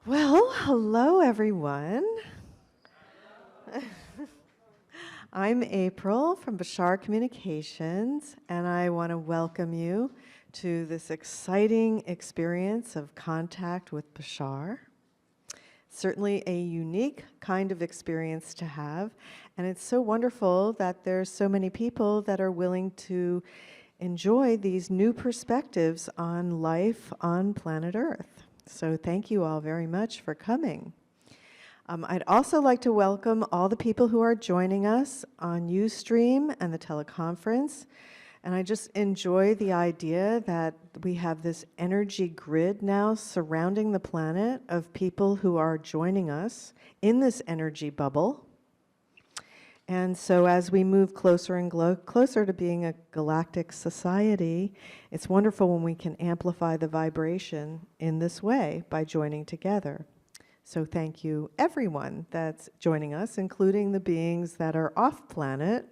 Well, hello everyone. I'm April from Bashar Communications, and I want to welcome you to this exciting experience of contact with Bashar. Certainly a unique kind of experience to have, and it's so wonderful that there's so many people that are willing to enjoy these new perspectives on life on planet Earth. So thank you all very much for coming. I'd also like to welcome all the people who are joining us on Ustream and the teleconference. And I just enjoy the idea that we have this energy grid now surrounding the planet of people who are joining us in this energy bubble. And so as we move closer and closer to being a galactic society, it's wonderful when we can amplify the vibration in this way by joining together. So thank you everyone that's joining us, including the beings that are off planet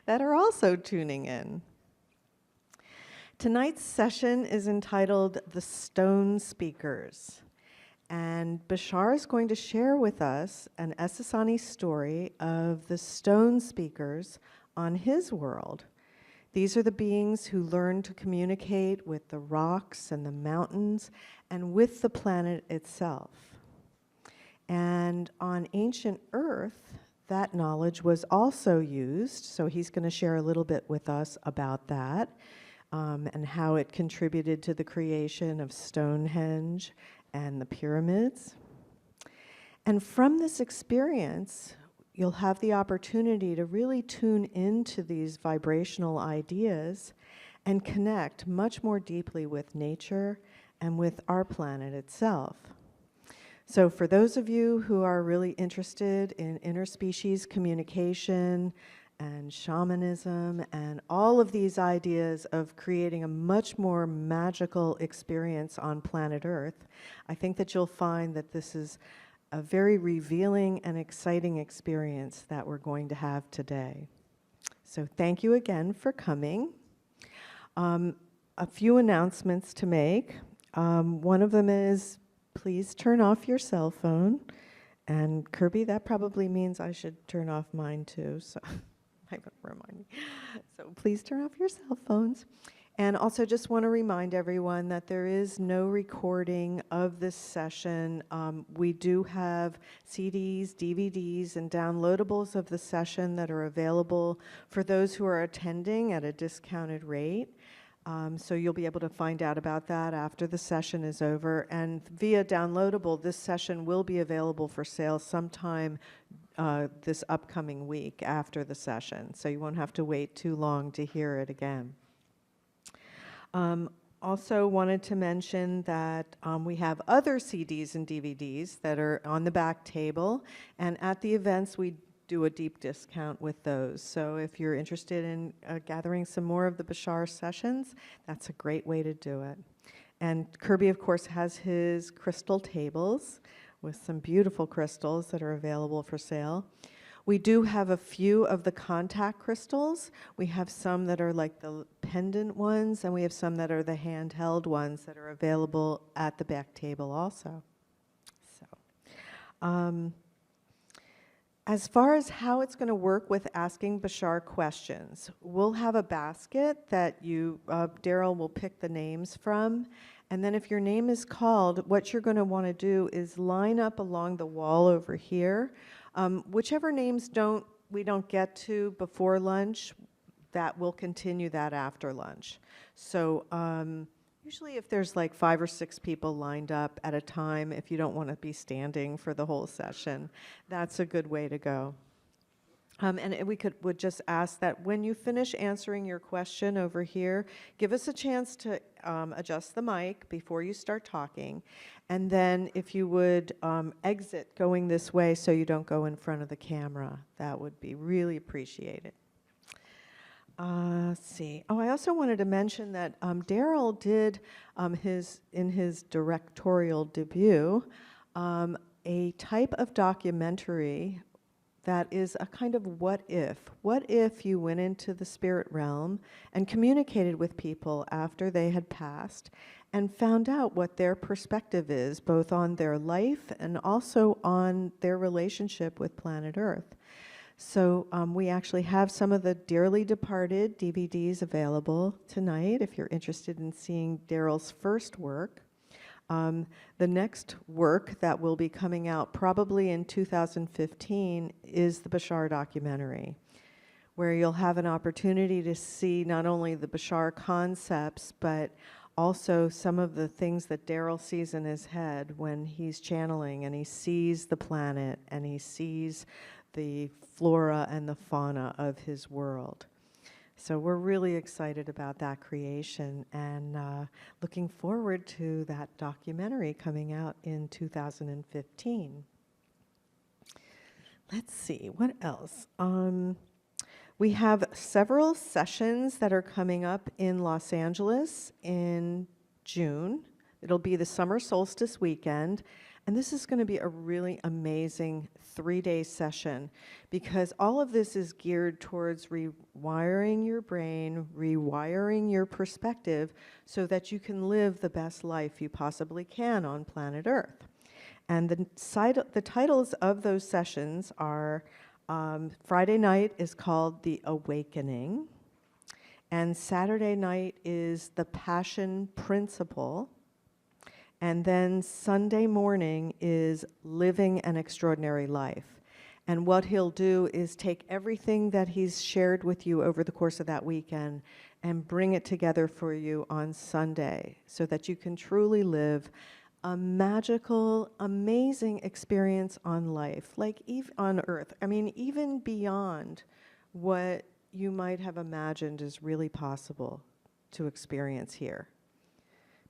that are also tuning in. Tonight's session is entitled The Stone Speakers. And Bashar is going to share with us an Essassani story of the stone speakers on his world. These are the beings who learn to communicate with the rocks and the mountains and with the planet itself. And on ancient Earth, that knowledge was also used, so he's going to share a little bit with us about that and how it contributed to the creation of Stonehenge and the pyramids. And from this experience, you'll have the opportunity to really tune into these vibrational ideas and connect much more deeply with nature and with our planet itself. So for those of you who are really interested in interspecies communication and shamanism and all of these ideas of creating a much more magical experience on planet Earth, I think that you'll find that this is a very revealing and exciting experience that we're going to have today. So thank you again for coming. A few announcements to make. One of them is, please turn off your cell phone. And Kirby, that probably means I should turn off mine too, so I would remind me. So please turn off your cell phones. And also just want to remind everyone that there is no recording of this session. We do have CDs, DVDs, and downloadables of the session that are available for those who are attending at a discounted rate. So you'll be able to find out about that after the session is over. And via downloadable, this session will be available for sale sometime this upcoming week after the session. So you won't have to wait too long to hear it again. Also wanted to mention that we have other CDs and DVDs that are on the back table. And at the events, we do a deep discount with those. So if you're interested in gathering some more of the Bashar sessions, that's a great way to do it. And Kirby, of course, has his crystal tables with some beautiful crystals that are available for sale. We do have a few of the contact crystals. We have some that are like the pendant ones, and we have some that are the handheld ones that are available at the back table also. So. As far as how it's going to work with asking Bashar questions, we'll have a basket that you, Daryl will pick the names from, and then if your name is called, what you're going to want to do is line up along the wall over here. Whichever names we don't get to before lunch, that will continue that after lunch. So usually if there's like 5 or 6 people lined up at a time, if you don't want to be standing for the whole session, that's a good way to go. And we would just ask that when you finish answering your question over here, give us a chance to adjust the mic before you start talking. And then if you would exit going this way so you don't go in front of the camera, that would be really appreciated. Let's see. Oh, I also wanted to mention that Daryl did in his directorial debut a type of documentary that is a kind of what if. What if you went into the spirit realm and communicated with people after they had passed and found out what their perspective is, both on their life and also on their relationship with planet Earth. So we actually have some of the Dearly Departed DVDs available tonight if you're interested in seeing Daryl's first work. The next work that will be coming out probably in 2015 is the Bashar documentary, where you'll have an opportunity to see not only the Bashar concepts, but also some of the things that Daryl sees in his head when he's channeling and he sees the planet and he sees the flora and the fauna of his world. So we're really excited about that creation and looking forward to that documentary coming out in 2015. Let's see, what else? We have several sessions that are coming up in Los Angeles in June. It'll be the summer solstice weekend. And this is going to be a really amazing 3-day session because all of this is geared towards rewiring your brain, rewiring your perspective so that you can live the best life you possibly can on planet Earth. And the titles of those sessions are Friday night is called The Awakening, and Saturday night is The Passion Principle. And then Sunday morning is Living an Extraordinary Life. And what he'll do is take everything that he's shared with you over the course of that weekend and bring it together for you on Sunday so that you can truly live a magical, amazing experience on life, like on Earth. I mean, even beyond what you might have imagined is really possible to experience here.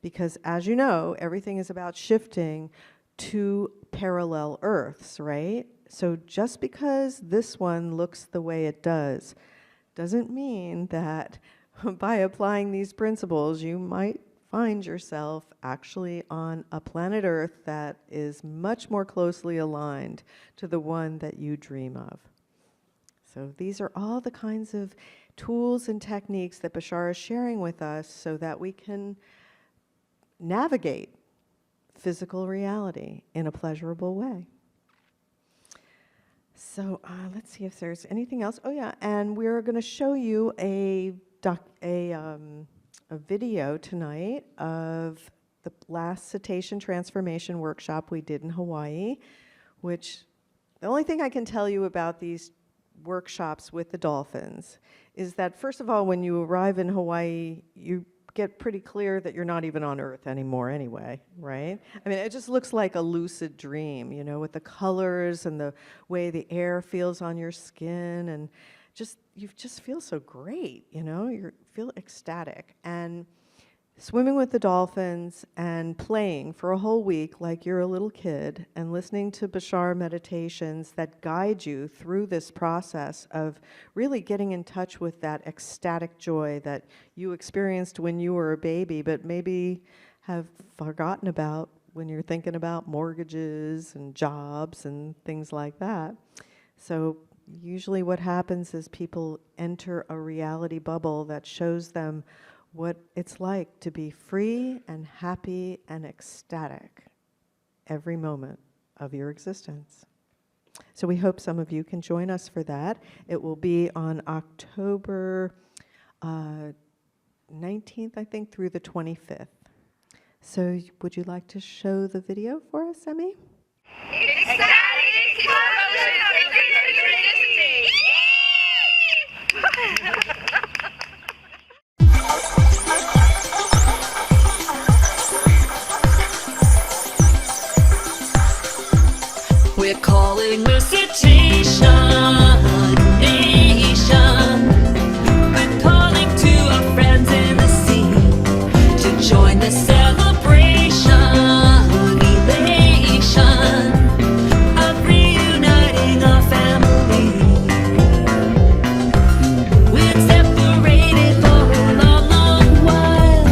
Because as you know, everything is about shifting to parallel Earths, right? So just because this one looks the way it does, doesn't mean that by applying these principles, you might find yourself actually on a planet Earth that is much more closely aligned to the one that you dream of. So these are all the kinds of tools and techniques that Bashar is sharing with us so that we can navigate physical reality in a pleasurable way. So let's see if there's anything else. Oh yeah, and we're going to show you a video tonight of the last cetacean transformation workshop we did in Hawaii, which the only thing I can tell you about these workshops with the dolphins is that, first of all, when you arrive in Hawaii, you get pretty clear that you're not even on Earth anymore anyway, right? I mean, it just looks like a lucid dream, you know, with the colors and the way the air feels on your skin, and you just feel so great, you know, you feel ecstatic. And swimming with the dolphins and playing for a whole week like you're a little kid and listening to Bashar meditations that guide you through this process of really getting in touch with that ecstatic joy that you experienced when you were a baby, but maybe have forgotten about when you're thinking about mortgages and jobs and things like that. So usually what happens is people enter a reality bubble that shows them what it's like to be free and happy and ecstatic every moment of your existence. So we hope some of you can join us for that. It will be on October 19th, I think, through the 25th. So would you like to show the video for us, Emmy? Ecstatic explosion of synchronicity! We're calling the cetacean nation. We're calling to our friends in the sea to join the celebration, elation of reuniting our family. We're separated for a long, long while,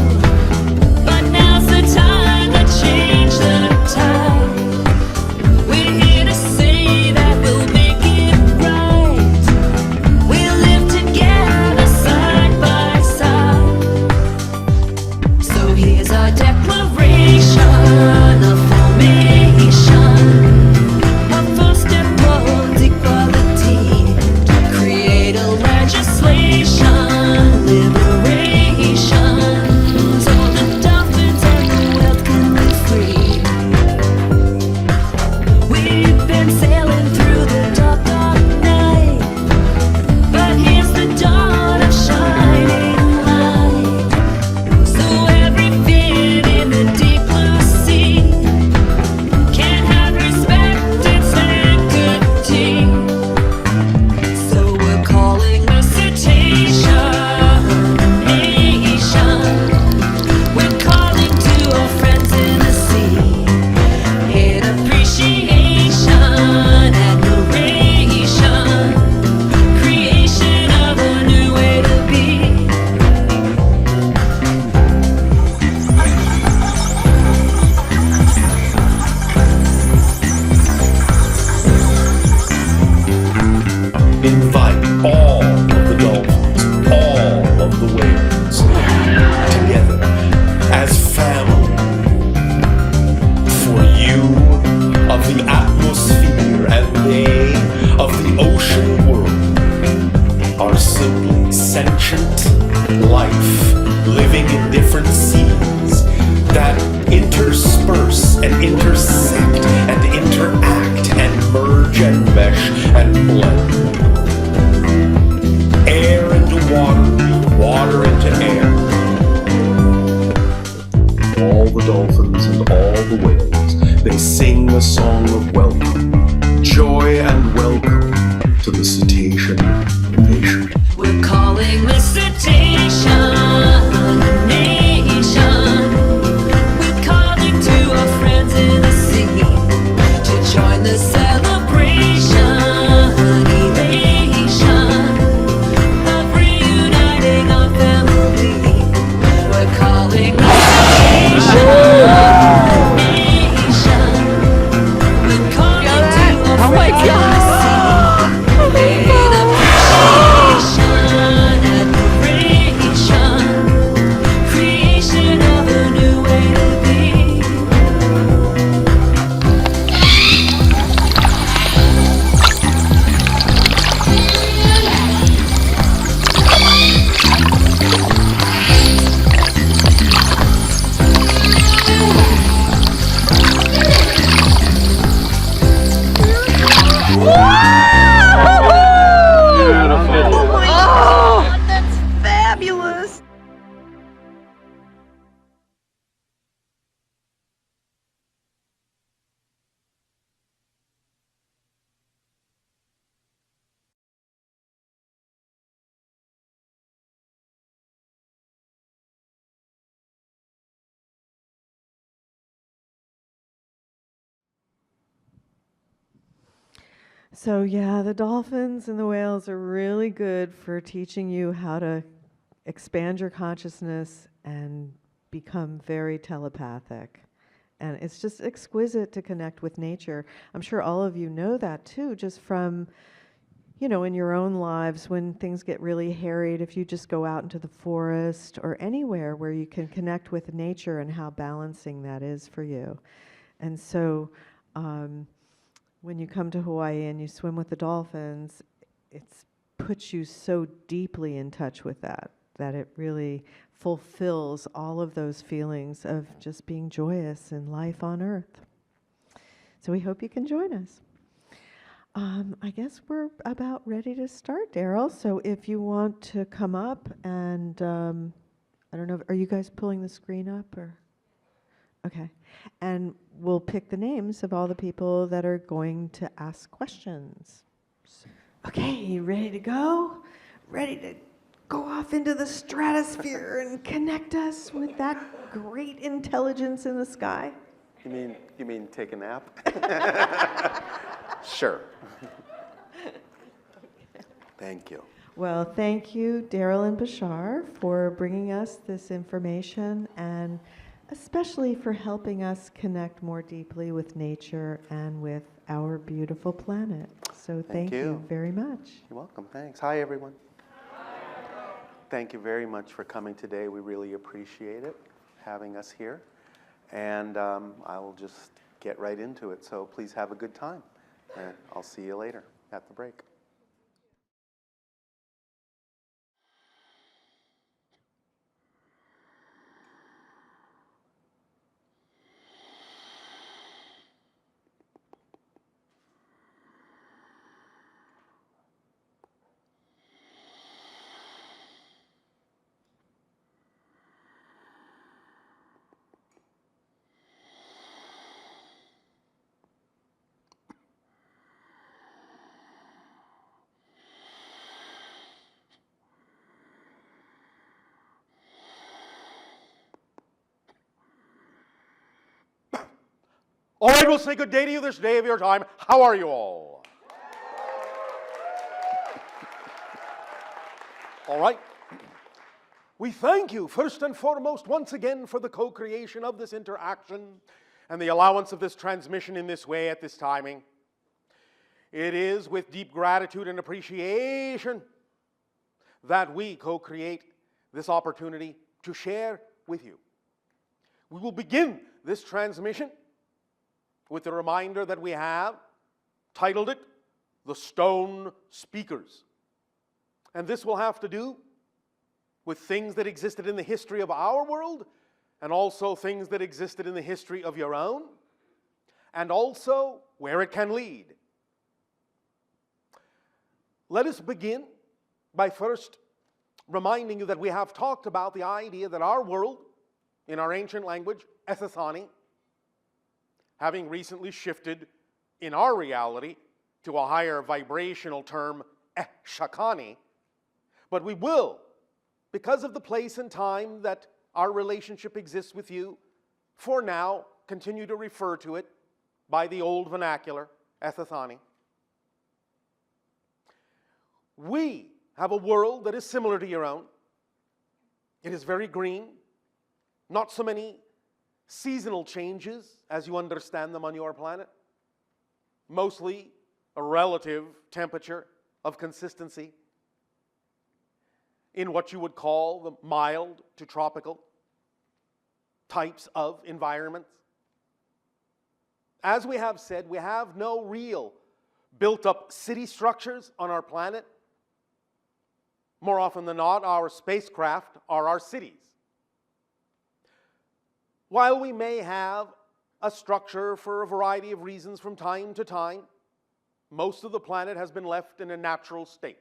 but now's the time to change the tide. We're here to say that we'll make it right. the atmosphere, and they of the ocean world are simply sentient life living in different seas that intersperse and intersect and interact and merge and mesh and blend. Air into water, water into air. All the dolphins and all the whales, they sing a song of welcome, joy and welcome to the cetacean nation. We're calling the cetacean nation. We're calling to our friends in the sea to join the celebration, elation, love reuniting our family. We're calling the cetacean nation. We're calling to our friends in the sea. Made appreciation, admiration, creation of a new way to be. Oh, that's fabulous. So yeah, the dolphins and the whales are really good for teaching you how to expand your consciousness and become very telepathic. And it's just exquisite to connect with nature. I'm sure all of you know that too, just from, in your own lives when things get really harried, if you just go out into the forest or anywhere where you can connect with nature and how balancing that is for you. And so, when you come to Hawaii and you swim with the dolphins, it's puts you so deeply in touch with that it really fulfills all of those feelings of just being joyous in life on Earth. So we hope you can join us. I guess we're about ready to start, Daryl. So if you want to come up and, I don't know, are you guys pulling the screen up or? Okay. And we'll pick the names of all the people that are going to ask questions. Okay, you ready to go? Ready to go off into the stratosphere and connect us with that great intelligence in the sky? You mean take a nap? Sure. Thank you. Well, thank you, Daryl and Bashar, for bringing us this information and especially for helping us connect more deeply with nature and with our beautiful planet. So thank you very much. You're welcome. Thanks. Hi, everyone. Thank you very much for coming today. We really appreciate it, having us here. And I will just get right into it. So please have a good time. And I'll see you later at the break. All right, we'll say good day to you this day of your time. How are you all? All right. We thank you first and foremost once again for the co-creation of this interaction and the allowance of this transmission in this way at this timing. It is with deep gratitude and appreciation that we co-create this opportunity to share with you. We will begin this transmission with the reminder that we have titled it, The Stone Speakers. And this will have to do with things that existed in the history of our world, and also things that existed in the history of your own, and also where it can lead. Let us begin by first reminding you that we have talked about the idea that our world, in our ancient language, Ethethani, having recently shifted in our reality to a higher vibrational term, Shakani, but we will, because of the place and time that our relationship exists with you, for now, continue to refer to it by the old vernacular, Ethethani. We have a world that is similar to your own. It is very green, not so many seasonal changes as you understand them on your planet, mostly a relative temperature of consistency in what you would call the mild to tropical types of environments. As we have said, we have no real built-up city structures on our planet. More often than not, our spacecraft are our cities. While we may have a structure for a variety of reasons from time to time, most of the planet has been left in a natural state.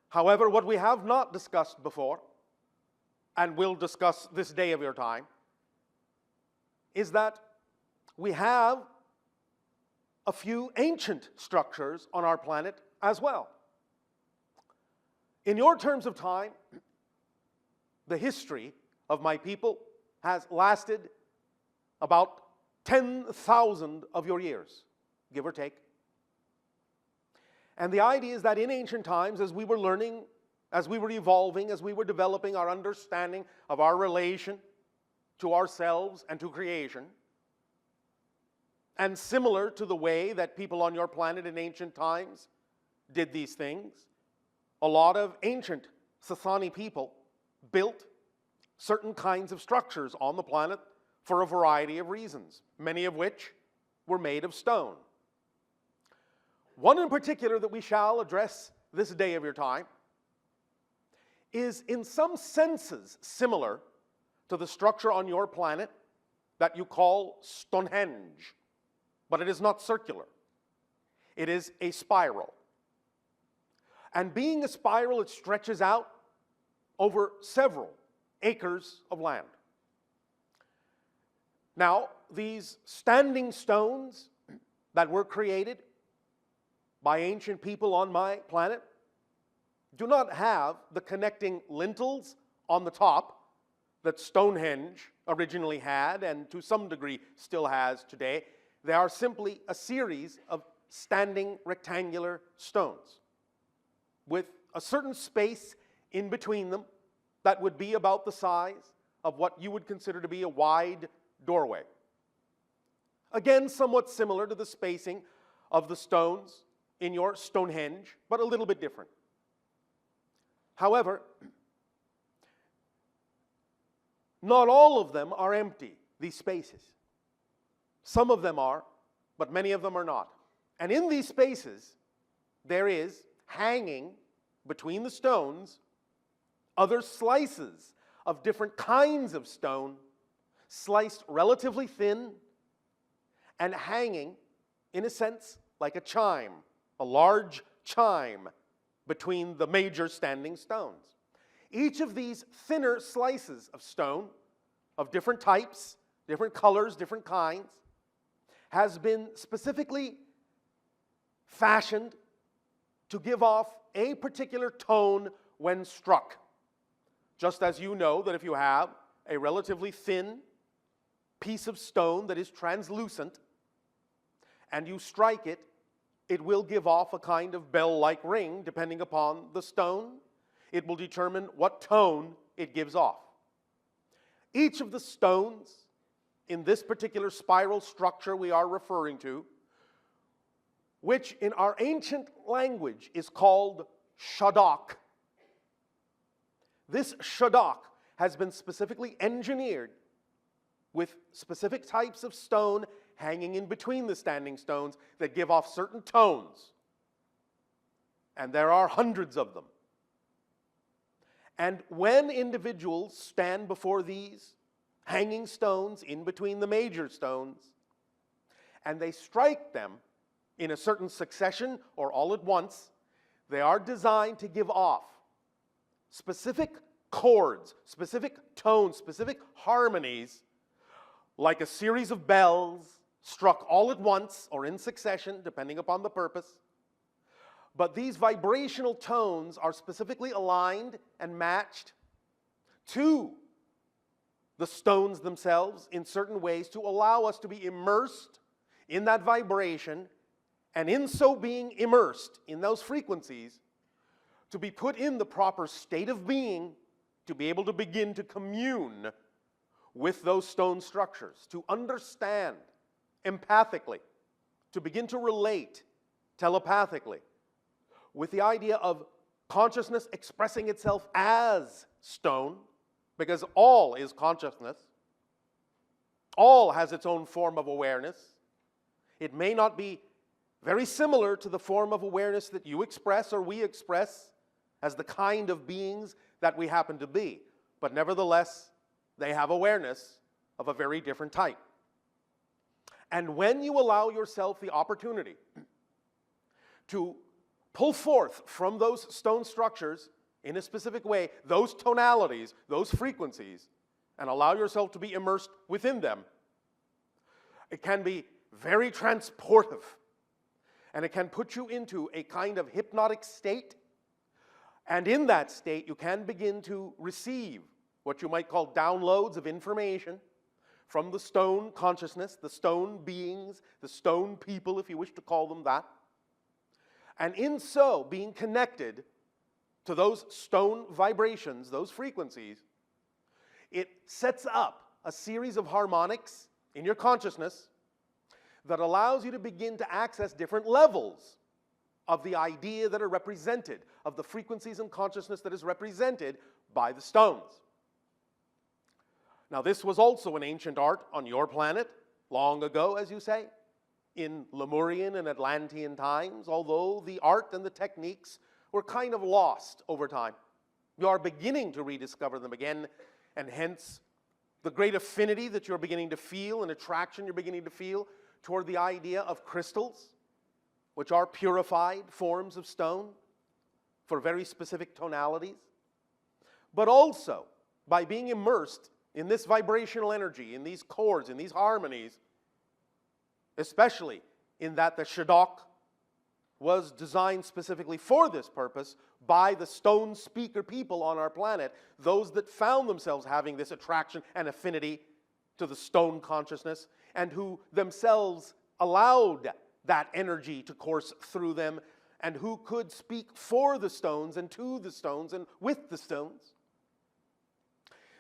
However, what we have not discussed before, and will discuss this day of your time, is that we have a few ancient structures on our planet as well. In your terms of time, the history of my people has lasted about 10,000 of your years, give or take. And the idea is that in ancient times, as we were learning, as we were evolving, as we were developing our understanding of our relation to ourselves and to creation, and similar to the way that people on your planet in ancient times did these things, a lot of ancient Sathani people built certain kinds of structures on the planet for a variety of reasons, many of which were made of stone. One in particular that we shall address this day of your time is in some senses similar to the structure on your planet that you call Stonehenge, but it is not circular. It is a spiral. And being a spiral, it stretches out over several acres of land. Now, these standing stones that were created by ancient people on my planet do not have the connecting lintels on the top that Stonehenge originally had and to some degree still has today. They are simply a series of standing rectangular stones with a certain space in between them that would be about the size of what you would consider to be a wide doorway. Again, somewhat similar to the spacing of the stones in your Stonehenge, but a little bit different. However, not all of them are empty, these spaces. Some of them are, but many of them are not. And in these spaces, there is hanging between the stones other slices of different kinds of stone, sliced relatively thin and hanging, in a sense, like a chime, a large chime between the major standing stones. Each of these thinner slices of stone, of different types, different colors, different kinds, has been specifically fashioned to give off a particular tone when struck. Just as you know that if you have a relatively thin piece of stone that is translucent and you strike it, it will give off a kind of bell-like ring depending upon the stone. It will determine what tone it gives off. Each of the stones in this particular spiral structure we are referring to, which in our ancient language is called shadak. This shadak has been specifically engineered with specific types of stone hanging in between the standing stones that give off certain tones. And there are hundreds of them. And when individuals stand before these hanging stones in between the major stones, and they strike them in a certain succession or all at once, they are designed to give off specific chords, specific tones, specific harmonies, like a series of bells struck all at once or in succession, depending upon the purpose. But these vibrational tones are specifically aligned and matched to the stones themselves in certain ways to allow us to be immersed in that vibration, and in so being immersed in those frequencies, to be put in the proper state of being to be able to begin to commune with those stone structures, to understand empathically, to begin to relate telepathically, with the idea of consciousness expressing itself as stone, because all is consciousness. All has its own form of awareness. It may not be very similar to the form of awareness that you express or we express as the kind of beings that we happen to be, but nevertheless, they have awareness of a very different type. And when you allow yourself the opportunity to pull forth from those stone structures in a specific way, those tonalities, those frequencies, and allow yourself to be immersed within them, it can be very transportive. And it can put you into a kind of hypnotic state. And in that state, you can begin to receive what you might call downloads of information from the stone consciousness, the stone beings, the stone people, if you wish to call them that. And in so being connected to those stone vibrations, those frequencies, it sets up a series of harmonics in your consciousness that allows you to begin to access different levels of the idea that are represented, of the frequencies and consciousness that is represented by the stones. Now, this was also an ancient art on your planet, long ago, as you say, in Lemurian and Atlantean times, although the art and the techniques were kind of lost over time. You are beginning to rediscover them again, and hence the great affinity that you're beginning to feel and attraction you're beginning to feel toward the idea of crystals, which are purified forms of stone for very specific tonalities, but also by being immersed in this vibrational energy, in these chords, in these harmonies, especially in that the shadok was designed specifically for this purpose by the stone speaker people on our planet, those that found themselves having this attraction and affinity to the stone consciousness, and who themselves allowed that energy to course through them, and who could speak for the stones and to the stones and with the stones.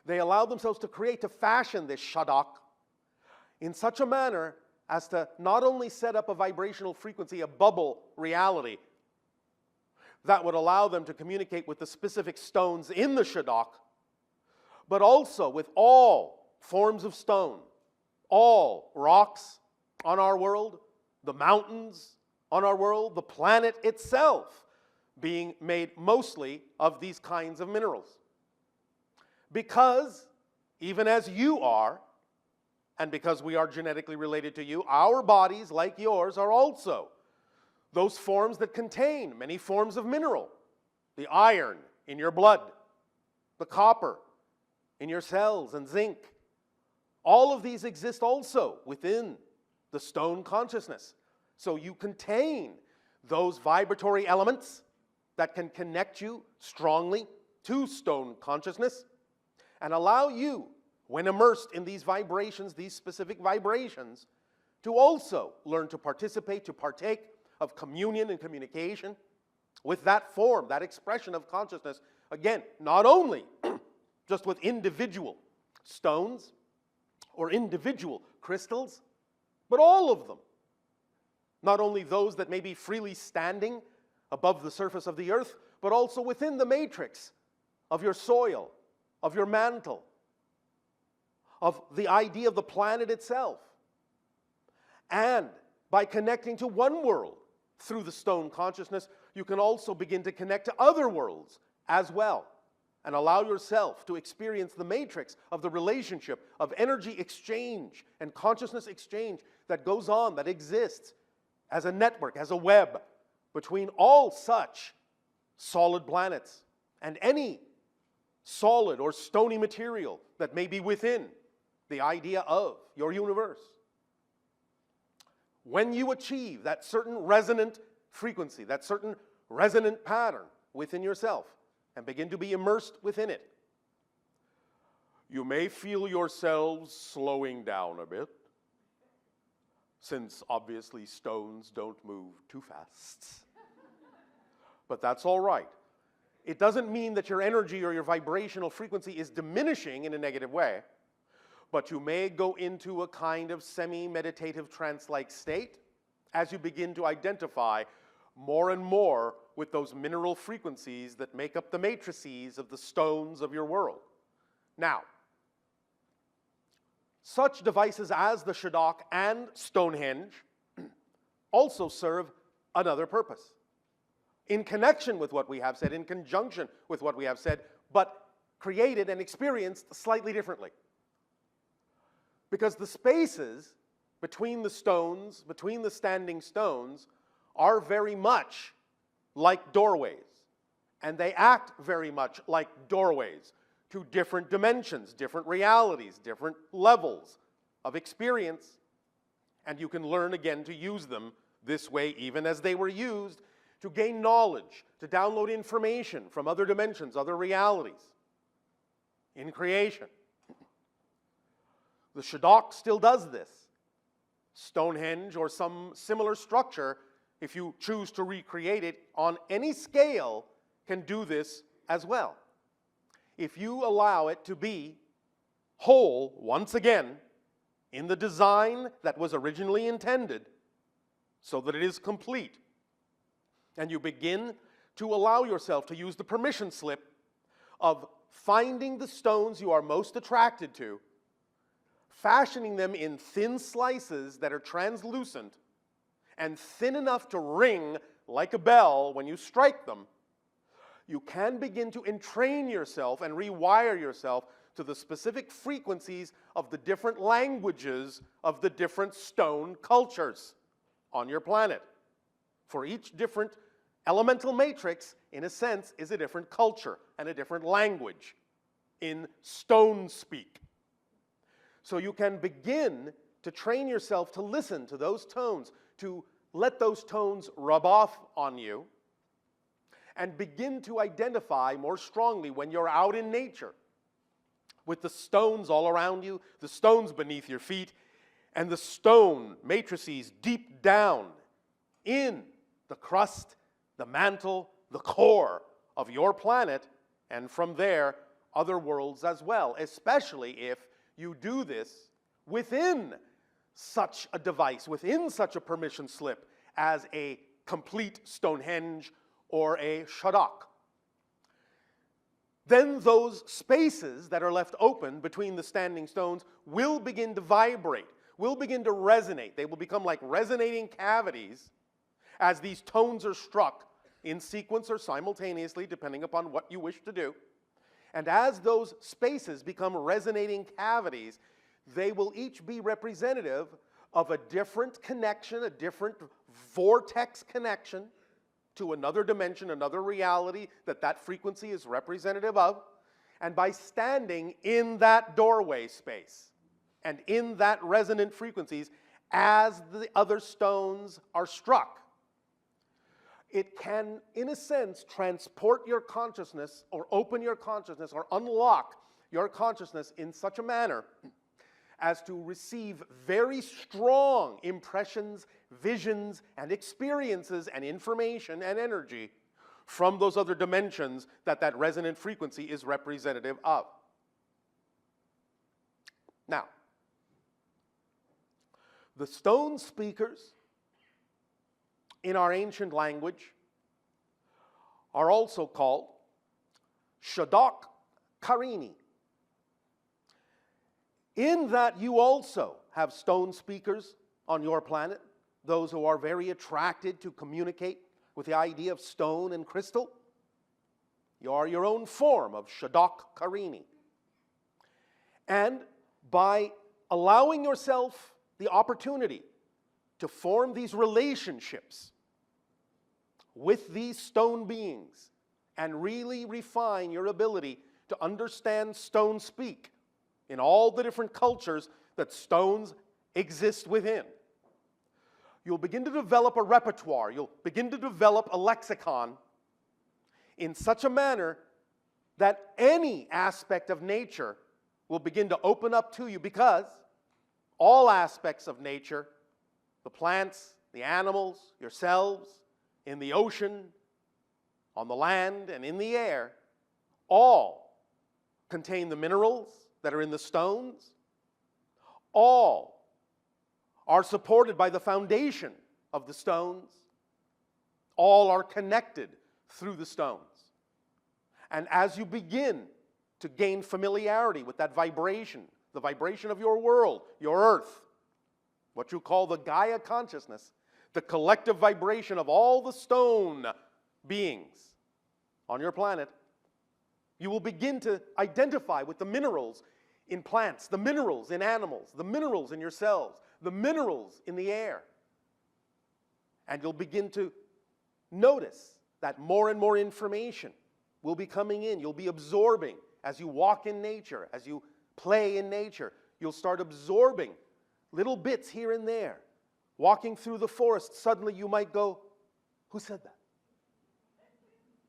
They allowed themselves to create, to fashion this shadok in such a manner as to not only set up a vibrational frequency, a bubble reality, that would allow them to communicate with the specific stones in the shadok, but also with all forms of stone, all rocks on our world, the mountains on our world, the planet itself being made mostly of these kinds of minerals. Because, even as you are, and because we are genetically related to you, our bodies, like yours, are also those forms that contain many forms of mineral. The iron in your blood, the copper in your cells, and zinc. All of these exist also within the stone consciousness. So you contain those vibratory elements that can connect you strongly to stone consciousness and allow you, when immersed in these vibrations, these specific vibrations, to also learn to participate, to partake of communion and communication with that form, that expression of consciousness. Again, not only just with individual stones or individual crystals, but all of them. Not only those that may be freely standing above the surface of the earth, but also within the matrix of your soil, of your mantle, of the idea of the planet itself. by connecting to one world through the stone consciousness, you can also begin to connect to other worlds as well, and allow yourself to experience the matrix of the relationship of energy exchange and consciousness exchange that goes on, that exists as a network, as a web between all such solid planets and any solid or stony material that may be within the idea of your universe. When you achieve that certain resonant frequency, that certain resonant pattern within yourself, and begin to be immersed within it, you may feel yourselves slowing down a bit, since obviously stones don't move too fast. But that's all right. It doesn't mean that your energy or your vibrational frequency is diminishing in a negative way, but you may go into a kind of semi-meditative trance-like state as you begin to identify more and more with those mineral frequencies that make up the matrices of the stones of your world. Now, such devices as the Shadok and Stonehenge also serve another purpose, in connection with what we have said, in conjunction with what we have said, but created and experienced slightly differently. Because the spaces between the stones, between the standing stones, are very much like doorways. And they act very much like doorways to different dimensions, different realities, different levels of experience. And you can learn again to use them this way, even as they were used to gain knowledge, to download information from other dimensions, other realities in creation. The Shadok still does this. Stonehenge or some similar structure, if you choose to recreate it on any scale, can do this as well. If you allow it to be whole, once again, in the design that was originally intended, so that it is complete, and you begin to allow yourself to use the permission slip of finding the stones you are most attracted to, fashioning them in thin slices that are translucent and thin enough to ring like a bell when you strike them, you can begin to entrain yourself and rewire yourself to the specific frequencies of the different languages of the different stone cultures on your planet. For each different elemental matrix, in a sense, is a different culture and a different language in stone speak. So you can begin to train yourself to listen to those tones, to let those tones rub off on you, and begin to identify more strongly when you're out in nature with the stones all around you, the stones beneath your feet, and the stone matrices deep down in the crust, the mantle, the core of your planet, and from there, other worlds as well, especially if you do this within such a device, within such a permission slip as a complete Stonehenge or a Shadok. Then those spaces that are left open between the standing stones will begin to vibrate, will begin to resonate. They will become like resonating cavities as these tones are struck in sequence or simultaneously, depending upon what you wish to do. And as those spaces become resonating cavities, they will each be representative of a different connection, a different vortex connection to another dimension, another reality that that frequency is representative of. And by standing in that doorway space and in that resonant frequencies as the other stones are struck, it can, in a sense, transport your consciousness or open your consciousness or unlock your consciousness in such a manner as to receive very strong impressions, visions, and experiences and information and energy from those other dimensions that that resonant frequency is representative of. Now, the stone speakers in our ancient language are also called Shadok Karini. In that you also have stone speakers on your planet, those who are very attracted to communicate with the idea of stone and crystal. You are your own form of Shadok Karini. And by allowing yourself the opportunity to form these relationships with these stone beings and really refine your ability to understand stone speak in all the different cultures that stones exist within, you'll begin to develop a repertoire, you'll begin to develop a lexicon in such a manner that any aspect of nature will begin to open up to you, because all aspects of nature, the plants, the animals, yourselves, in the ocean, on the land, and in the air, all contain the minerals that are in the stones. All are supported by the foundation of the stones. All are connected through the stones. And as you begin to gain familiarity with that vibration, the vibration of your world, your earth, what you call the Gaia consciousness, the collective vibration of all the stone beings on your planet, you will begin to identify with the minerals in plants, the minerals in animals, the minerals in yourselves, the minerals in the air. And you'll begin to notice that more and more information will be coming in. You'll be absorbing as you walk in nature, as you play in nature. You'll start absorbing little bits here and there. Walking through the forest, suddenly you might go, "Who said that?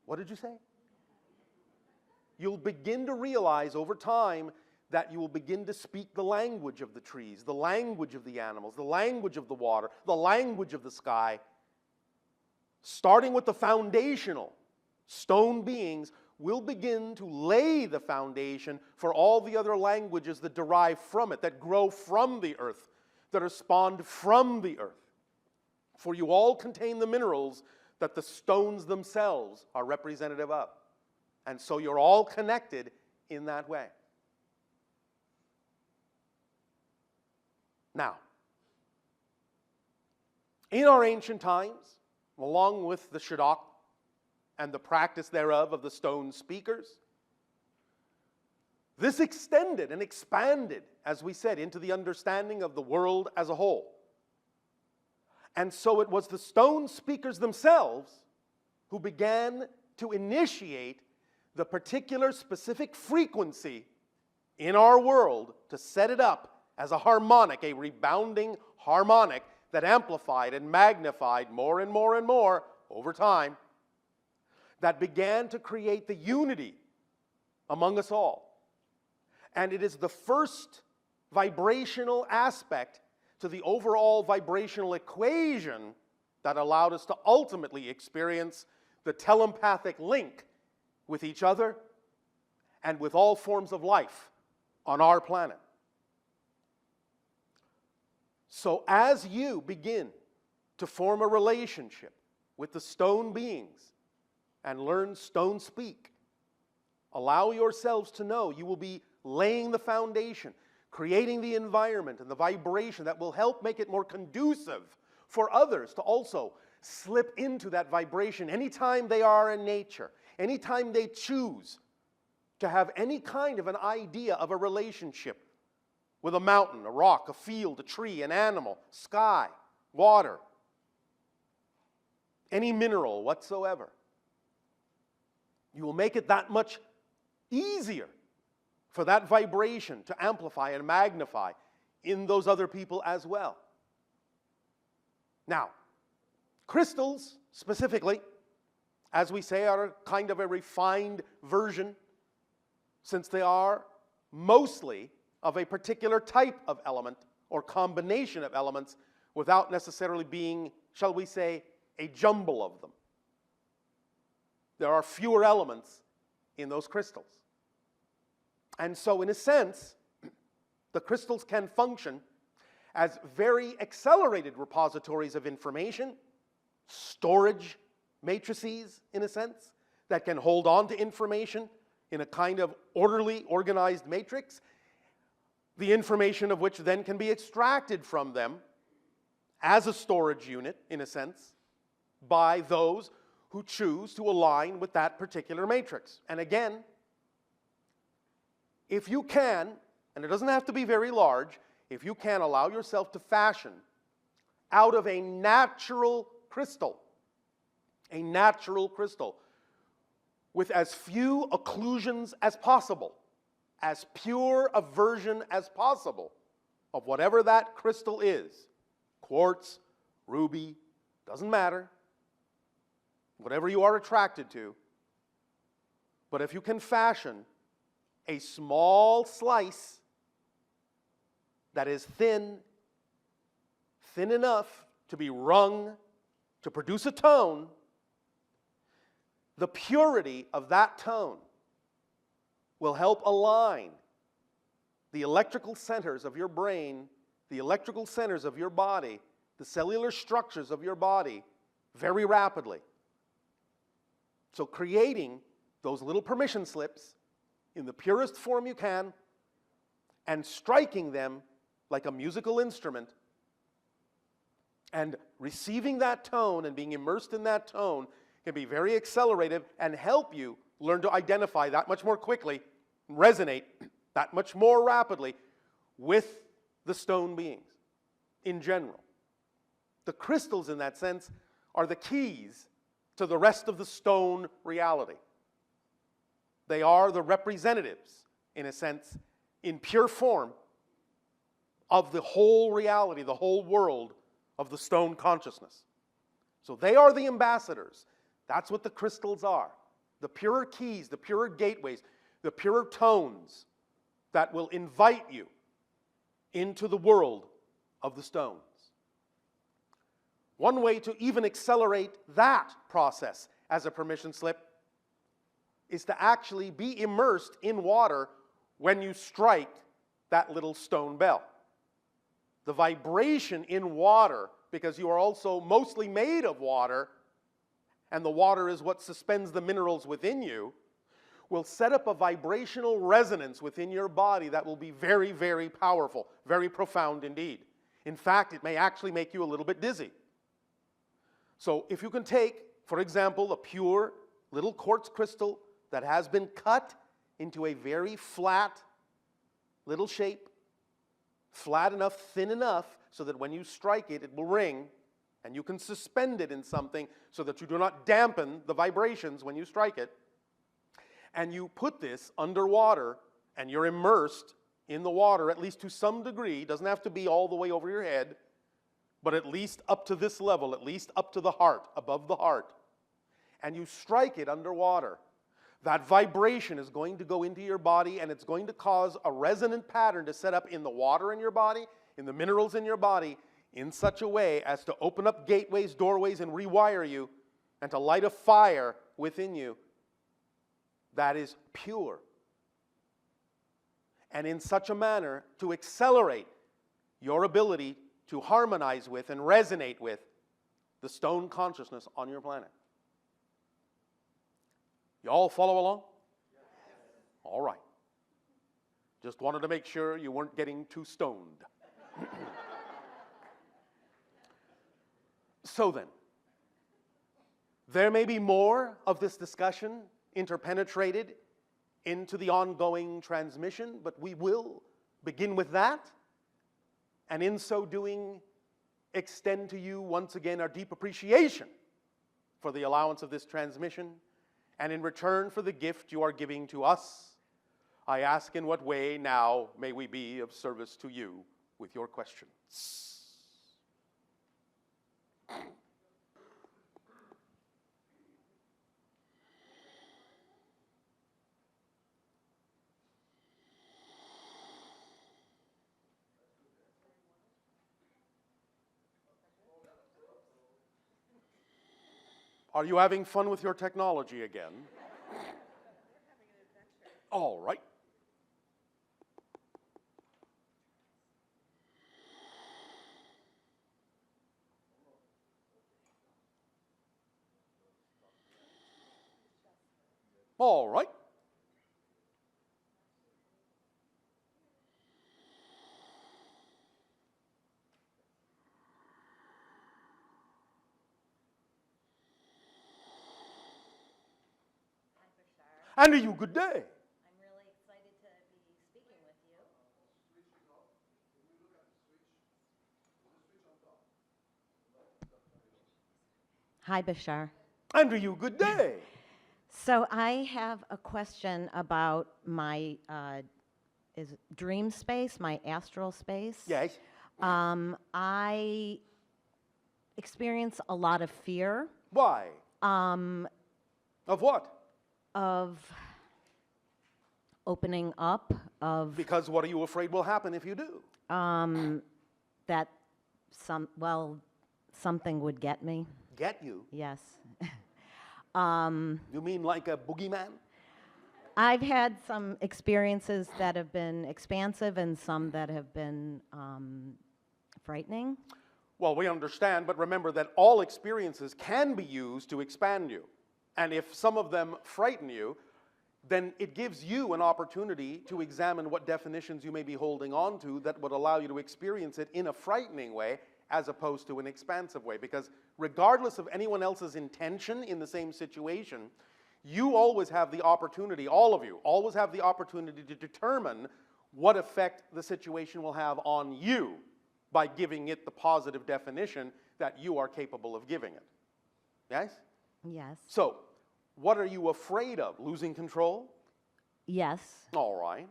What did you say?" You'll begin to realize over time that you will begin to speak the language of the trees, the language of the animals, the language of the water, the language of the sky. Starting with the foundational stone beings, will begin to lay the foundation for all the other languages that derive from it, that grow from the earth, that are spawned from the earth. For you all contain the minerals that the stones themselves are representative of. And so you're all connected in that way. Now, in our ancient times, along with the Shadok and the practice thereof of the stone speakers, this extended and expanded, as we said, into the understanding of the world as a whole. And so it was the stone speakers themselves who began to initiate the particular specific frequency in our world to set it up as a harmonic, a rebounding harmonic that amplified and magnified more and more and more over time, that began to create the unity among us all. And it is the first vibrational aspect to the overall vibrational equation that allowed us to ultimately experience the telepathic link with each other and with all forms of life on our planet. So as you begin to form a relationship with the stone beings and learn stone speak, allow yourselves to know you will be laying the foundation, creating the environment and the vibration that will help make it more conducive for others to also slip into that vibration anytime they are in nature, anytime they choose to have any kind of an idea of a relationship with a mountain, a rock, a field, a tree, an animal, sky, water, any mineral whatsoever. You will make it that much easier for that vibration to amplify and magnify in those other people as well. Now, crystals specifically, as we say, are kind of a refined version, since they are mostly of a particular type of element or combination of elements without necessarily being, shall we say, a jumble of them. There are fewer elements in those crystals. And so in a sense, the crystals can function as very accelerated repositories of information, storage matrices in a sense, that can hold on to information in a kind of orderly, organized matrix, the information of which then can be extracted from them as a storage unit, in a sense, by those who choose to align with that particular matrix. And again, if you can, and it doesn't have to be very large, if you can allow yourself to fashion out of a natural crystal, with as few occlusions as possible, as pure a version as possible of whatever that crystal is, quartz, ruby, doesn't matter, whatever you are attracted to, but if you can fashion a small slice that is thin enough to be wrung to produce a tone, the purity of that tone will help align the electrical centers of your brain, the electrical centers of your body, the cellular structures of your body very rapidly. So creating those little permission slips in the purest form you can and striking them like a musical instrument and receiving that tone and being immersed in that tone can be very accelerative and help you learn to identify that much more quickly, resonate that much more rapidly with the stone beings in general. The crystals, in that sense, are the keys to the rest of the stone reality. They are the representatives, in a sense, in pure form, of the whole reality, the whole world of the stone consciousness. So they are the ambassadors. That's what the crystals are. The purer keys, the purer gateways, the purer tones that will invite you into the world of the stones. One way to even accelerate that process as a permission slip is to actually be immersed in water when you strike that little stone bell. The vibration in water, because you are also mostly made of water, and the water is what suspends the minerals within you, will set up a vibrational resonance within your body that will be very, very powerful, very profound indeed. In fact, it may actually make you a little bit dizzy. So if you can take, for example, a pure little quartz crystal that has been cut into a very flat little shape, flat enough, thin enough, so that when you strike it, it will ring, and you can suspend it in something so that you do not dampen the vibrations when you strike it, and you put this underwater, and you're immersed in the water, at least to some degree, doesn't have to be all the way over your head, but at least up to this level, at least up to the heart, above the heart, and you strike it underwater, that vibration is going to go into your body, and it's going to cause a resonant pattern to set up in the water in your body, in the minerals in your body, in such a way as to open up gateways, doorways, and rewire you, and to light a fire within you that is pure. And in such a manner to accelerate your ability to harmonize with and resonate with the stone consciousness on your planet. You all follow along? Yes. All right. Just wanted to make sure you weren't getting too stoned. So then, there may be more of this discussion interpenetrated into the ongoing transmission, but we will begin with that, and in so doing, extend to you once again our deep appreciation for the allowance of this transmission, and in return for the gift you are giving to us, I ask in what way now may we be of service to you with your questions. Are you having fun with your technology again? All right. All right. And to you, good day. I'm really excited to be speaking with you. Hi, Bashar. And to you, good day. So I have a question about my is it dream space, my astral space. Yes. I experience a lot of fear Why? of Of what? opening up, of Because what are you afraid will happen if you do? that something would get me. Get you? Yes. You mean like a boogeyman? I've had some experiences that have been expansive and some that have been frightening. Well, we understand, but remember that all experiences can be used to expand you. And if some of them frighten you, then it gives you an opportunity to examine what definitions you may be holding on to that would allow you to experience it in a frightening way as opposed to an expansive way. Because regardless of anyone else's intention in the same situation, you always have the opportunity, all of you, always have the opportunity to determine what effect the situation will have on you by giving it the positive definition that you are capable of giving it. Yes? Yes. So, what are you afraid of? Losing control? Yes. All right.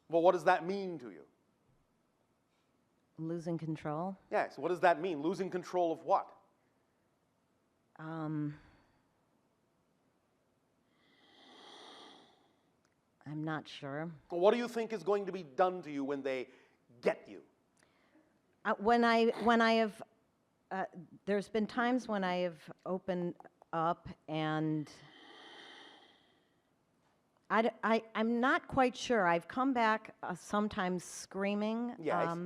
Well, what does that mean to you? Losing control. Yes, what does that mean? Losing control of what? I'm not sure. What do you think is going to be done to you when they get you? When I have, there's been times when I have opened up and I'm not quite sure. I've come back sometimes screaming. Yes.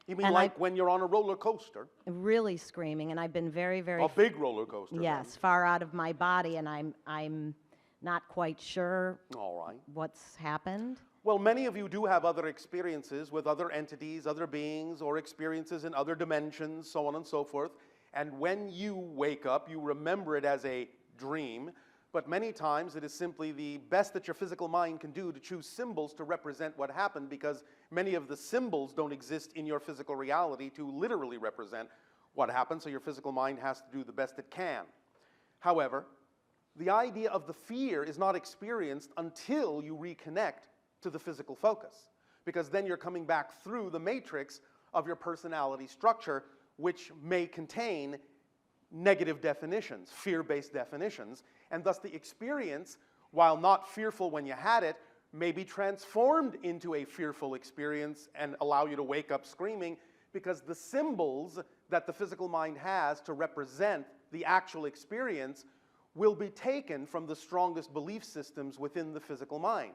You mean and like when you're on a roller coaster? Really screaming, and I've been very, very A big roller coaster. yes, far out of my body, and I'm not quite sure Then. All right. what's happened. Well, many of you do have other experiences with other entities, other beings, or experiences in other dimensions, so on and so forth. And when you wake up, you remember it as a dream, but many times it is simply the best that your physical mind can do to choose symbols to represent what happened, because many of the symbols don't exist in your physical reality to literally represent what happened, so your physical mind has to do the best it can. However, the idea of the fear is not experienced until you reconnect to the physical focus, because then you're coming back through the matrix of your personality structure, which may contain negative definitions, fear-based definitions, and thus the experience, while not fearful when you had it, may be transformed into a fearful experience and allow you to wake up screaming, because the symbols that the physical mind has to represent the actual experience will be taken from the strongest belief systems within the physical mind.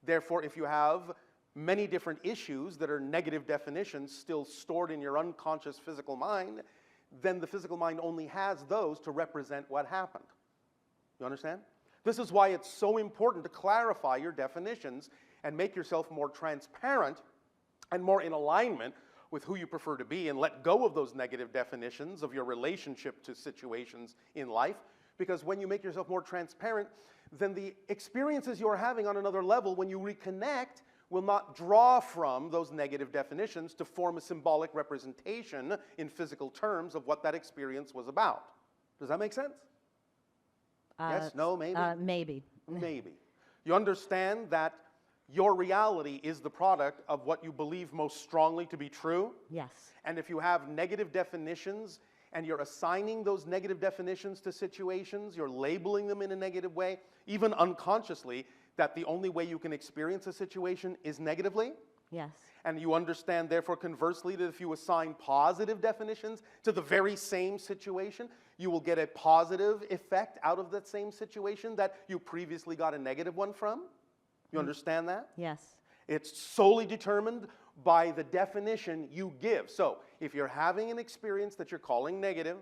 Therefore, if you have many different issues that are negative definitions still stored in your unconscious physical mind, then the physical mind only has those to represent what happened. You understand? This is why it's so important to clarify your definitions and make yourself more transparent and more in alignment with who you prefer to be, and let go of those negative definitions of your relationship to situations in life. Because when you make yourself more transparent, then the experiences you're having on another level, when you reconnect, will not draw from those negative definitions to form a symbolic representation in physical terms of what that experience was about. Does that make sense? Yes? No? Maybe? Maybe. Maybe. You understand that your reality is the product of what you believe most strongly to be true? Yes. And if you have negative definitions and you're assigning those negative definitions to situations, you're labeling them in a negative way, even unconsciously, that the only way you can experience a situation is negatively? Yes. And you understand, therefore, conversely, that if you assign positive definitions to the very same situation, you will get a positive effect out of that same situation that you previously got a negative one from? You understand that? Yes. It's solely determined by the definition you give. So, if you're having an experience that you're calling negative,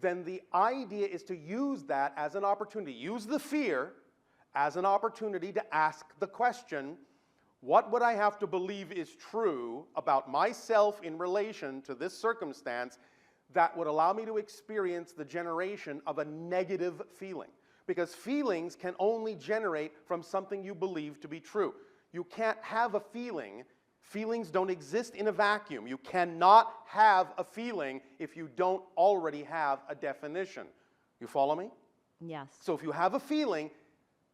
then the idea is to use that as an opportunity. Use the fear as an opportunity to ask the question, what would I have to believe is true about myself in relation to this circumstance that would allow me to experience the generation of a negative feeling? Because feelings can only generate from something you believe to be true. You can't have a feeling. Feelings don't exist in a vacuum. You cannot have a feeling if you don't already have a definition. You follow me? Yes. So if you have a feeling,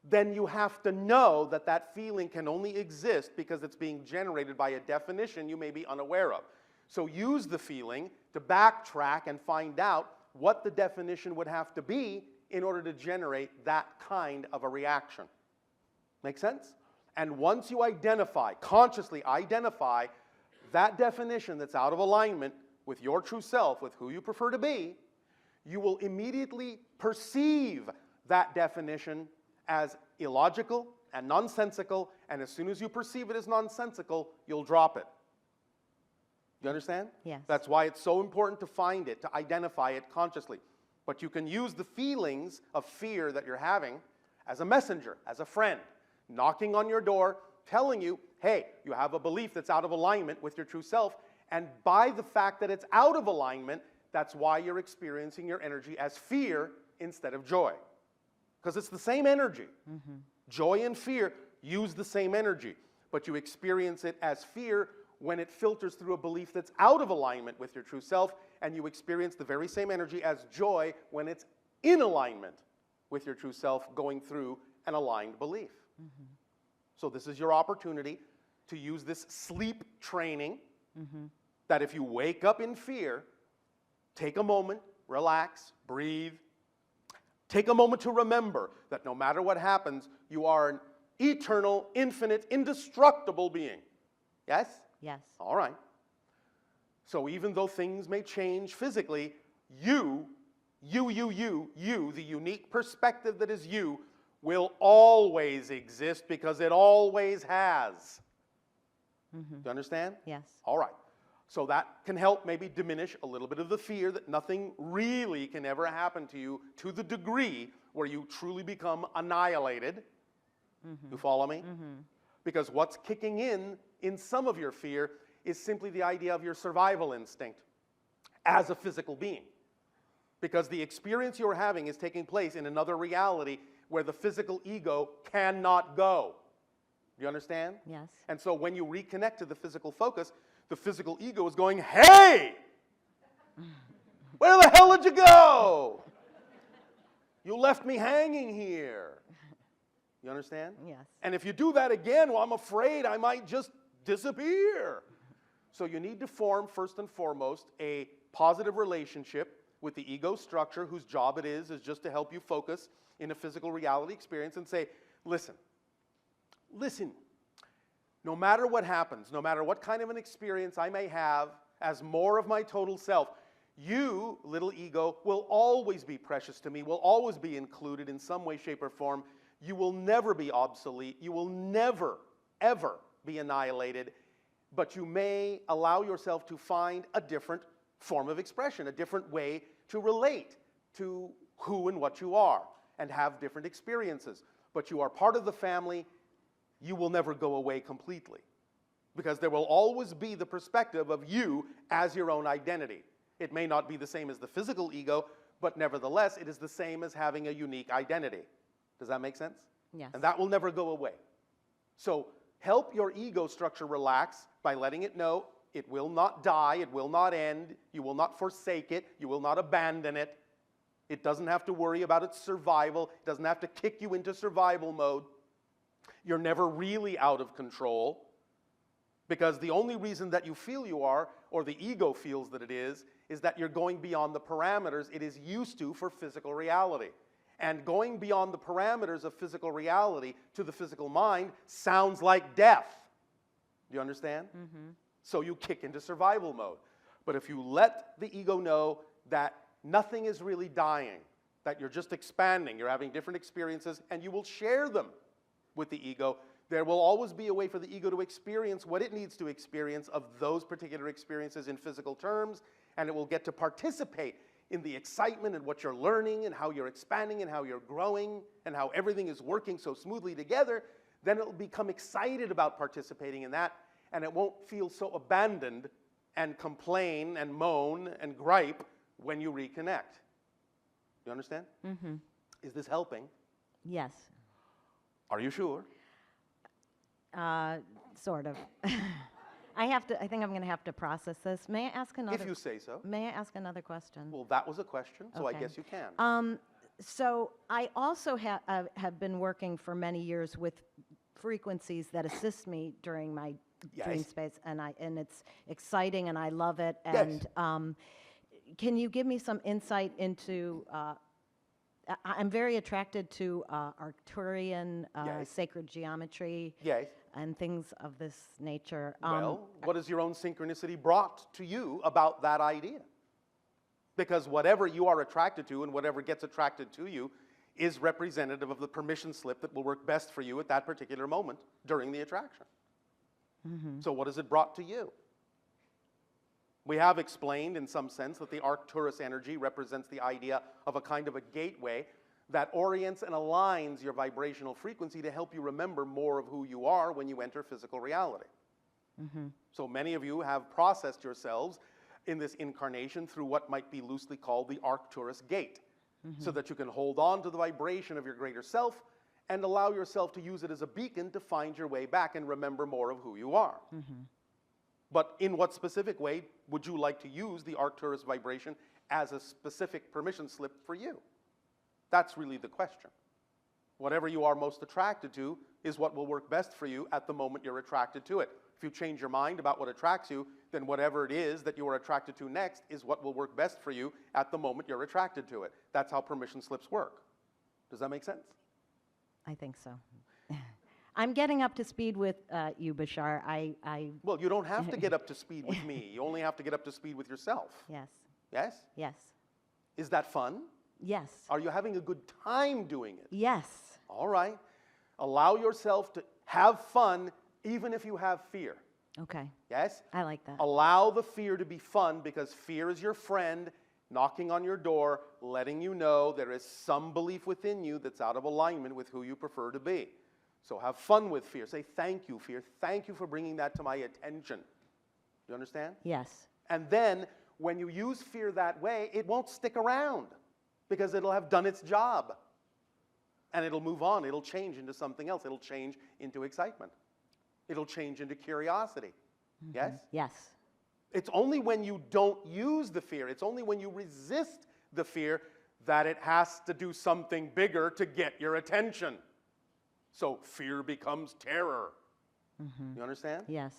then you have to know that that feeling can only exist because it's being generated by a definition you may be unaware of. So use the feeling to backtrack and find out what the definition would have to be in order to generate that kind of a reaction. Make sense? And once you identify, consciously identify that definition that's out of alignment with your true self, with who you prefer to be, you will immediately perceive that definition as illogical and nonsensical, and as soon as you perceive it as nonsensical, you'll drop it. You understand? Yes. That's why it's so important to find it, to identify it consciously. But you can use the feelings of fear that you're having as a messenger, as a friend, knocking on your door, telling you, hey, you have a belief that's out of alignment with your true self, and by the fact that it's out of alignment, that's why you're experiencing your energy as fear instead of joy. Because it's the same energy. Mm-hmm. Joy and fear use the same energy, but you experience it as fear when it filters through a belief that's out of alignment with your true self, and you experience the very same energy as joy when it's in alignment with your true self, going through an aligned belief. Mm-hmm. So this is your opportunity to use this sleep training, that if you wake up in fear, take a moment, relax, breathe. Take a moment to remember that no matter what happens, you are an eternal, infinite, indestructible being. Yes? Yes. All right. So even though things may change physically, you, the unique perspective that is you, will always exist because it always has. Do you understand? Yes. All right. So that can help maybe diminish a little bit of the fear that nothing really can ever happen to you to the degree where you truly become annihilated. You follow me? Because what's kicking in some of your fear is simply the idea of your survival instinct as a physical being. Because the experience you're having is taking place in another reality where the physical ego cannot go. Do you understand? Yes. And so when you reconnect to the physical focus, the physical ego is going, hey! Where the hell did you go? You left me hanging here. You understand? Yes. And if you do that again, well, I'm afraid I might just disappear. So you need to form, first and foremost, a positive relationship with the ego structure whose job it is just to help you focus in a physical reality experience and say, listen, no matter what happens, no matter what kind of an experience I may have as more of my total self, you, little ego, will always be precious to me, will always be included in some way, shape, or form. You will never be obsolete. You will never, ever be annihilated. But you may allow yourself to find a different form of expression, a different way to relate to who and what you are, and have different experiences. But you are part of the family. You will never go away completely, because there will always be the perspective of you as your own identity. It may not be the same as the physical ego, but nevertheless, it is the same as having a unique identity. Does that make sense? Yes. And that will never go away. So help your ego structure relax by letting it know it will not die, it will not end, you will not forsake it, you will not abandon it. It doesn't have to worry about its survival, it doesn't have to kick you into survival mode. You're never really out of control, because the only reason that you feel you are, or the ego feels that it is that you're going beyond the parameters it is used to for physical reality. And going beyond the parameters of physical reality to the physical mind sounds like death. Do you understand? So you kick into survival mode. But if you let the ego know that nothing is really dying, that you're just expanding, you're having different experiences, and you will share them with the ego, there will always be a way for the ego to experience what it needs to experience of those particular experiences in physical terms, and it will get to participate in the excitement and what you're learning and how you're expanding and how you're growing and how everything is working so smoothly together. Then it will become excited about participating in that, and it won't feel so abandoned and complain and moan and gripe when you reconnect. You understand? Is this helping? Yes, Are you sure? sort of. I think I'm going to have to process this. May I ask another? If you say so. May I ask another question? Well, that was a question, so I Okay. guess you can. So I also have been working for many years with frequencies that assist me during my dream Yes. space, and it's exciting, and I love it. Yes. And can you give me some insight into? I'm very attracted to Arcturian Yes. sacred geometry Yes. and things of this nature. Well, what has your own synchronicity brought to you about that idea? Because whatever you are attracted to and whatever gets attracted to you is representative of the permission slip that will work best for you at that particular moment during the attraction. So what has it brought to you? We have explained in some sense that the Arcturus energy represents the idea of a kind of a gateway that orients and aligns your vibrational frequency to help you remember more of who you are when you enter physical reality. So many of you have processed yourselves in this incarnation through what might be loosely called the Arcturus gate, so that you can hold on to the vibration of your greater self and allow yourself to use it as a beacon to find your way back and remember more of who you are. But in what specific way would you like to use the Arcturus vibration as a specific permission slip for you? That's really the question. Whatever you are most attracted to is what will work best for you at the moment you're attracted to it. If you change your mind about what attracts you, then whatever it is that you are attracted to next is what will work best for you at the moment you're attracted to it. That's how permission slips work. Does that make sense? I think so. I'm getting up to speed with you, Bashar. Well, you don't have to get up to speed with me. You only have to get up to speed with yourself. Yes, Yes? yes, Is that fun? yes, Are you having a good time doing it? yes. All right. Allow yourself to have fun even if you have fear. Okay, Yes? I like that. Allow the fear to be fun because fear is your friend knocking on your door, letting you know there is some belief within you that's out of alignment with who you prefer to be. So have fun with fear. Say, thank you, fear. Thank you for bringing that to my attention. You understand? Yes, And then when you use fear that way, it won't stick around because it'll have done its job. And it'll move on. It'll change into something else. It'll change into excitement. It'll change into curiosity. Yes? yes, It's only when you don't use the fear, it's only when you resist the fear that it has to do something bigger to get your attention. So fear becomes terror. You understand? yes.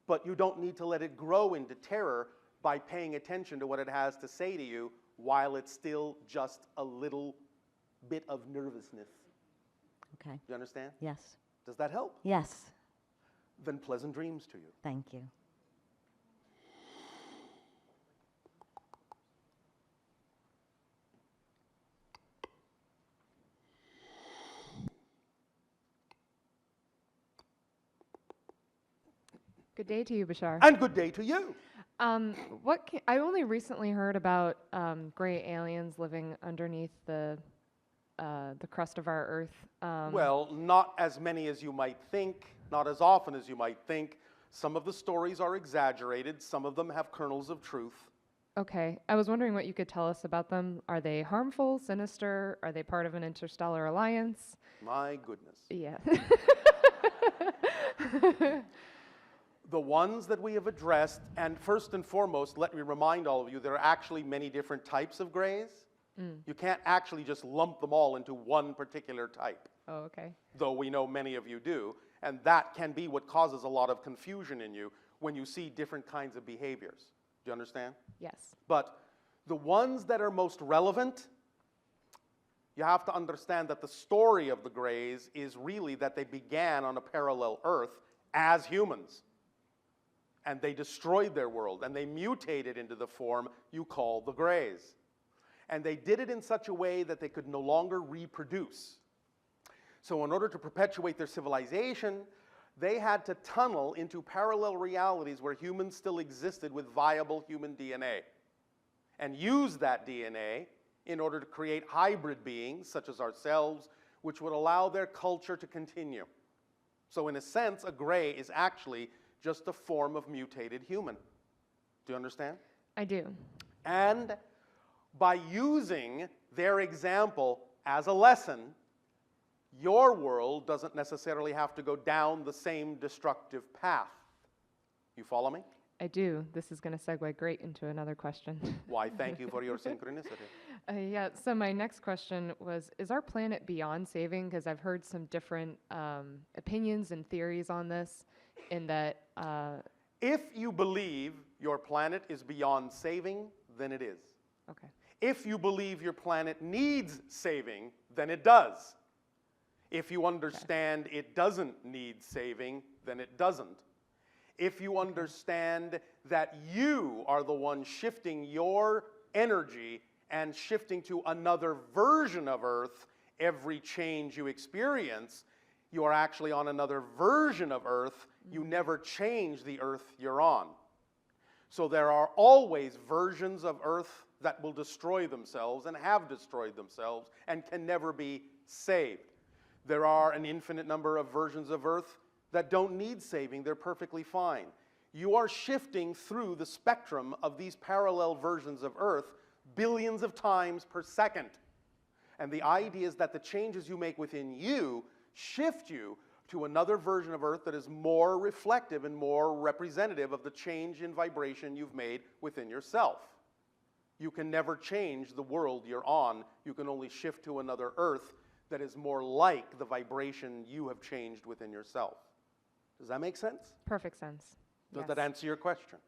But you don't need to let it grow into terror by paying attention to what it has to say to you while it's still just a little bit of nervousness. Okay, You understand? yes, Does that help? yes. Then pleasant dreams to you. Thank you. Good day to you, Bashar. And good day to you. I only recently heard about gray aliens living underneath the crust of our Earth. Well, not as many as you might think, not as often as you might think. Some of the stories are exaggerated, some of them have kernels of truth. Okay, I was wondering what you could tell us about them. Are they harmful, sinister? Are they part of an interstellar alliance? My goodness. Yeah. The ones that we have addressed, and first and foremost, let me remind all of you, there are actually many different types of grays. You can't actually just lump them all into one particular type, Oh, okay. though we know many of you do, and that can be what causes a lot of confusion in you when you see different kinds of behaviors. Do you understand? Yes. But the ones that are most relevant, you have to understand that the story of the Greys is really that they began on a parallel Earth as humans. And they destroyed their world, and they mutated into the form you call the Greys. And they did it in such a way that they could no longer reproduce. So in order to perpetuate their civilization, they had to tunnel into parallel realities where humans still existed with viable human DNA, and use that DNA in order to create hybrid beings, such as ourselves, which would allow their culture to continue. So in a sense, a Grey is actually just a form of mutated human. Do you understand? I do. And by using their example as a lesson, your world doesn't necessarily have to go down the same destructive path. You follow me? I do. This is going to segue great into another question. Why, thank you for your synchronicity. Yeah, so my next question was, is our planet beyond saving? Because I've heard some different opinions and theories on this, in that... If you believe your planet is beyond saving, then it is. Okay. If you believe your planet needs saving, then it does. If you understand it doesn't need saving, then it doesn't. If you understand that you are the one shifting your energy and shifting to another version of Earth every change you experience, you are actually on another version of Earth. You never change the Earth you're on. So there are always versions of Earth that will destroy themselves and have destroyed themselves and can never be saved. There are an infinite number of versions of Earth that don't need saving. They're perfectly fine. You are shifting through the spectrum of these parallel versions of Earth billions of times per second. And the idea is that the changes you make within you shift you to another version of Earth that is more reflective and more representative of the change in vibration you've made within yourself. You can never change the world you're on. You can only shift to another Earth that is more like the vibration you have changed within yourself. Does that make sense? Perfect sense. Does Yes. that answer your question?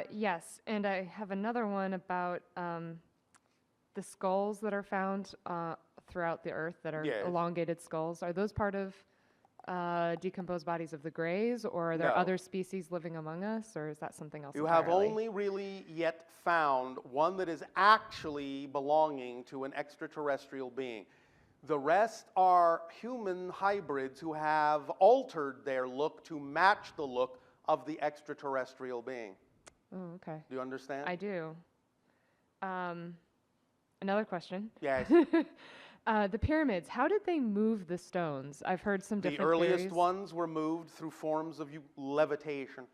Yes, and I have another one about the skulls that are found throughout the Earth that are Yes. elongated skulls. Are those part of decomposed bodies of the Greys, or are there No. other species living among us, or is that something else You have entirely? only really yet found one that is actually belonging to an extraterrestrial being. The rest are human hybrids who have altered their look to match the look of the extraterrestrial being. Oh, okay. Do you understand? I do. Another question. Yes. The pyramids, how did they move the stones? I've heard some The different earliest theories. ones were moved through forms of levitation.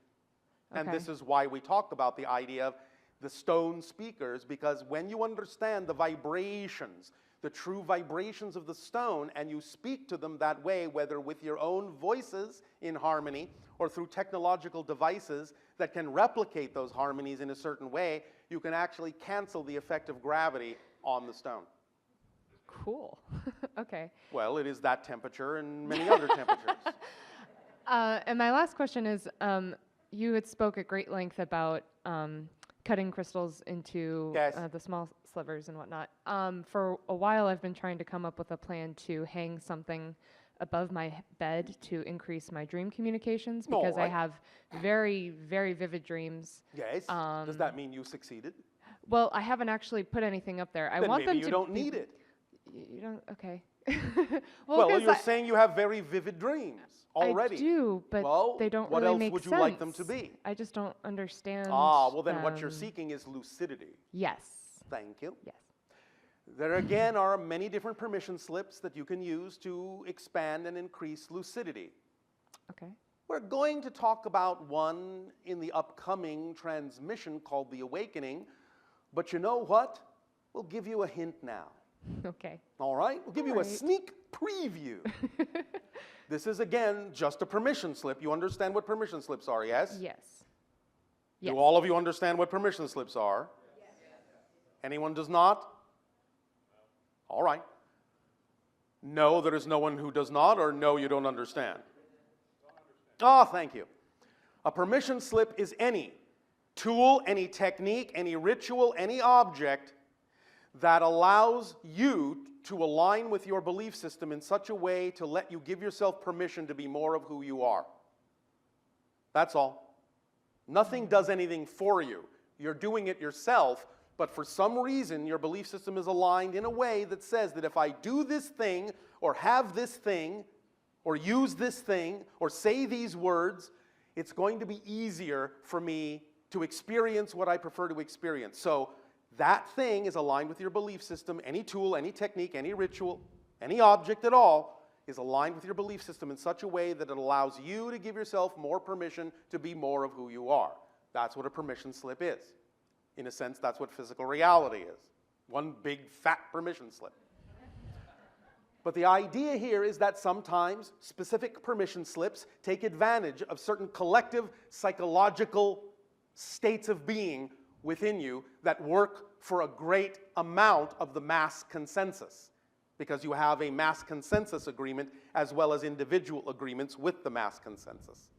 And Okay. this is why we talk about the idea of the stone speakers, because when you understand the vibrations, the true vibrations of the stone, and you speak to them that way, whether with your own voices in harmony or through technological devices that can replicate those harmonies in a certain way, you can actually cancel the effect of gravity on the stone. Cool. Okay. Well, it is that temperature and many other temperatures. And my last question is, you had spoke at great length about cutting crystals into Yes. the small slivers and whatnot. For a while, I've been trying to come up with a plan to hang something above my bed to increase my dream communications, because I Alright. have very, very vivid dreams. Yes. Does that mean you succeeded? Well, I haven't actually put anything up there. I Then want maybe them you to don't be- need it. You don't. Okay. Well, 'cause you're I- saying you have very vivid dreams already. I do, but Well, they don't what really else make would you sense. like them to be? I just don't understand. Ah, well then what you're them. seeking is lucidity. Yes. Thank you. Yes. There again are many different permission slips that you can use to expand and increase lucidity. Okay. We're going to talk about one in the upcoming transmission called The Awakening, but you know what? We'll give you a hint now. Okay. All right? We'll give you a Alright. sneak preview. This is, again, just a permission slip. You understand what permission slips are, yes? Yes. Yes. Do all of you understand what permission slips are? Yes. Anyone does not? All right. No, there is no one who does not, or no, you don't understand? Ah, thank you. A permission slip is any tool, any technique, any ritual, any object that allows you to align with your belief system in such a way to let you give yourself permission to be more of who you are. That's all. Nothing does anything for you. You're doing it yourself, but for some reason your belief system is aligned in a way that says that if I do this thing or have this thing or use this thing or say these words, it's going to be easier for me to experience what I prefer to experience. So that thing is aligned with your belief system. Any tool, any technique, any ritual, any object at all is aligned with your belief system in such a way that it allows you to give yourself more permission to be more of who you are. That's what a permission slip is. In a sense, that's what physical reality is. One big fat permission slip. But the idea here is that sometimes specific permission slips take advantage of certain collective psychological states of being within you that work for a great amount of the mass consensus, because you have a mass consensus agreement as well as individual agreements with the mass consensus.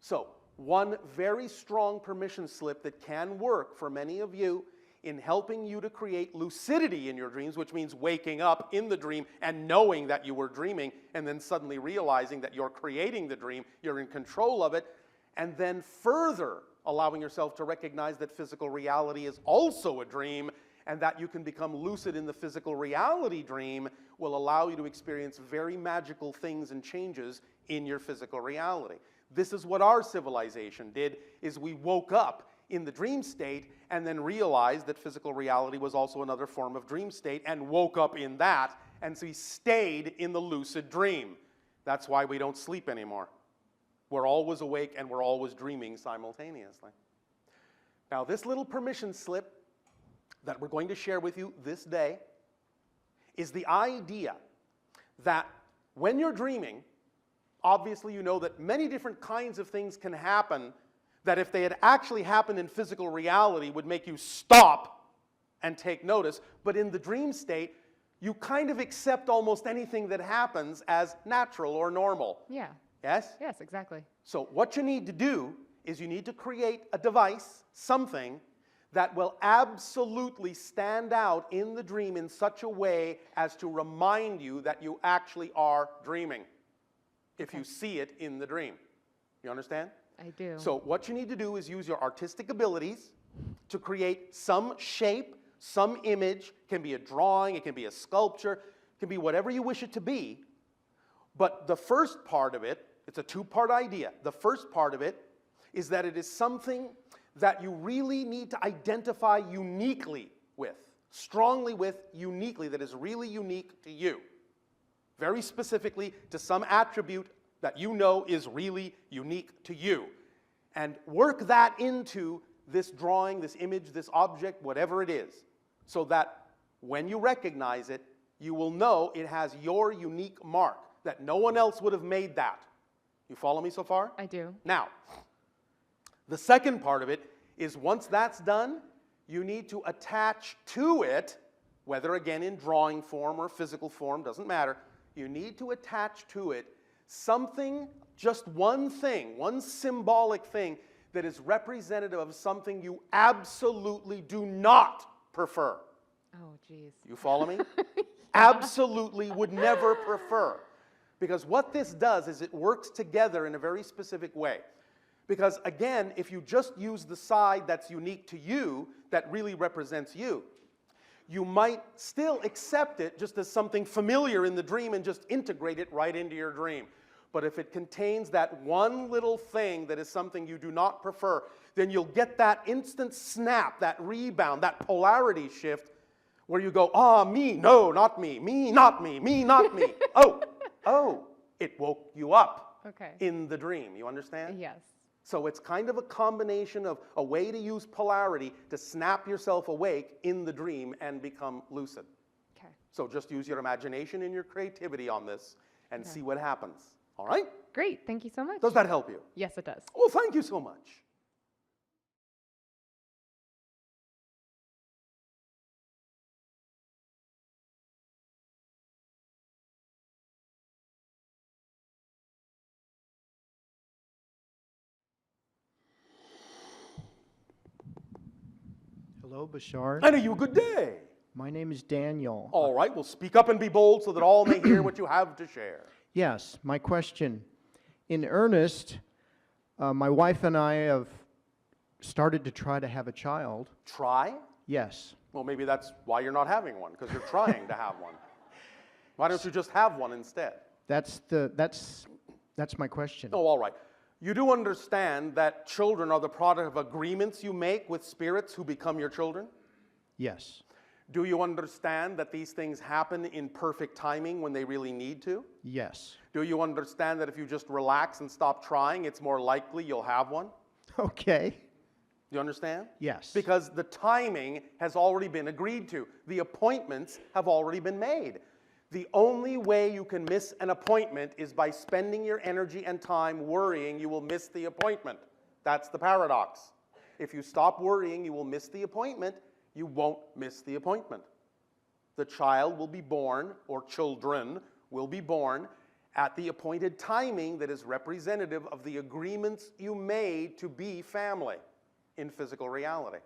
So, one very strong permission slip that can work for many of you in helping you to create lucidity in your dreams, which means waking up in the dream and knowing that you were dreaming, and then suddenly realizing that you're creating the dream, you're in control of it, and then further allowing yourself to recognize that physical reality is also a dream, and that you can become lucid in the physical reality dream will allow you to experience very magical things and changes in your physical reality. This is what our civilization did, is we woke up in the dream state and then realized that physical reality was also another form of dream state and woke up in that, and so we stayed in the lucid dream. That's why we don't sleep anymore. We're always awake and we're always dreaming simultaneously. Now, this little permission slip that we're going to share with you this day is the idea that when you're dreaming, obviously you know that many different kinds of things can happen that if they had actually happened in physical reality would make you stop and take notice, but in the dream state, you kind of accept almost anything that happens as natural or normal. Yeah. Yes? Yes, exactly. So what you need to do is you need to create a device, something, that will absolutely stand out in the dream in such a way as to remind you that you actually are dreaming, if you see it in the dream. You understand? I do. So what you need to do is use your artistic abilities to create some shape, some image. It can be a drawing, it can be a sculpture, it can be whatever you wish it to be. But the first part of it, it's a two-part idea. The first part of it is that it is something that you really need to identify uniquely with, strongly with, uniquely, that is really unique to you. Very specifically to some attribute that you know is really unique to you. And work that into this drawing, this image, this object, whatever it is, so that when you recognize it, you will know it has your unique mark, that no one else would have made that. You follow me so far? I do. Now, the second part of it is once that's done, you need to attach to it, whether again in drawing form or physical form, doesn't matter, you need to attach to it something, just one thing, one symbolic thing that is representative of something you absolutely do not prefer. Oh, geez. You follow me? Absolutely would never prefer. Because what this does is it works together in a very specific way. Because again, if you just use the side that's unique to you, that really represents you, you might still accept it just as something familiar in the dream and just integrate it right into your dream. But if it contains that one little thing that is something you do not prefer, then you'll get that instant snap, that rebound, that polarity shift, where you go, ah, me, no, not me, not me, not me. Oh, it woke you up in the dream. You understand? Yes. So it's kind of a combination of a way to use polarity to snap yourself awake in the dream and become lucid. Okay. So just use your imagination and your creativity on this and see what happens. All right? Great. Thank you so much. Does that help you? Yes, it does. Well, thank you so much. Hello, Bashar. And you a good day. My name is Daniel. All right, well, speak up and be bold so that all may hear what you have to share. Yes, my question. In earnest, my wife and I have started to try to have a child. Try? Yes. Well, maybe that's why you're not having one, because you're trying to have one. Why don't you just have one instead? That's my question. Oh, all right. You do understand that children are the product of agreements you make with spirits who become your children? Yes. Do you understand that these things happen in perfect timing when they really need to? Yes. Do you understand that if you just relax and stop trying, it's more likely you'll have one? Okay. Do you understand? Yes. Because the timing has already been agreed to. The appointments have already been made. The only way you can miss an appointment is by spending your energy and time worrying you will miss the appointment. That's the paradox. If you stop worrying you will miss the appointment, you won't miss the appointment. The child will be born, or children will be born, at the appointed timing that is representative of the agreements you made to be family in physical reality.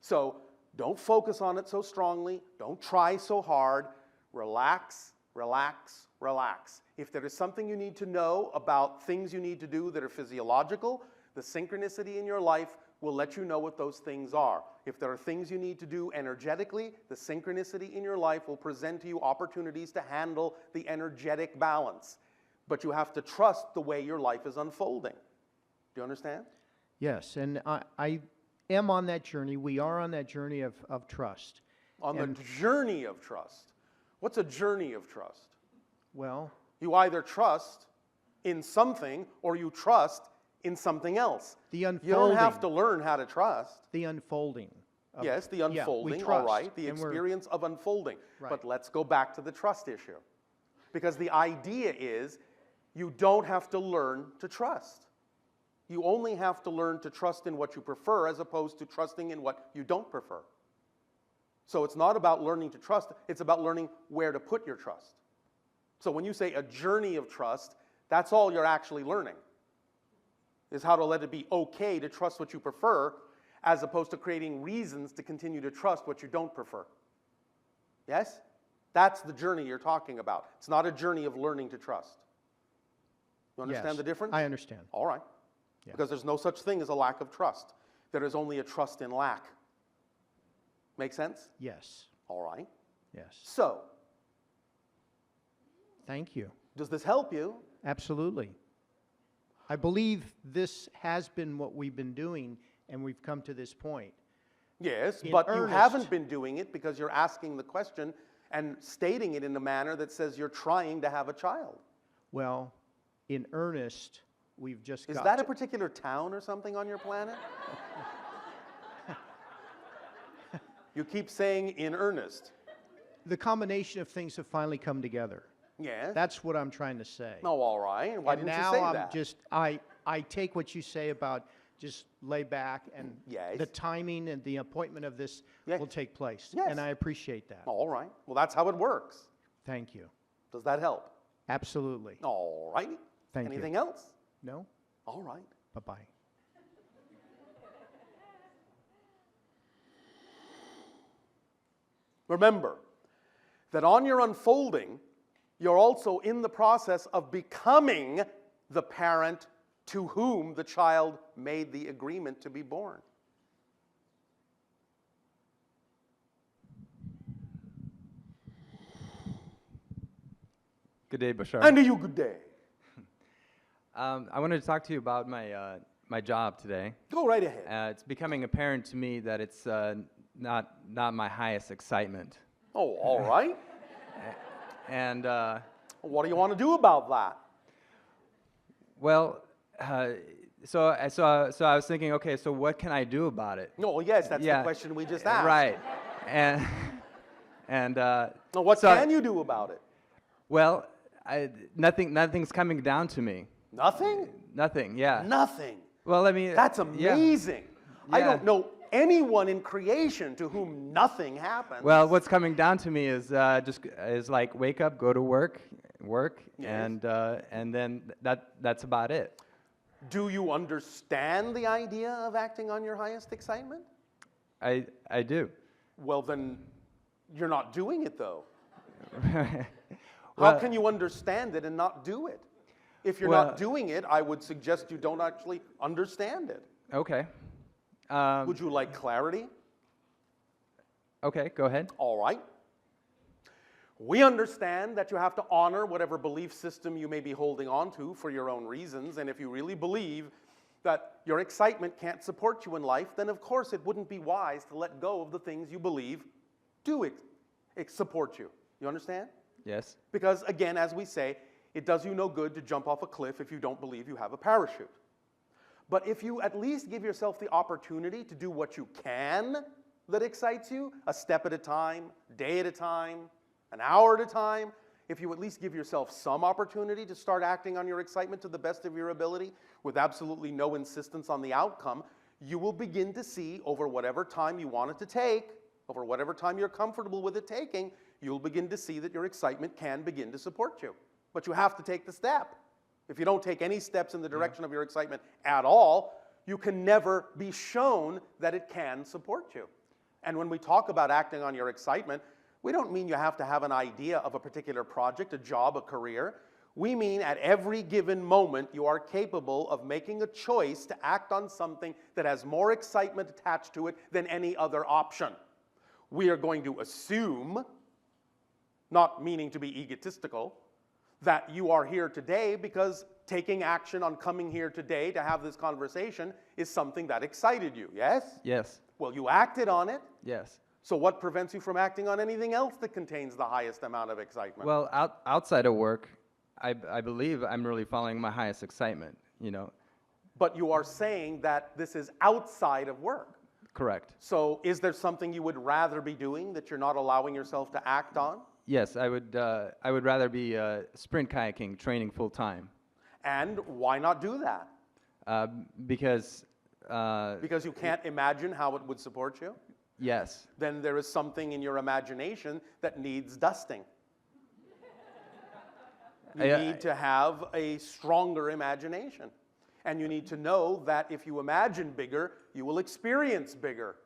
So don't focus on it so strongly. Don't try so hard. Relax, relax, relax. If there is something you need to know about things you need to do that are physiological, the synchronicity in your life will let you know what those things are. If there are things you need to do energetically, the synchronicity in your life will present to you opportunities to handle the energetic balance. But you have to trust the way your life is unfolding. Do you understand? Yes, and I am on that journey. We are on that journey of trust. On And- the journey of trust. What's a journey of trust? Well, You either trust in something or you trust in something else. the You unfolding. don't have to learn how to trust. The unfolding. of- Yes, the yeah, we unfolding, all trust, right, the and we're- experience of unfolding. Right. But let's go back to the trust issue. Because the idea is you don't have to learn to trust. You only have to learn to trust in what you prefer as opposed to trusting in what you don't prefer. So it's not about learning to trust, it's about learning where to put your trust. So when you say a journey of trust, that's all you're actually learning, is how to let it be okay to trust what you prefer as opposed to creating reasons to continue to trust what you don't prefer. Yes? That's the journey you're talking about. It's not a journey of learning to trust. You understand Yes, the difference? I understand. All right. Yeah. Because there's no such thing as a lack of trust. There is only a trust in lack. Make sense? Yes, All right. yes. So, Thank you. does this help you? Absolutely. I believe this has been what we've been doing, and we've come to this point. Yes, In but you earnest. haven't been doing it because you're asking the question and stating it in a manner that says you're trying to have a child. Well, in earnest, we've just Is got that to- a particular town or something on your planet? You keep saying in earnest. the combination of things have finally come together. Yes. That's what I'm trying to say. Oh, all right. And why And didn't now you say I'm that? just I take what you say about just lay back and Yes. the timing and the appointment of this Yes. will take place. Yes. And I appreciate that. All right. Well, that's how it works. Thank you. Does that help? Absolutely. All right. Thank you. Anything else? No? All right. Bye-bye. Remember that on your unfolding, you're also in the process of becoming the parent to whom the child made the agreement to be born. Good day, Bashar. And to you, good day. I wanted to talk to you about my job today. Go right ahead. It's becoming apparent to me that it's not my highest excitement. Oh, all right. And What do you want to do about that? well, so I was thinking, okay, so what can I do about it? No, yes, that's Yeah. the question we just asked. Right. And and Now, what so- can you do about it? well, nothing's coming down to me. Nothing? Nothing. Yeah. Nothing. Well, I mean, That's yeah. amazing. I Yeah. don't know anyone in creation to whom nothing happens. Well, what's coming down to me is is like wake up, go to work, Yes. and then that's about it. Do you understand the idea of acting on your highest excitement? I do. Well, then you're not doing it, though. How Well- can you understand it and not do it? If you're Well- not doing it, I would suggest you don't actually understand it. Okay. Would you like clarity? Okay, go ahead. All right. We understand that you have to honor whatever belief system you may be holding on to for your own reasons, and if you really believe that your excitement can't support you in life, then of course it wouldn't be wise to let go of the things you believe do support you. You understand? Yes. Because again, as we say, it does you no good to jump off a cliff if you don't believe you have a parachute. But if you at least give yourself the opportunity to do what you can that excites you, a step at a time, day at a time, an hour at a time, if you at least give yourself some opportunity to start acting on your excitement to the best of your ability with absolutely no insistence on the outcome, you will begin to see over whatever time you want it to take, over whatever time you're comfortable with it taking, you'll begin to see that your excitement can begin to support you. But you have to take the step. If you don't take any steps in the direction of your excitement at all, you can never be shown that it can support you. And when we talk about acting on your excitement, we don't mean you have to have an idea of a particular project, a job, a career. We mean at every given moment you are capable of making a choice to act on something that has more excitement attached to it than any other option. We are going to assume, not meaning to be egotistical, that you are here today because taking action on coming here today to have this conversation is something that excited you, yes? Yes. Well, you acted on it. Yes. So what prevents you from acting on anything else that contains the highest amount of excitement? Well, outside of work, I believe I'm really following my highest excitement, you know. But you are saying that this is outside of work. Correct. So is there something you would rather be doing that you're not allowing yourself to act on? Yes, I would rather be sprint kayaking, training full time. And why not do that? Because you can't imagine how it would support you? yes. Then there is something in your imagination that needs dusting. You need to have a stronger imagination. And you need to know that if you imagine bigger, you will experience bigger.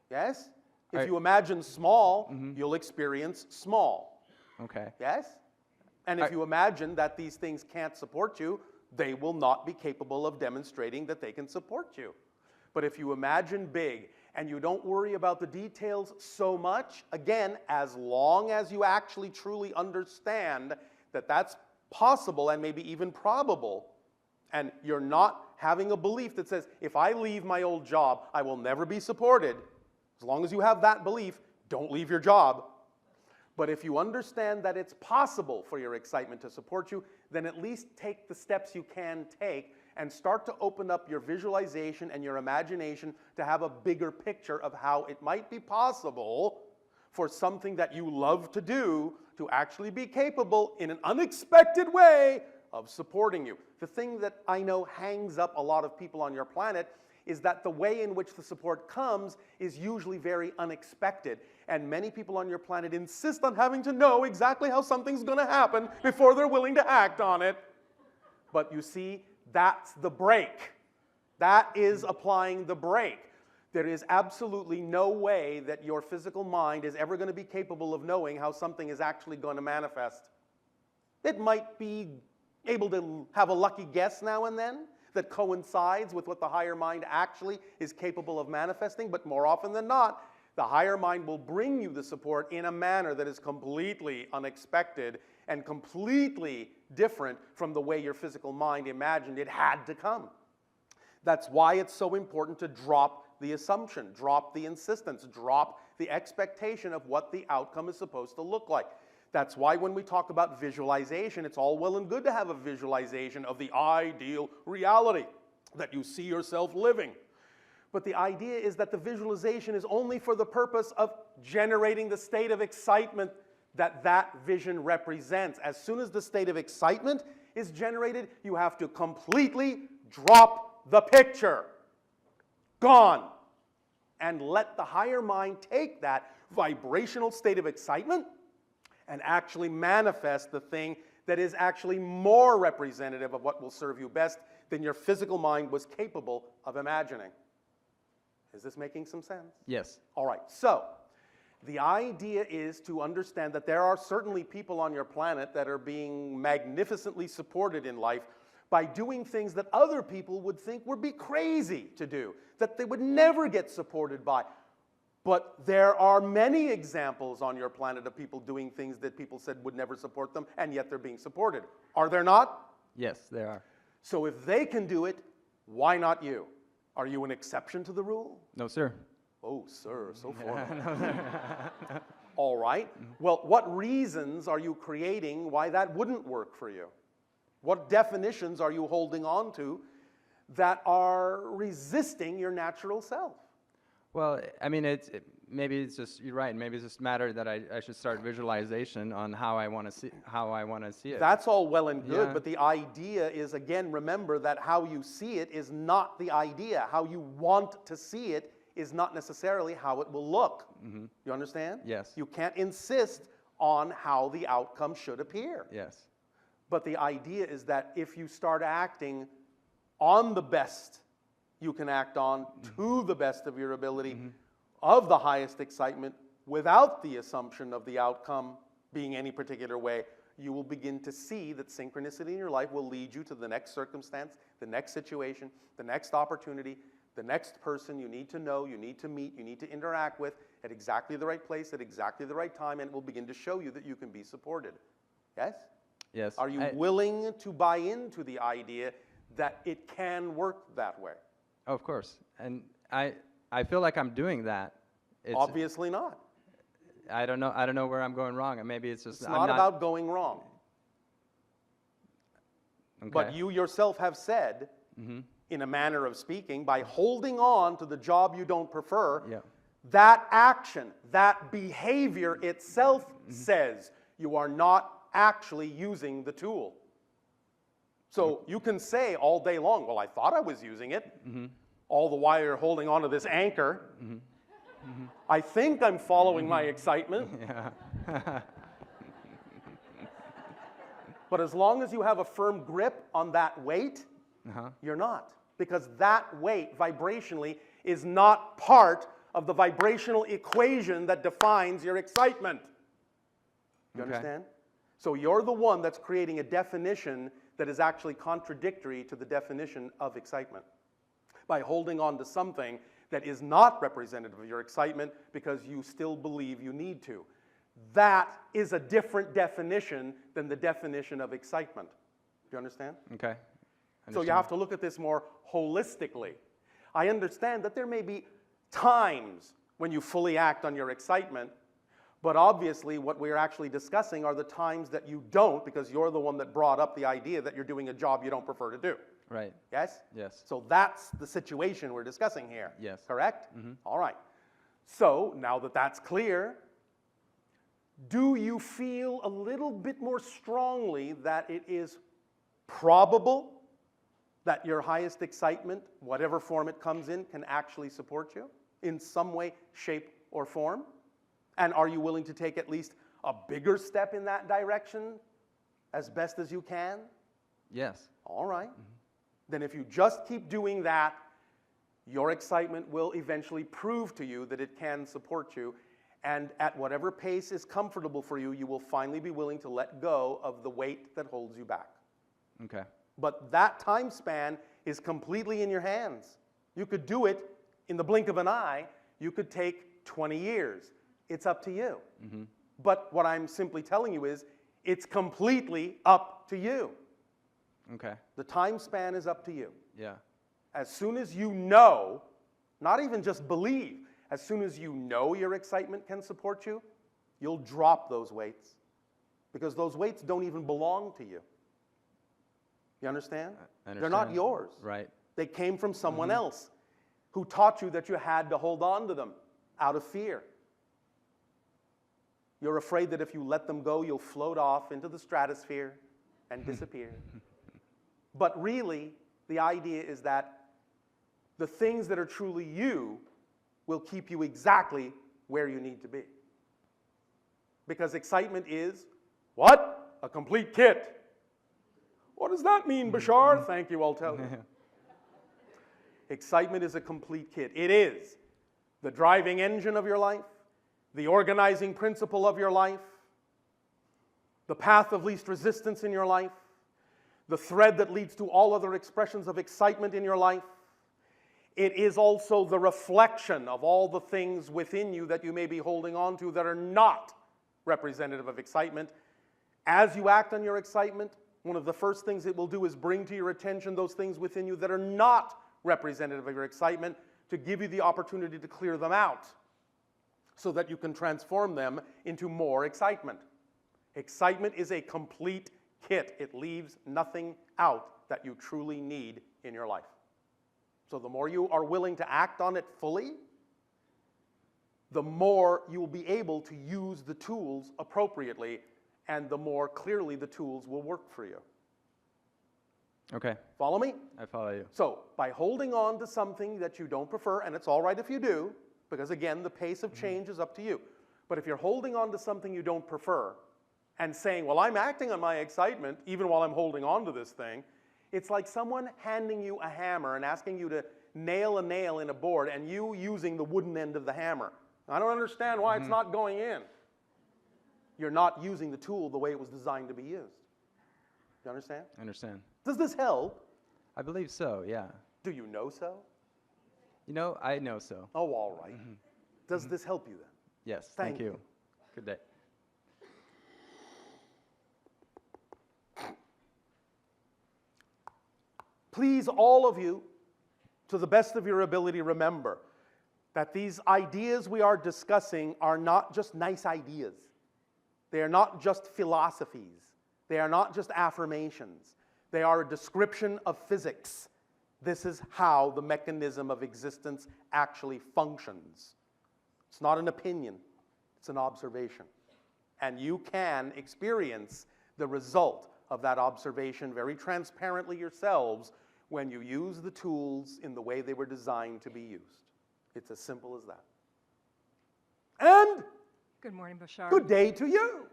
Yes? If you imagine small, you'll experience small. Okay. Yes? And if you imagine that these things can't support you, they will not be capable of demonstrating that they can support you. But if you imagine big and you don't worry about the details so much, again, as long as you actually truly understand that that's possible and maybe even probable, and you're not having a belief that says, if I leave my old job, I will never be supported. As long as you have that belief, don't leave your job. But if you understand that it's possible for your excitement to support you, then at least take the steps you can take and start to open up your visualization and your imagination to have a bigger picture of how it might be possible for something that you love to do to actually be capable in an unexpected way of supporting you. The thing that I know hangs up a lot of people on your planet is that the way in which the support comes is usually very unexpected. And many people on your planet insist on having to know exactly how something's going to happen before they're willing to act on it. But you see, that's the brake. That is applying the brake. There is absolutely no way that your physical mind is ever going to be capable of knowing how something is actually going to manifest. It might be able to have a lucky guess now and then that coincides with what the higher mind actually is capable of manifesting, but more often than not, the higher mind will bring you the support in a manner that is completely unexpected and completely different from the way your physical mind imagined it had to come. That's why it's so important to drop the assumption, drop the insistence, drop the expectation of what the outcome is supposed to look like. That's why when we talk about visualization, it's all well and good to have a visualization of the ideal reality that you see yourself living. But the idea is that the visualization is only for the purpose of generating the state of excitement that that vision represents. As soon as the state of excitement is generated, you have to completely drop the picture. Gone. And let the higher mind take that vibrational state of excitement and actually manifest the thing that is actually more representative of what will serve you best than your physical mind was capable of imagining. Is this making some sense? Yes. All right, so the idea is to understand that there are certainly people on your planet that are being magnificently supported in life by doing things that other people would think would be crazy to do, that they would never get supported by. But there are many examples on your planet of people doing things that people said would never support them, and yet they're being supported. Are there not? Yes, there are. So if they can do it, why not you? Are you an exception to the rule? No, sir. Oh, sir, so formal. All right. Well, what reasons are you creating why that wouldn't work for you? What definitions are you holding on to that are resisting your natural self? Well, I mean, maybe it's just, you're right, maybe it's just a matter that I should start visualization on how I want to see it. That's all well and good, Yeah. but the idea is, again, remember that how you see it is not the idea. How you want to see it is not necessarily how it will look. You understand? Yes. You can't insist on how the outcome should appear. Yes. But the idea is that if you start acting on the best you can act on, to the best of your ability, of the highest excitement, without the assumption of the outcome being any particular way, you will begin to see that synchronicity in your life will lead you to the next circumstance, the next situation, the next opportunity, the next person you need to know, you need to meet, you need to interact with at exactly the right place, at exactly the right time, and it will begin to show you that you can be supported. Yes? Yes. Are you willing to buy into the idea that it can work that way? Oh, of course. And I feel like I'm doing that. Obviously not. I don't know where I'm going wrong, and maybe it's just It's not about going wrong. Okay. But you yourself have said, in a manner of speaking, by holding on to the job you don't prefer, that action, that behavior itself says you are not actually using the tool. So you can say all day long, well, I thought I was using it, all the while you're holding on to this anchor. I think I'm following my excitement. But as long as you have a firm grip on that weight, you're not. Because that weight, vibrationally, is not part of the vibrational equation that defines your excitement. You understand? So you're the one that's creating a definition that is actually contradictory to the definition of excitement by holding on to something that is not representative of your excitement because you still believe you need to. That is a different definition than the definition of excitement. Do you understand? Okay. So you have to look at this more holistically. I understand that there may be times when you fully act on your excitement, but obviously what we're actually discussing are the times that you don't, because you're the one that brought up the idea that you're doing a job you don't prefer to do. Right. Yes? Yes. So that's the situation we're discussing here. Yes. Correct? All right. So now that that's clear, do you feel a little bit more strongly that it is probable that your highest excitement, whatever form it comes in, can actually support you in some way, shape, or form? And are you willing to take at least a bigger step in that direction as best as you can? Yes. All right. Then if you just keep doing that, your excitement will eventually prove to you that it can support you. And at whatever pace is comfortable for you, you will finally be willing to let go of the weight that holds you back. Okay. But that time span is completely in your hands. You could do it in the blink of an eye. You could take 20 years. It's up to you. But what I'm simply telling you is it's completely up to you. Okay. The time span is up to you. Yeah. As soon as you know, not even just believe, as soon as you know your excitement can support you, you'll drop those weights. Because those weights don't even belong to you. You understand? I understand. They're not yours. Right. They came from someone else who taught you that you had to hold on to them out of fear. You're afraid that if you let them go, you'll float off into the stratosphere and disappear. But really, the idea is that the things that are truly you will keep you exactly where you need to be. Because excitement is, what? A complete kit. What does that mean, Bashar? Thank you, I'll tell you. Excitement is a complete kit. It is the driving engine of your life, the organizing principle of your life, the path of least resistance in your life, the thread that leads to all other expressions of excitement in your life. It is also the reflection of all the things within you that you may be holding on to that are not representative of excitement. As you act on your excitement, one of the first things it will do is bring to your attention those things within you that are not representative of your excitement, to give you the opportunity to clear them out so that you can transform them into more excitement. Excitement is a complete kit. It leaves nothing out that you truly need in your life. So the more you are willing to act on it fully, the more you will be able to use the tools appropriately, and the more clearly the tools will work for you. Okay, Follow me? I follow you. So, by holding on to something that you don't prefer, and it's all right if you do, because again, the pace of change is up to you. But if you're holding on to something you don't prefer and saying, well, I'm acting on my excitement even while I'm holding on to this thing, it's like someone handing you a hammer and asking you to nail a nail in a board and you using the wooden end of the hammer. I don't understand why it's not going in. You're not using the tool the way it was designed to be used. You understand? I understand. Does this help? I believe so, yeah. Do you know so? You know, I know so. Oh, all right. Does this help you then? Yes, Thank thank you. you. Good day. Please, all of you, to the best of your ability, remember that these ideas we are discussing are not just nice ideas. They are not just philosophies. They are not just affirmations. They are a description of physics. This is how the mechanism of existence actually functions. It's not an opinion, it's an observation. And you can experience the result of that observation very transparently yourselves when you use the tools in the way they were designed to be used. It's as simple as that. And Good morning, Bashar. good day to you.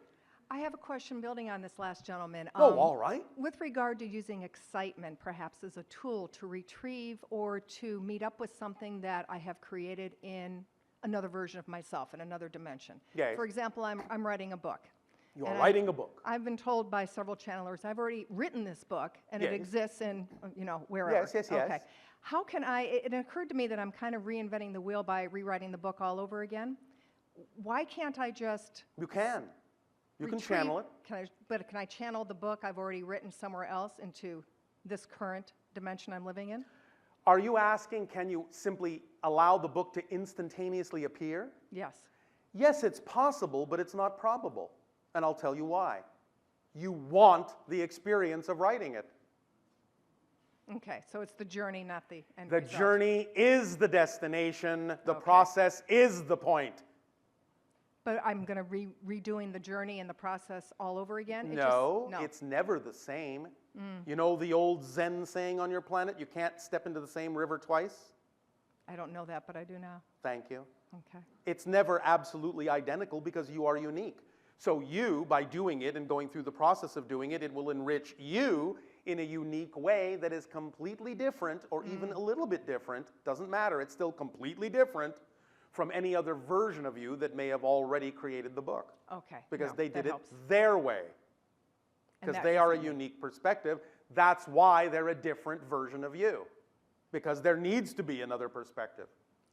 I have a question building on this last gentleman. Oh, all right. With regard to using excitement perhaps as a tool to retrieve or to meet up with something that I have created in another version of myself, in another dimension. Yes. For example, I'm writing a book. You are And writing a book. I've been told by several channelers, I've already written this book, and it Yes. exists in, wherever. Yes, yes, yes. Okay. How can it occurred to me that I'm kind of reinventing the wheel by rewriting the book all over again. Why can't I just You can. You can retrieve- channel it. Can I channel the book I've already written somewhere else into this current dimension I'm living in? Are you asking, can you simply allow the book to instantaneously appear? Yes. Yes, it's possible, but it's not probable. And I'll tell you why. You want the experience of writing it. Okay, so it's the journey, not the end The result. journey is the destination. The Okay. process is the point. But I'm going to redoing the journey and the process all over again? It No, just, it's never the same. You know the old Zen saying on your planet, you can't step into the same river twice? I don't know that, but I do now. Thank you. Okay. It's never absolutely identical because you are unique. So you, by doing it and going through the process of doing it, it will enrich you in a unique way that is completely different or even a little bit different. Doesn't matter, it's still completely different from any other version of you that may have already created the book. Okay. Because no, they that did it helps. their way. And Because that they are a isn't me. unique perspective. That's why they're a different version of you. Because there needs to be another perspective.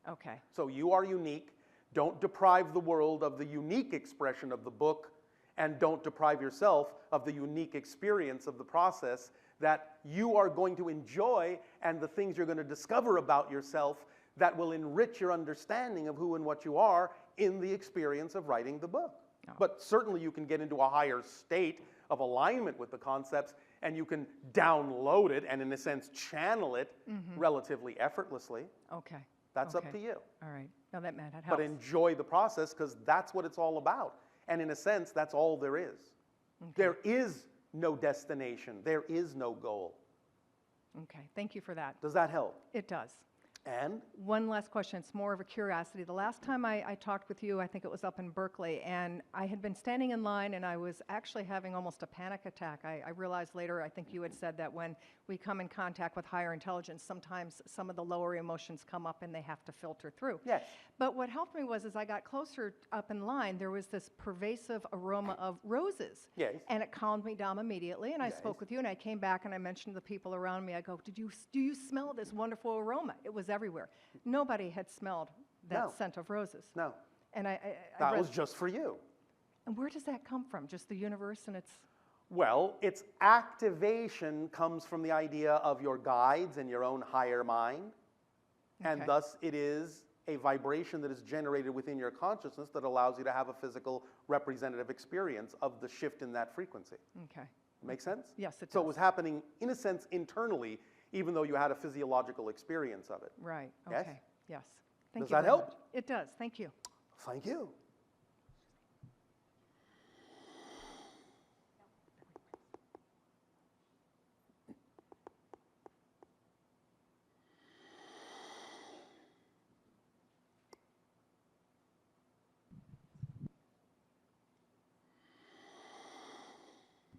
Okay. So you are unique. Don't deprive the world of the unique expression of the book, and don't deprive yourself of the unique experience of the process that you are going to enjoy and the things you're going to discover about yourself that will enrich your understanding of who and what you are in the experience of writing the book. Oh. But certainly you can get into a higher state of alignment with the concepts, and you can download it and in a sense channel it relatively effortlessly. Okay. That's up Okay. to you. All right. No, that helps. But enjoy the process because that's what it's all about. And in a sense, that's all there is. There is no destination. There is no goal. Okay. Thank you for that. Does that help? It does. And One last question. It's more of a curiosity. The last time I talked with you, I think it was up in Berkeley, and I had been standing in line, and I was actually having almost a panic attack. I realized later, I think you had said that when we come in contact with higher intelligence, sometimes some of the lower emotions come up and they have to filter through. yes, But what helped me was as I got closer up in line, there was this pervasive aroma of roses. Yes. And it calmed me down immediately, and I Yes. spoke with you, and I came back and I mentioned to the people around me, I go, do you smell this wonderful aroma? It was everywhere. Nobody had smelled that No. scent of roses. no, And I that read- was just for you. And where does that come from? Just the universe and its... Well, its activation comes from the idea of your guides and your own higher mind. And Okay. thus it is a vibration that is generated within your consciousness that allows you to have a physical representative experience of the shift in that frequency. Okay. Make sense? Yes, it So it does. was happening, in a sense, internally, even though you had a physiological experience of it. Right. Yes? Okay. Yes. Thank Does you that very help? much. It does. Thank you. Thank you.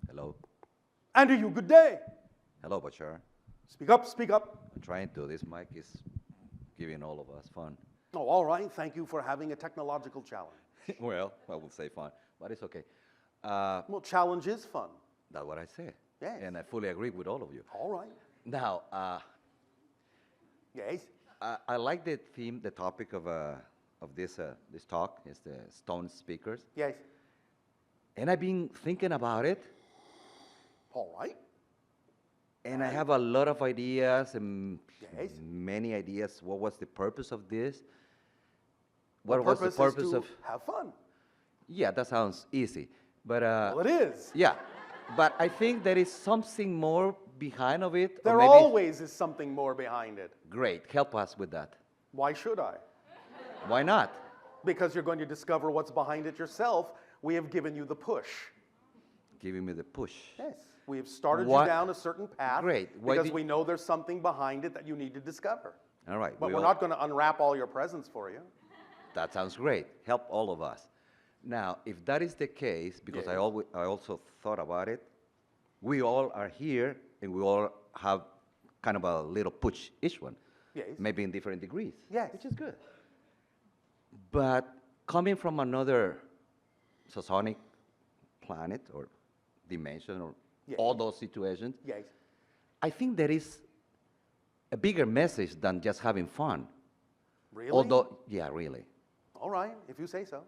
Hello. Andrew, good day. Hello, Bashar. Speak up, speak up. I'm trying to. This mic is giving all of us fun. Oh, all right. Thank you for having a technological challenge. Well, I will say fun, but it's okay. Well, challenge is fun. That's what I say. Yes. And I fully agree with all of you. All right. Now, Yes. I like the theme, the topic of this talk is the stone speakers. Yes. And I've been thinking about it. All right. And I have a lot of ideas and Yes. many ideas. What was the purpose of this? The What was the purpose is to of? have fun. Yeah, that sounds easy. But Well, it is. yeah, but I think there is something more behind of it. or There maybe- always is something more behind it. Great, help us with that. Why should I? Why not? Because you're going to discover what's behind it yourself. We have given you the push. Giving me the push. Yes. We have started What- you down a certain path. Great. Why Because did- we know there's something behind it that you need to discover. All right. But we we're all- not going to unwrap all your presents for you. That sounds great. Help all of us. Now, if that is the case, because Yes. I also thought about it, we all are here and we all have kind of a little push each one. Yes. Maybe in different degrees. Yes. Which is good. But coming from another sonic planet or dimension or Yes. all those situations, Yes. I think there is a bigger message than just having fun. Really? Although, yeah, really. All right, if you say so.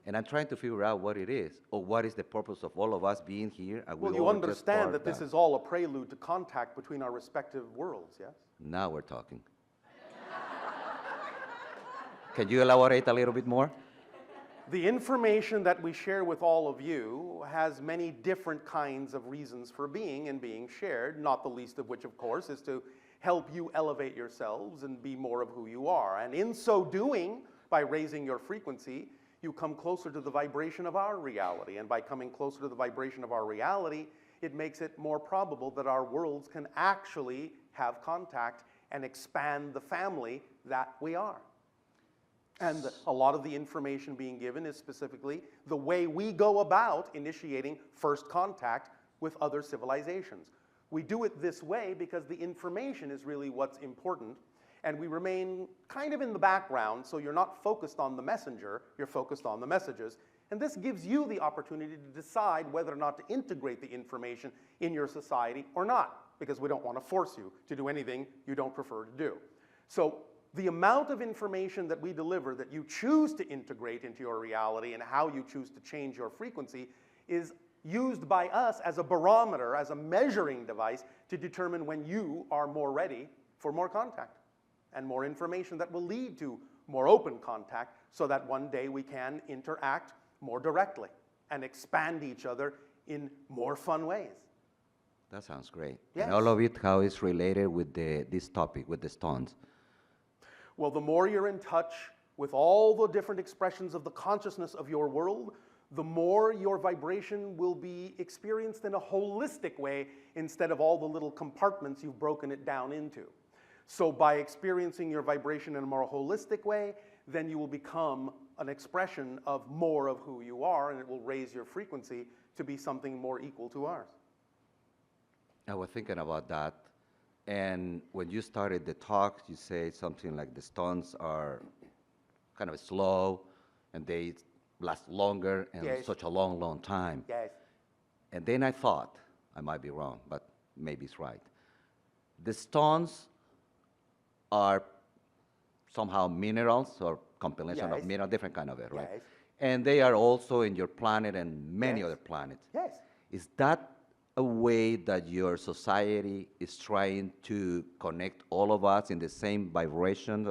And I'm trying to figure out what it is, or what is the purpose of all of us being here. And Well, we you all just understand part that of this is all a prelude to contact between our respective worlds, yes? Now we're talking. Can you elaborate a little bit more? The information that we share with all of you has many different kinds of reasons for being and being shared, not the least of which, of course, is to help you elevate yourselves and be more of who you are. And in so doing, by raising your frequency, you come closer to the vibration of our reality. And by coming closer to the vibration of our reality, it makes it more probable that our worlds can actually have contact and expand the family that we are. And a lot of the information being given is specifically the way we go about initiating first contact with other civilizations. We do it this way because the information is really what's important, and we remain kind of in the background, so you're not focused on the messenger, you're focused on the messages. And this gives you the opportunity to decide whether or not to integrate the information in your society or not, because we don't want to force you to do anything you don't prefer to do. So the amount of information that we deliver that you choose to integrate into your reality and how you choose to change your frequency is used by us as a barometer, as a measuring device to determine when you are more ready for more contact and more information that will lead to more open contact so that one day we can interact more directly and expand each other in more fun ways. That sounds great. Yes. And all of it, how it's related with this topic, with the stones. Well, the more you're in touch with all the different expressions of the consciousness of your world, the more your vibration will be experienced in a holistic way instead of all the little compartments you've broken it down into. So by experiencing your vibration in a more holistic way, then you will become an expression of more of who you are, and it will raise your frequency to be something more equal to ours. I was thinking about that. And when you started the talk, you said something like the stones are kind of slow and they last longer and Yes. such a long, long time. Yes. And then I thought, I might be wrong, but maybe it's right. The stones are somehow minerals or compilation Yes. of minerals, different kind of it, right? Yes. And they are also in your planet and many Yes. other planets. Yes. Is that a way that your society is trying to connect all of us in the same vibration,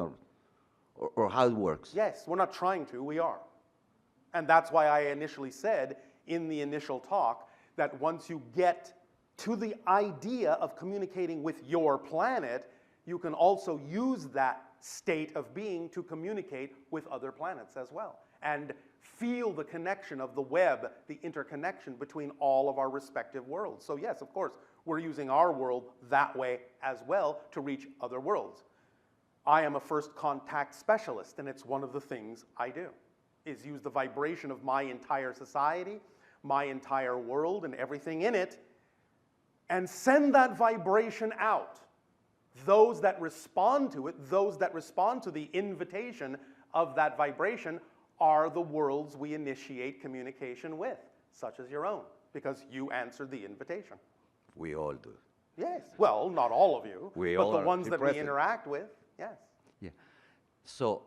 or how it works? Yes, we're not trying to, we are. And that's why I initially said in the initial talk that once you get to the idea of communicating with your planet, you can also use that state of being to communicate with other planets as well, and feel the connection of the web, the interconnection between all of our respective worlds. So yes, of course, we're using our world that way as well to reach other worlds. I am a first contact specialist, and it's one of the things I do, is use the vibration of my entire society, my entire world, and everything in it, and send that vibration out. Those that respond to it, those that respond to the invitation of that vibration, are the worlds we initiate communication with, such as your own, because you answered the invitation. We all do. Yes. Well, not all of you, We but all the are ones that we present. interact with, yes. Yeah. So,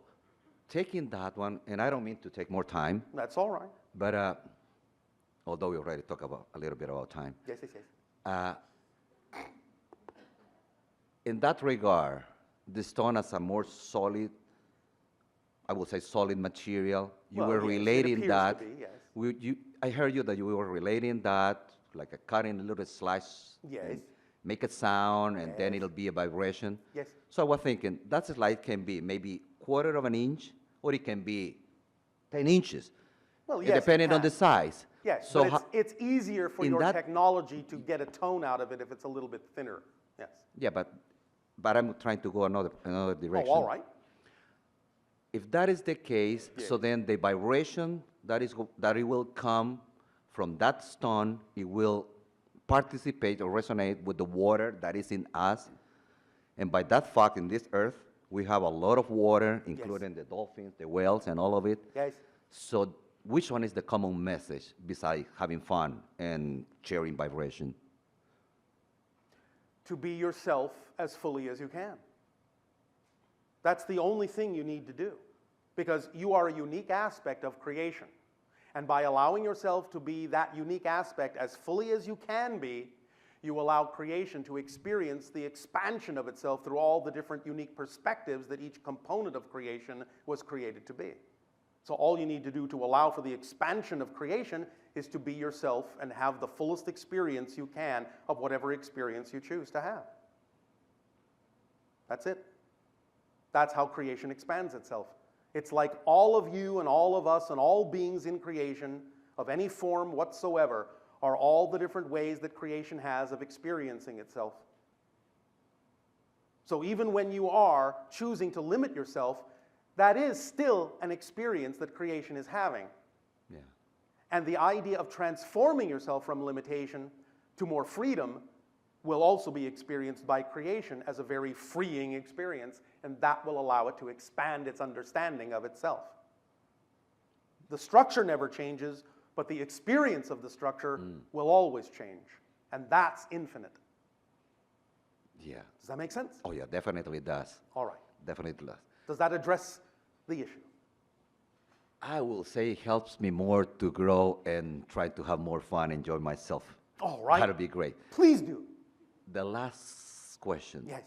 taking that one, and I don't mean to take more time, That's all right. but although we already talked about a little bit about time, Yes, yes, yes. in that regard, the stone as a more solid, I would say solid material, you Well, were yes, it relating appears that. to be, yes. I heard you that you were relating that, like a cutting a little slice, Yes. and make a sound, and then Yes. it'll be a vibration. Yes. So I was thinking, that slice can be maybe quarter of an inch, or it can be 10 inches, Well, yes, it depending on the can. size. Yes, So but it's easier for in your that- technology to get a tone out of it if it's a little bit thinner. Yes. yeah, but I'm trying to go another direction. Oh, all right. If that is the case, so Yes. then the vibration that it will come from that stone, it will participate or resonate with the water that is in us. And by that fact, in this earth, we have a lot of water, including the dolphins, the whales, and all of it. Yes. So which one is the common message besides having fun and sharing vibration? To be yourself as fully as you can. That's the only thing you need to do, because you are a unique aspect of creation. And by allowing yourself to be that unique aspect as fully as you can be, you allow creation to experience the expansion of itself through all the different unique perspectives that each component of creation was created to be. So all you need to do to allow for the expansion of creation is to be yourself and have the fullest experience you can of whatever experience you choose to have. That's it. That's how creation expands itself. It's like all of you and all of us and all beings in creation of any form whatsoever are all the different ways that creation has of experiencing itself. So even when you are choosing to limit yourself, that is still an experience that creation is having. Yeah. And the idea of transforming yourself from limitation to more freedom will also be experienced by creation as a very freeing experience, and that will allow it to expand its understanding of itself. The structure never changes, but the experience of the structure will always change, and that's infinite. Yeah. Does that make sense? Oh, yeah, definitely does. All right. Definitely does. Does that address the issue? I will say it helps me more to grow and try to have more fun, enjoy myself. All right. That'll be great. Please do. The last question. Yes.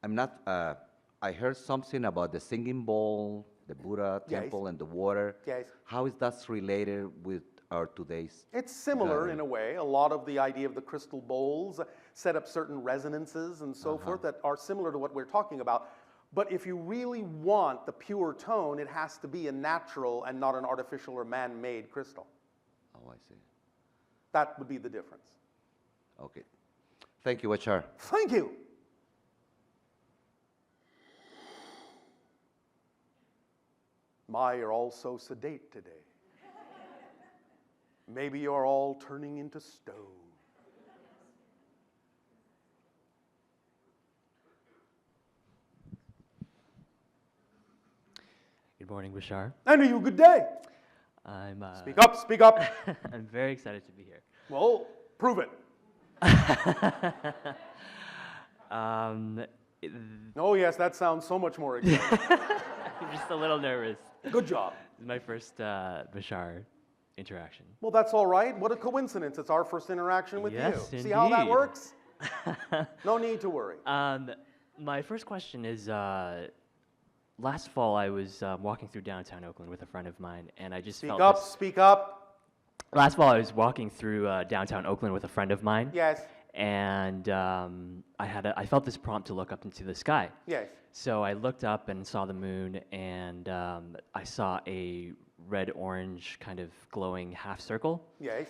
I'm not, I heard something about the singing bowl, the Buddha Yes. temple, and the water. Yes. How is that related with our today's? It's similar gathering? in a way. A lot of the idea of the crystal bowls set up certain resonances and so forth that are similar to what we're talking about. But if you really want the pure tone, it has to be a natural and not an artificial or man-made crystal. Oh, I see. That would be the difference. Okay. Thank you, Bashar. Thank you. My, you're all so sedate today. Maybe you're all turning into stone. Good morning, Bashar. And to you, good day. I'm Speak up, speak up. I'm very excited to be here. Well, prove it. Oh, yes, that sounds so much more exciting. I'm just a little nervous. Good job. This is my first Bashar interaction. Well, that's all right. What a coincidence. It's our first interaction with Yes, you. See how that indeed. works? No need to worry. My first question is, last fall I was walking through downtown Oakland with a friend of mine, and I just Speak felt up, this- speak up. Last fall I was walking through downtown Oakland with a friend of mine. Yes. and I felt this prompt to look up into the sky. Yes. So I looked up and saw the moon, and I saw a red-orange kind of glowing half circle. Yes.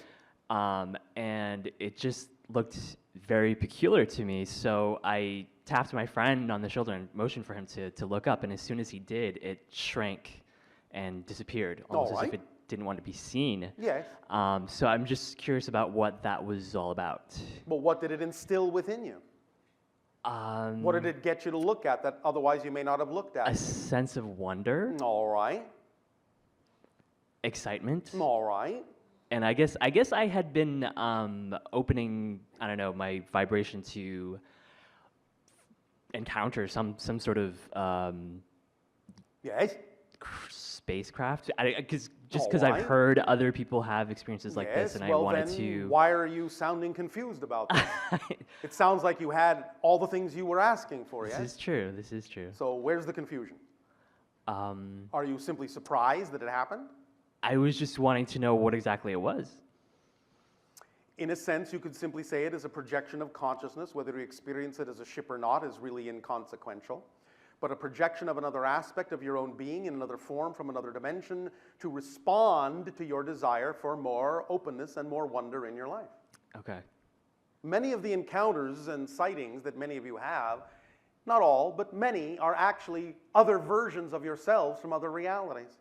And it just looked very peculiar to me. So I tapped my friend on the shoulder and motioned for him to look up. And as soon as he did, it shrank and disappeared, almost as if it didn't want to be seen. Yes. So I'm just curious about what that was all about. But what did it instill within you? What did it get you to look at that otherwise you may not have looked at? A sense of wonder. All right. Excitement. All right. And I guess I had been opening, I don't know, my vibration to encounter some sort of yes. spacecraft. Because All I've right. heard other people have experiences like this, and I wanted then to. Why are you sounding confused about this? It sounds like you had all the things you were asking for, yes? This is true. This is true. So where's the confusion? Are you simply surprised that it happened? I was just wanting to know what exactly it was. In a sense, you could simply say it is a projection of consciousness. Whether you experience it as a ship or not is really inconsequential. But a projection of another aspect of your own being in another form from another dimension to respond to your desire for more openness and more wonder in your life. Okay. Many of the encounters and sightings that many of you have, not all, but many, are actually other versions of yourselves from other realities.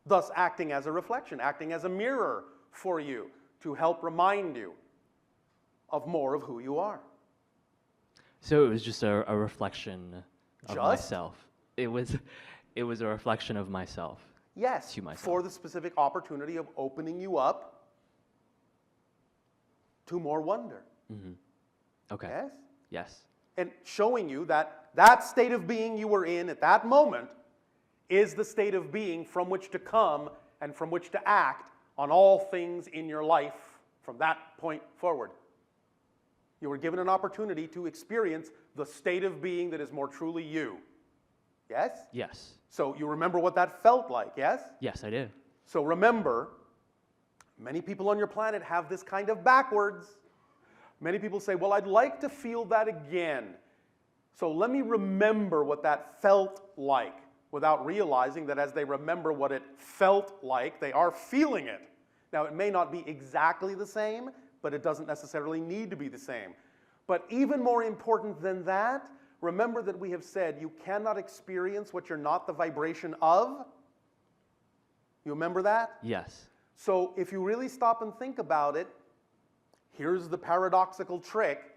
Thus acting as a reflection, acting as a mirror for you to help remind you of more of who you are. So it was just a reflection of Just? myself. It was a reflection of myself. Yes, To myself. for the specific opportunity of opening you up to more wonder. Mm-hmm. Okay. Yes? Yes. And showing you that that state of being you were in at that moment is the state of being from which to come and from which to act on all things in your life from that point forward. You were given an opportunity to experience the state of being that is more truly you. Yes? Yes. So you remember what that felt like, yes? Yes, I do. So remember, many people on your planet have this kind of backwards. Many people say, well, I'd like to feel that again. So let me remember what that felt like, without realizing that as they remember what it felt like, they are feeling it. Now, it may not be exactly the same, but it doesn't necessarily need to be the same. But even more important than that, remember that we have said you cannot experience what you're not the vibration of. You remember that? Yes. So if you really stop and think about it, here's the paradoxical trick.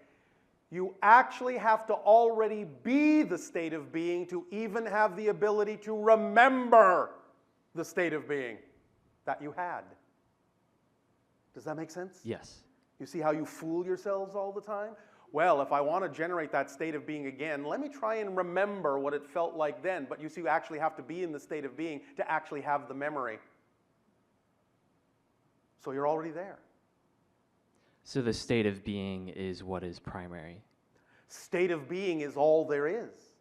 You actually have to already be the state of being to even have the ability to remember the state of being that you had. Does that make sense? Yes. You see how you fool yourselves all the time? Well, if I want to generate that state of being again, let me try and remember what it felt like then. But you see, you actually have to be in the state of being to actually have the memory. So you're already there. So the state of being is what is primary. State of being is all there is.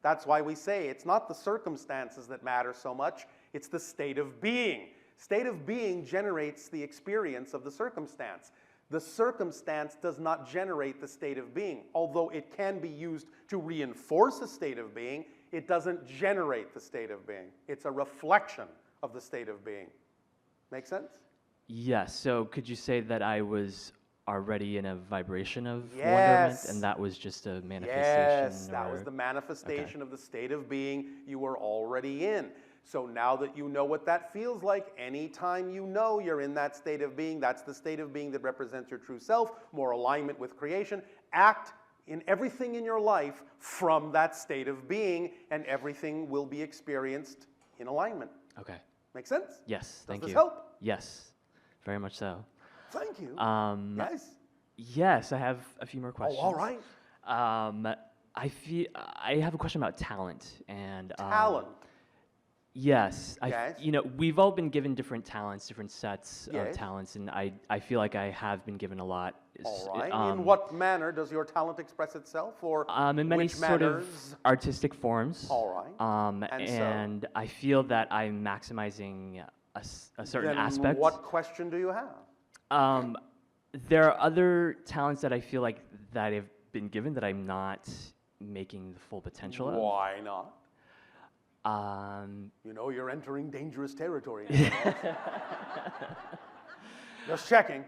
That's why we say it's not the circumstances that matter so much, it's the state of being. State of being generates the experience of the circumstance. The circumstance does not generate the state of being. Although it can be used to reinforce a state of being, it doesn't generate the state of being. It's a reflection of the state of being. Make sense? Yes. So could you say that I was already in a vibration of wonderment, Yes. and that was just a manifestation? Yes, that was or- the manifestation of the state of being you were already in. So now that you know what that feels like, anytime you know you're in that state of being, that's the state of being that represents your true self, more alignment with creation. Act in everything in your life from that state of being, and everything will be experienced in alignment. Okay. Make sense? Yes. Thank Does you. this help? Yes. Very much so. Thank you. Yes. Yes? Yes, I have a few more Oh, questions. all right. I have a question about talent and Talent. Yes, Yes. you know, we've all been given different talents, different sets Yes. of talents, and I feel like I have been given a lot. All right. In what manner does your talent express itself, or in many which sort manners? of artistic forms. All right. And I feel that I'm maximizing a certain Then aspect. what question do you have? There are other talents that I feel like that I've been given that I'm not making the full potential of. Why not? You know, you're entering dangerous territory now. Just checking.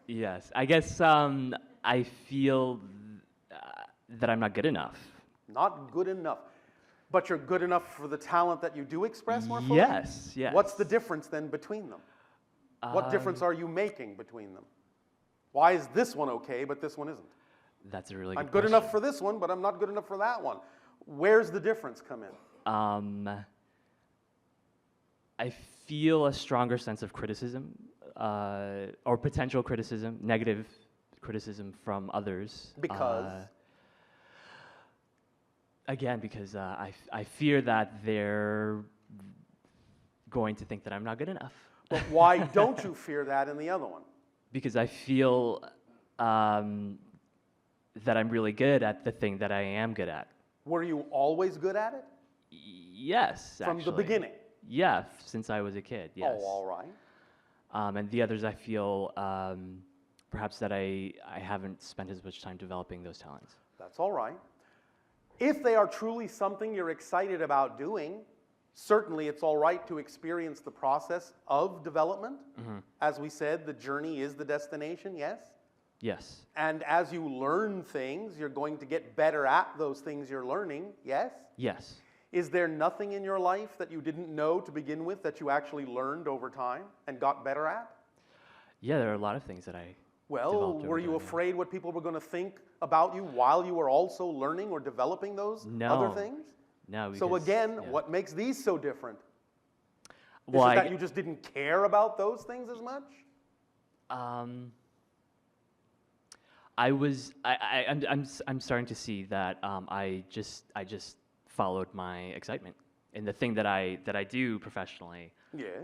Yes, I guess I feel that I'm not good enough. Not good enough. But you're good enough for the talent that you do express more fully? Yes, yes. What's the difference then between them? What difference are you making between them? Why is this one okay, but this one isn't? That's a really good I'm good question. enough for this one, but I'm not good enough for that one. Where's the difference come in? I feel a stronger sense of criticism, or potential criticism, negative criticism from others. Because? Again, because I fear that they're going to think that I'm not good enough. But why don't you fear that in the other one? Because I feel that I'm really good at the thing that I am good at. Were you always good at it? Yes, From actually. the beginning? Yeah, since I was a kid, yes. Oh, all right. And the others, I feel perhaps that I haven't spent as much time developing those talents. That's all right. If they are truly something you're excited about doing, certainly it's all right to experience the process of development. Mm-hmm. As we said, the journey is the destination, yes? Yes. And as you learn things, you're going to get better at those things you're learning, yes? Yes. Is there nothing in your life that you didn't know to begin with that you actually learned over time and got better at? Yeah, there are a lot of things that I Well, developed were over you time. afraid what people were going to think about you while you were also learning or developing those other things? No. So because- again, yeah. what makes these so different? Well, Is it that you just didn't care about those things as much? I'm starting to see that I just followed my excitement in the thing that I do professionally. Yes.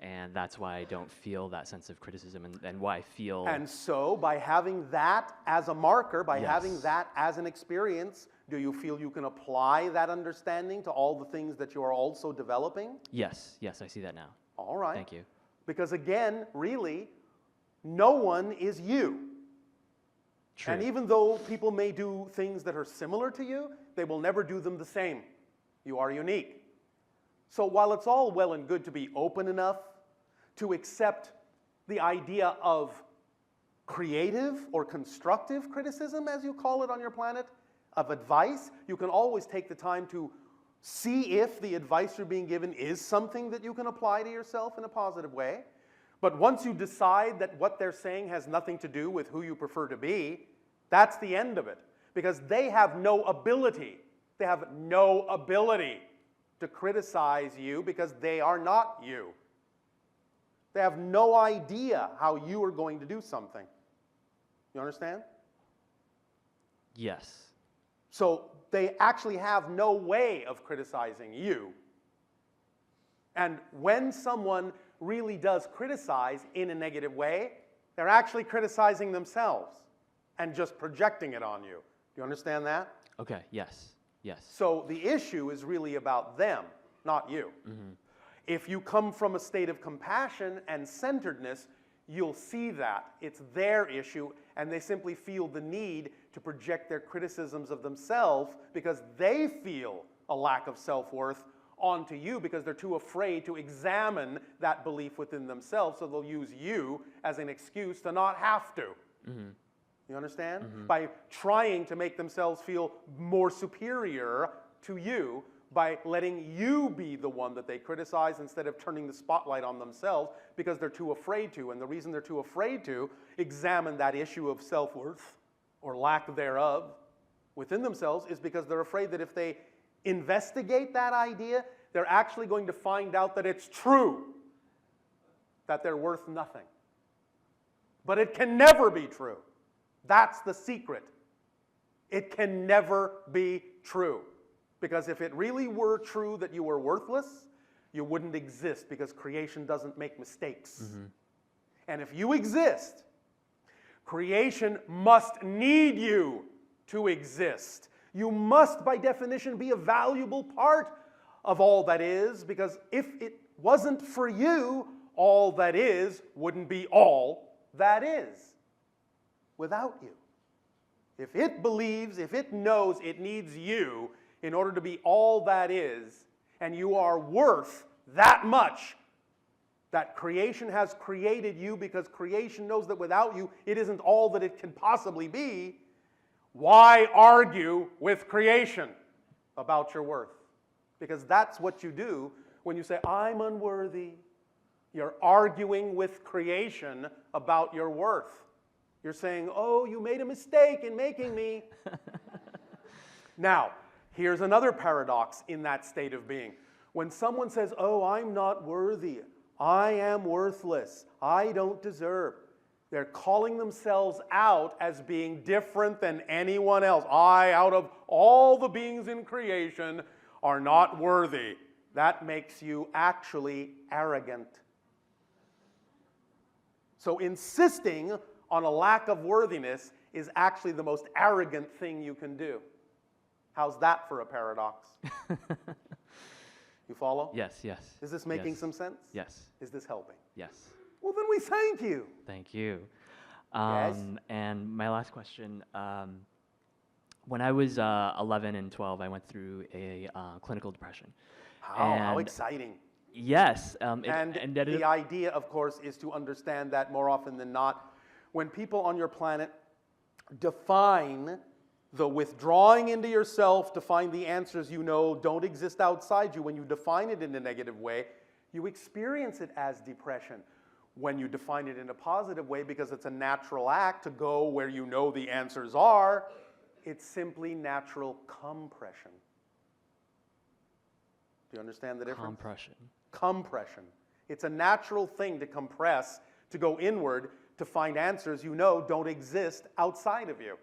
And that's why I don't feel that sense of criticism and why I feel. And so by having that as a marker, by Yes. having that as an experience, do you feel you can apply that understanding to all the things that you are also developing? Yes, I see that now. All right. Thank you. Because again, really, no one is you. True. And even though people may do things that are similar to you, they will never do them the same. You are unique. So while it's all well and good to be open enough to accept the idea of creative or constructive criticism, as you call it on your planet, of advice, you can always take the time to see if the advice you're being given is something that you can apply to yourself in a positive way. But once you decide that what they're saying has nothing to do with who you prefer to be, that's the end of it. Because they have no ability to criticize you because they are not you. They have no idea how you are going to do something. You understand? Yes. So they actually have no way of criticizing you. And when someone really does criticize in a negative way, they're actually criticizing themselves and just projecting it on you. Do you understand that? Okay, yes. So the issue is really about them, not you. Mm-hmm. If you come from a state of compassion and centeredness, you'll see that. It's their issue, and they simply feel the need to project their criticisms of themselves because they feel a lack of self-worth onto you because they're too afraid to examine that belief within themselves, so they'll use you as an excuse to not have to. Mm-hmm. You understand? Mm-hmm. By trying to make themselves feel more superior to you by letting you be the one that they criticize instead of turning the spotlight on themselves because they're too afraid to. And the reason they're too afraid to examine that issue of self-worth or lack thereof within themselves is because they're afraid that if they investigate that idea, they're actually going to find out that it's true, that they're worth nothing. But it can never be true. That's the secret. It can never be true. Because if it really were true that you were worthless, you wouldn't exist because creation doesn't make mistakes. Mm-hmm. And if you exist, creation must need you to exist. You must, by definition, be a valuable part of all that is, because if it wasn't for you, all that is wouldn't be all that is. without you. If it believes, if it knows it needs you in order to be all that is, and you are worth that much, that creation has created you because creation knows that without you, it isn't all that it can possibly be, why argue with creation about your worth? Because that's what you do when you say, I'm unworthy. You're arguing with creation about your worth. You're saying, oh, you made a mistake in making me. Now, here's another paradox in that state of being. When someone says, oh, I'm not worthy, I am worthless, I don't deserve, they're calling themselves out as being different than anyone else. I, out of all the beings in creation, are not worthy. That makes you actually arrogant. So insisting on a lack of worthiness is actually the most arrogant thing you can do. How's that for a paradox? You follow? Yes, yes. Is this making yes. some sense? Yes. Is this helping? Yes. Well, then we thank you. Thank you. Yes? And my last question, when I was 11 and 12, I went through a clinical depression. How exciting. Yes. And the idea, of course, is to understand that more often than not, when people on your planet define the withdrawing into yourself to find the answers you know don't exist outside you, when you define it in a negative way, you experience it as depression. When you define it in a positive way, because it's a natural act to go where you know the answers are, it's simply natural compression. Do you understand the difference? Compression. Compression. It's a natural thing to compress, to go inward, to find answers you know don't exist outside of you.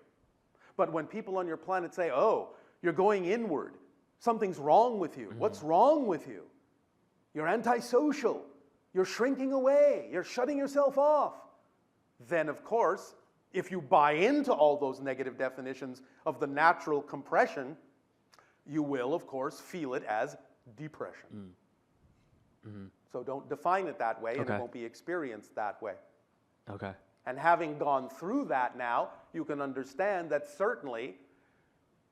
But when people on your planet say, oh, you're going inward, something's wrong with you. What's wrong with you? You're antisocial. You're shrinking away. You're shutting yourself off. Then, of course, if you buy into all those negative definitions of the natural compression, you will, of course, feel it as depression. So don't define it that way, and it won't be experienced that way. Okay. And having gone through that now, you can understand that certainly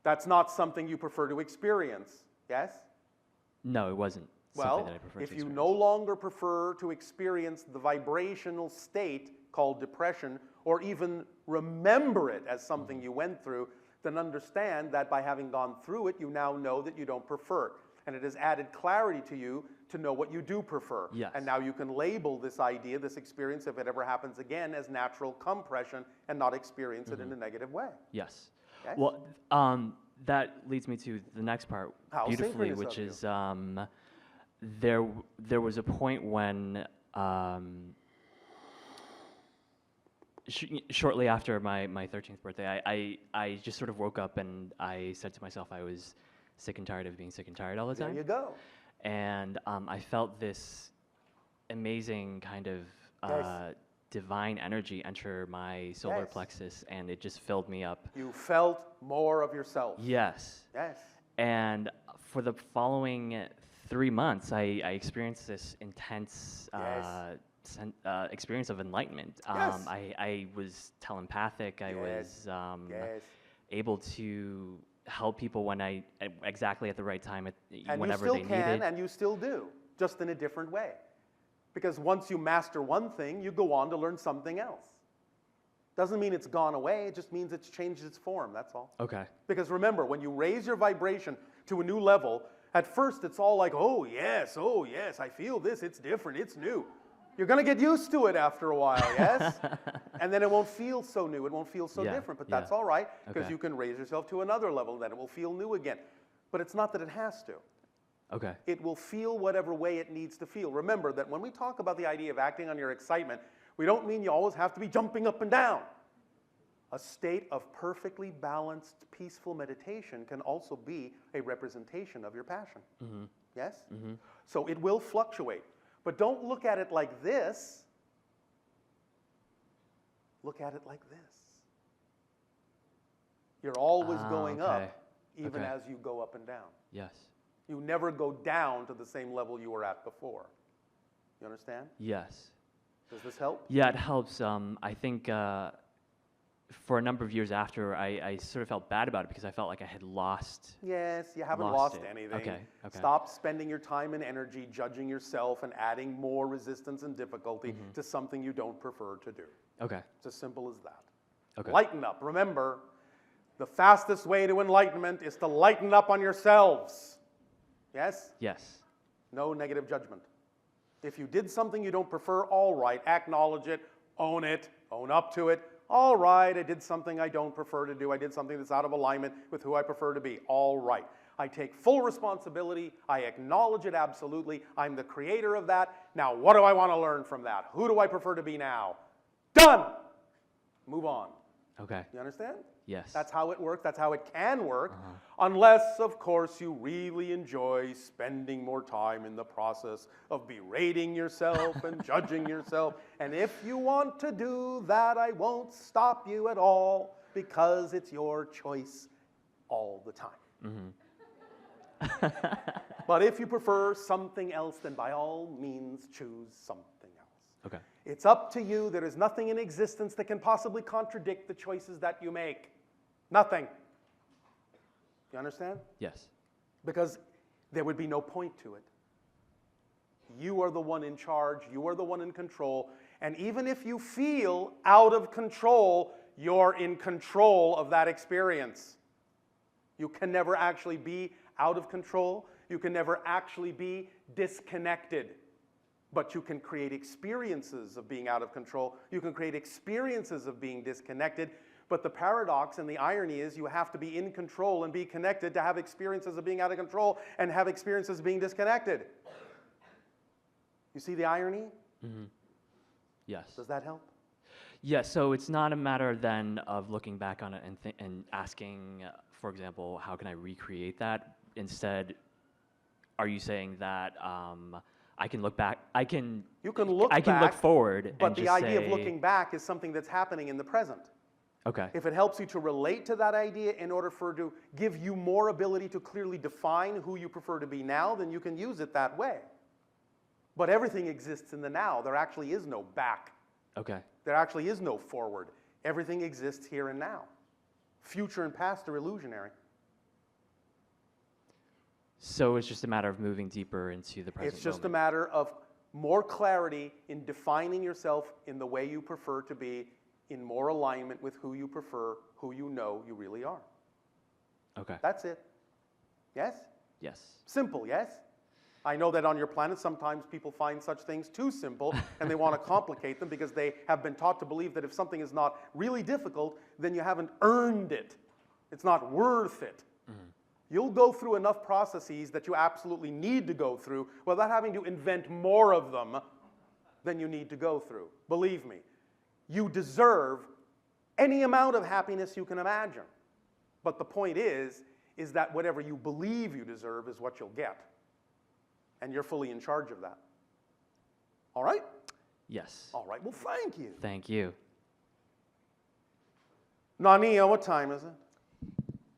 that's not something you prefer to experience. Yes? No, it wasn't something that I preferred to if you experience. no longer prefer to experience the vibrational state called depression, or even remember it as something you went through, then understand that by having gone through it, you now know that you don't prefer it. And it has added clarity to you to know what you do prefer. Yes. And now you can label this idea, this experience, if it ever happens again, as natural compression and not experience it in a negative way. Yes. Okay? Well, that leads me to the next part How beautifully, synchronous which of you. is there was a point when shortly after my 13th birthday, I just sort of woke up and I said to myself I was sick and tired of being sick and tired all the time. There you go. And I felt this amazing kind of divine energy enter my solar plexus, and it just filled me up. You felt more of yourself. Yes. Yes. And for the following 3 months, I experienced this intense experience of enlightenment. I was telepathic. I was able to help people when exactly at the right time, whenever they needed. And you still can, and you still do, just in a different way. Because once you master one thing, you go on to learn something else. Doesn't mean it's gone away, it just means it's changed its form, that's all. Okay. Because remember, when you raise your vibration to a new level, at first it's all like, oh yes, I feel this, it's different, it's new. You're going to get used to it after a while, yes? And then it won't feel so new, it won't feel so different, but that's all right, because you can raise yourself to another level, then it will feel new again. But it's not that it has to. Okay. It will feel whatever way it needs to feel. Remember that when we talk about the idea of acting on your excitement, we don't mean you always have to be jumping up and down. A state of perfectly balanced, peaceful meditation can also be a representation of your passion. Yes? So it will fluctuate. But don't look at it like this. Look at it like this. You're always going up, even as you go up and down. Yes. You never go down to the same level you were at before. You understand? Yes. Does this help? Yeah, it helps. I think for a number of years after, I sort of felt bad about it because I felt like I had lost. Yes, you haven't Lost lost it. anything. Okay, okay. Stop spending your time and energy judging yourself and adding more resistance and difficulty to something you don't prefer to do. Okay. It's as simple as that. Okay. Lighten up. Remember, the fastest way to enlightenment is to lighten up on yourselves. Yes? Yes. No negative judgment. If you did something you don't prefer, all right, acknowledge it, own up to it. All right, I did something I don't prefer to do. I did something that's out of alignment with who I prefer to be. All right. I take full responsibility. I acknowledge it absolutely. I'm the creator of that. Now, what do I want to learn from that? Who do I prefer to be now? Done! Move on. Okay. You understand? Yes. That's how it works. That's how it can work. Unless, of course, you really enjoy spending more time in the process of berating yourself and judging yourself. And if you want to do that, I won't stop you at all because it's your choice all the time. But if you prefer something else, then by all means choose something else. Okay. It's up to you. There is nothing in existence that can possibly contradict the choices that you make. Nothing. You understand? Yes. Because there would be no point to it. You are the one in charge. You are the one in control. And even if you feel out of control, you're in control of that experience. You can never actually be out of control. You can never actually be disconnected. But you can create experiences of being out of control. You can create experiences of being disconnected. But the paradox and the irony is you have to be in control and be connected to have experiences of being out of control and have experiences of being disconnected. You see the irony? Yes. Does that help? Yes, so it's not a matter then of looking back on it and asking, for example, how can I recreate that? Instead, are you saying that I can look back, I can look forward but and the just idea say, of looking back is something that's happening in the present. Okay. If it helps you to relate to that idea in order for it to give you more ability to clearly define who you prefer to be now, then you can use it that way. But everything exists in the now. There actually is no back. Okay. There actually is no forward. Everything exists here and now. Future and past are illusionary. So it's just a matter of moving deeper into the present It's just a moment. matter of more clarity in defining yourself in the way you prefer to be, in more alignment with who you prefer, who you know you really are. Okay. That's it. Yes? Yes. Simple, yes? I know that on your planet sometimes people find such things too simple and they want to complicate them because they have been taught to believe that if something is not really difficult, then you haven't earned it. It's not worth it. You'll go through enough processes that you absolutely need to go through without having to invent more of them than you need to go through. Believe me, you deserve any amount of happiness you can imagine. But the point is that whatever you believe you deserve is what you'll get. And you're fully in charge of that. All right? Yes. All right, well, thank you. Thank you. Nania, what time is it?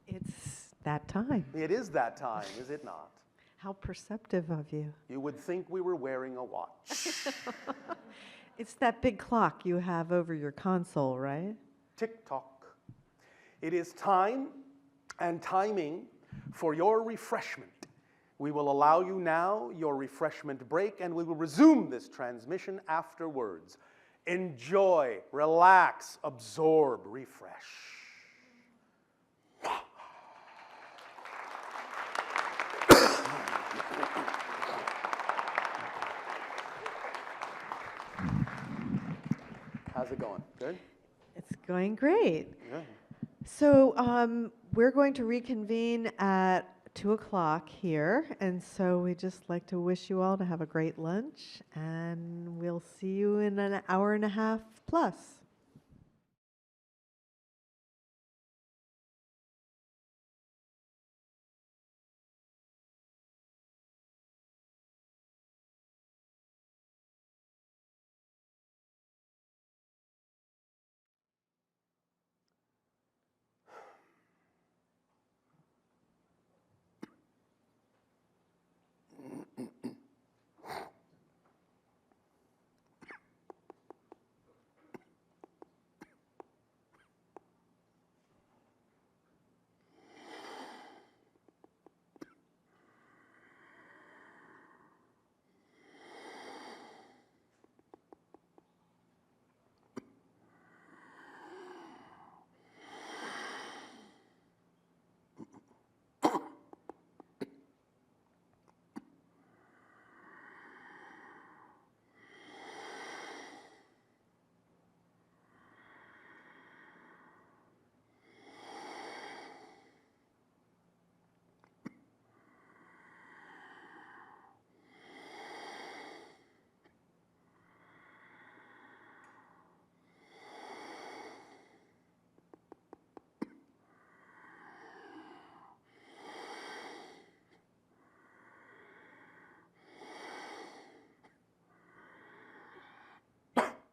It's that time. It is that time, is it not? How perceptive of you. You would think we were wearing a watch. It's that big clock you have over your console, right? Tick-tock. It is time and timing for your refreshment. We will allow you now your refreshment break, and we will resume this transmission afterwards. Enjoy, relax, absorb, refresh. How's it going? Good? It's going great. Yeah. So we're going to reconvene at 2 o'clock here, and so we just like to wish you all to have a great lunch, and we'll see you in an hour and a half plus.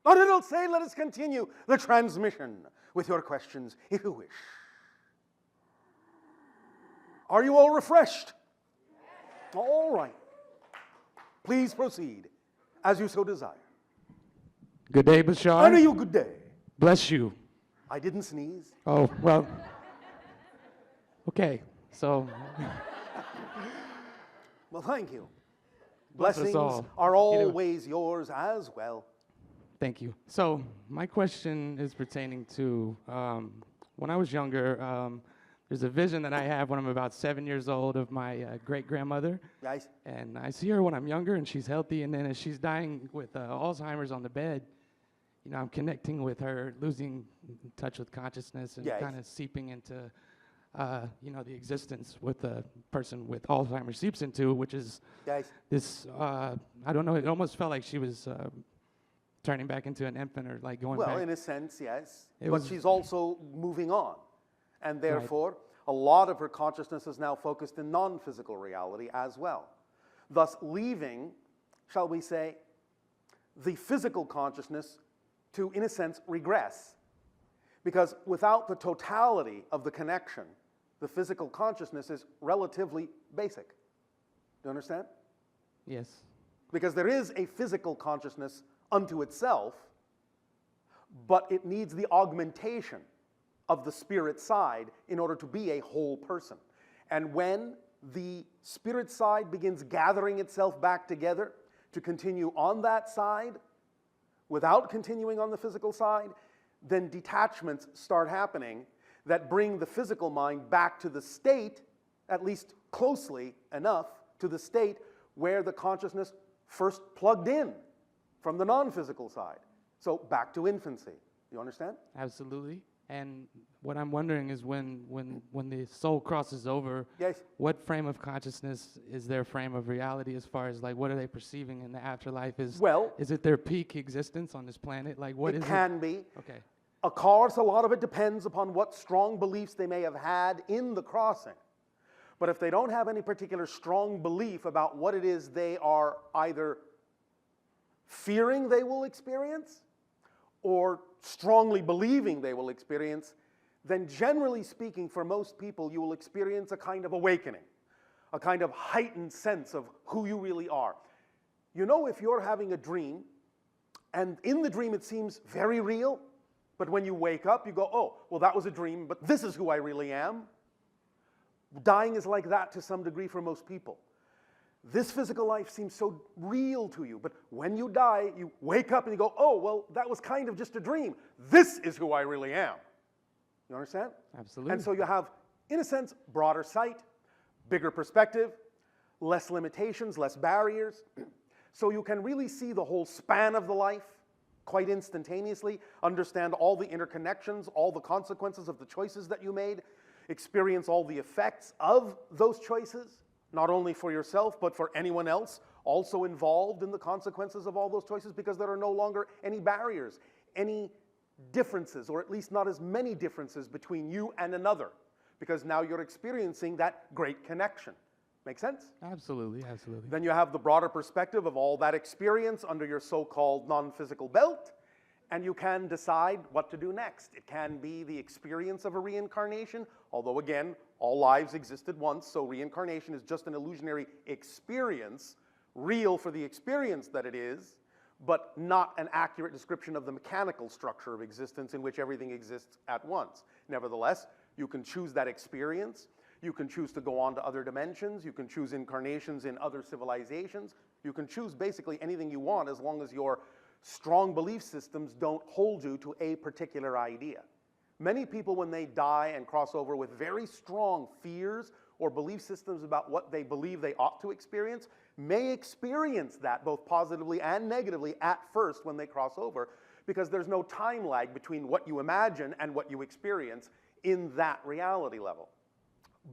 Or it'll say, let us continue the transmission with your questions if you wish. Are you all refreshed? All right. Please proceed as you so desire. Good day, Bashar. Honor you, good day. Bless you. I didn't sneeze. Oh, well. Okay, so. Well, thank you. Bless us Blessings all. are always yours as well. Thank you. So, my question is pertaining to when I was younger, there's a vision that I have when I'm about 7 years old of my great-grandmother. Nice. And I see her when I'm younger and she's healthy, and then as she's dying with Alzheimer's on the bed, you know, I'm connecting with her, losing touch with consciousness and Yes. kind of seeping into, you know, the existence with the person with Alzheimer's seeps into, which is Yes. this, I don't know, it almost felt like she was turning back into an infant or like going Well, back. in a sense, yes. It But was- she's also moving on. And therefore, a lot of her consciousness is now focused in non-physical reality as well. Thus leaving, shall we say, the physical consciousness to, in a sense, regress. Because without the totality of the connection, the physical consciousness is relatively basic. Do you understand? Yes. Because there is a physical consciousness unto itself, but it needs the augmentation of the spirit side in order to be a whole person. And when the spirit side begins gathering itself back together to continue on that side, without continuing on the physical side, then detachments start happening that bring the physical mind back to the state, at least closely enough to the state where the consciousness first plugged in from the non-physical side. So back to infancy. You understand? Absolutely. And what I'm wondering is when the soul crosses over, Yes. what frame of consciousness is their frame of reality as far as like what are they perceiving in the afterlife? Is it their peak existence on this planet? Like what is it? Can be. Okay. Of course, a lot of it depends upon what strong beliefs they may have had in the crossing. But if they don't have any particular strong belief about what it is they are either fearing they will experience or strongly believing they will experience, then generally speaking, for most people, you will experience a kind of awakening, a kind of heightened sense of who you really are. You know, if you're having a dream, and in the dream it seems very real, but when you wake up, you go, oh, well, that was a dream, but this is who I really am. Dying is like that to some degree for most people. This physical life seems so real to you, but when you die, you wake up and you go, oh, well, that was kind of just a dream. This is who I really am. You understand? Absolutely. And so you have, in a sense, broader sight, bigger perspective, less limitations, less barriers. So you can really see the whole span of the life quite instantaneously, understand all the interconnections, all the consequences of the choices that you made, experience all the effects of those choices, not only for yourself, but for anyone else also involved in the consequences of all those choices, because there are no longer any barriers, any differences, or at least not as many differences between you and another, because now you're experiencing that great connection. Make sense? Absolutely, absolutely. Then you have the broader perspective of all that experience under your so-called non-physical belt, and you can decide what to do next. It can be the experience of a reincarnation, although again, all lives existed once, so reincarnation is just an illusionary experience, real for the experience that it is, but not an accurate description of the mechanical structure of existence in which everything exists at once. Nevertheless, you can choose that experience. You can choose to go on to other dimensions. You can choose incarnations in other civilizations. You can choose basically anything you want as long as your strong belief systems don't hold you to a particular idea. Many people, when they die and cross over with very strong fears or belief systems about what they believe they ought to experience, may experience that both positively and negatively at first when they cross over, because there's no time lag between what you imagine and what you experience in that reality level.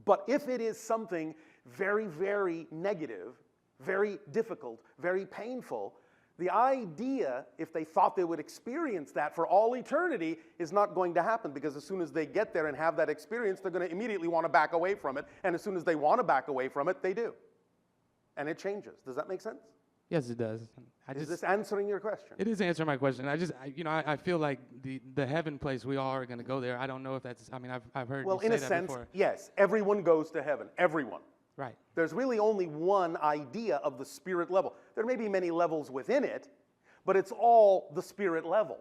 But if it is something very, very negative, very difficult, very painful, the idea, if they thought they would experience that for all eternity, is not going to happen, because as soon as they get there and have that experience, they're going to immediately want to back away from it, and as soon as they want to back away from it, they do. And it changes. Does that make sense? Yes, it does. Is this answering your question? It is answering my question. I feel like the heaven place, we all are going to go there. I don't know if that's, I mean, I've heard Well, you in say a that sense, before. yes, everyone goes to heaven, everyone. Right. There's really only one idea of the spirit level. There may be many levels within it, but it's all the spirit level.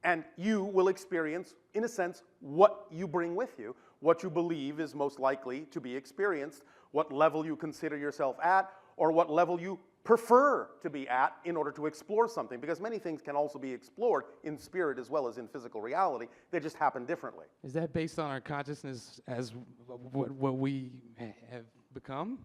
And you will experience, in a sense, what you bring with you, what you believe is most likely to be experienced, what level you consider yourself at, or what level you prefer to be at in order to explore something, because many things can also be explored in spirit as well as in physical reality. They just happen differently. Is that based on our consciousness as what we have become?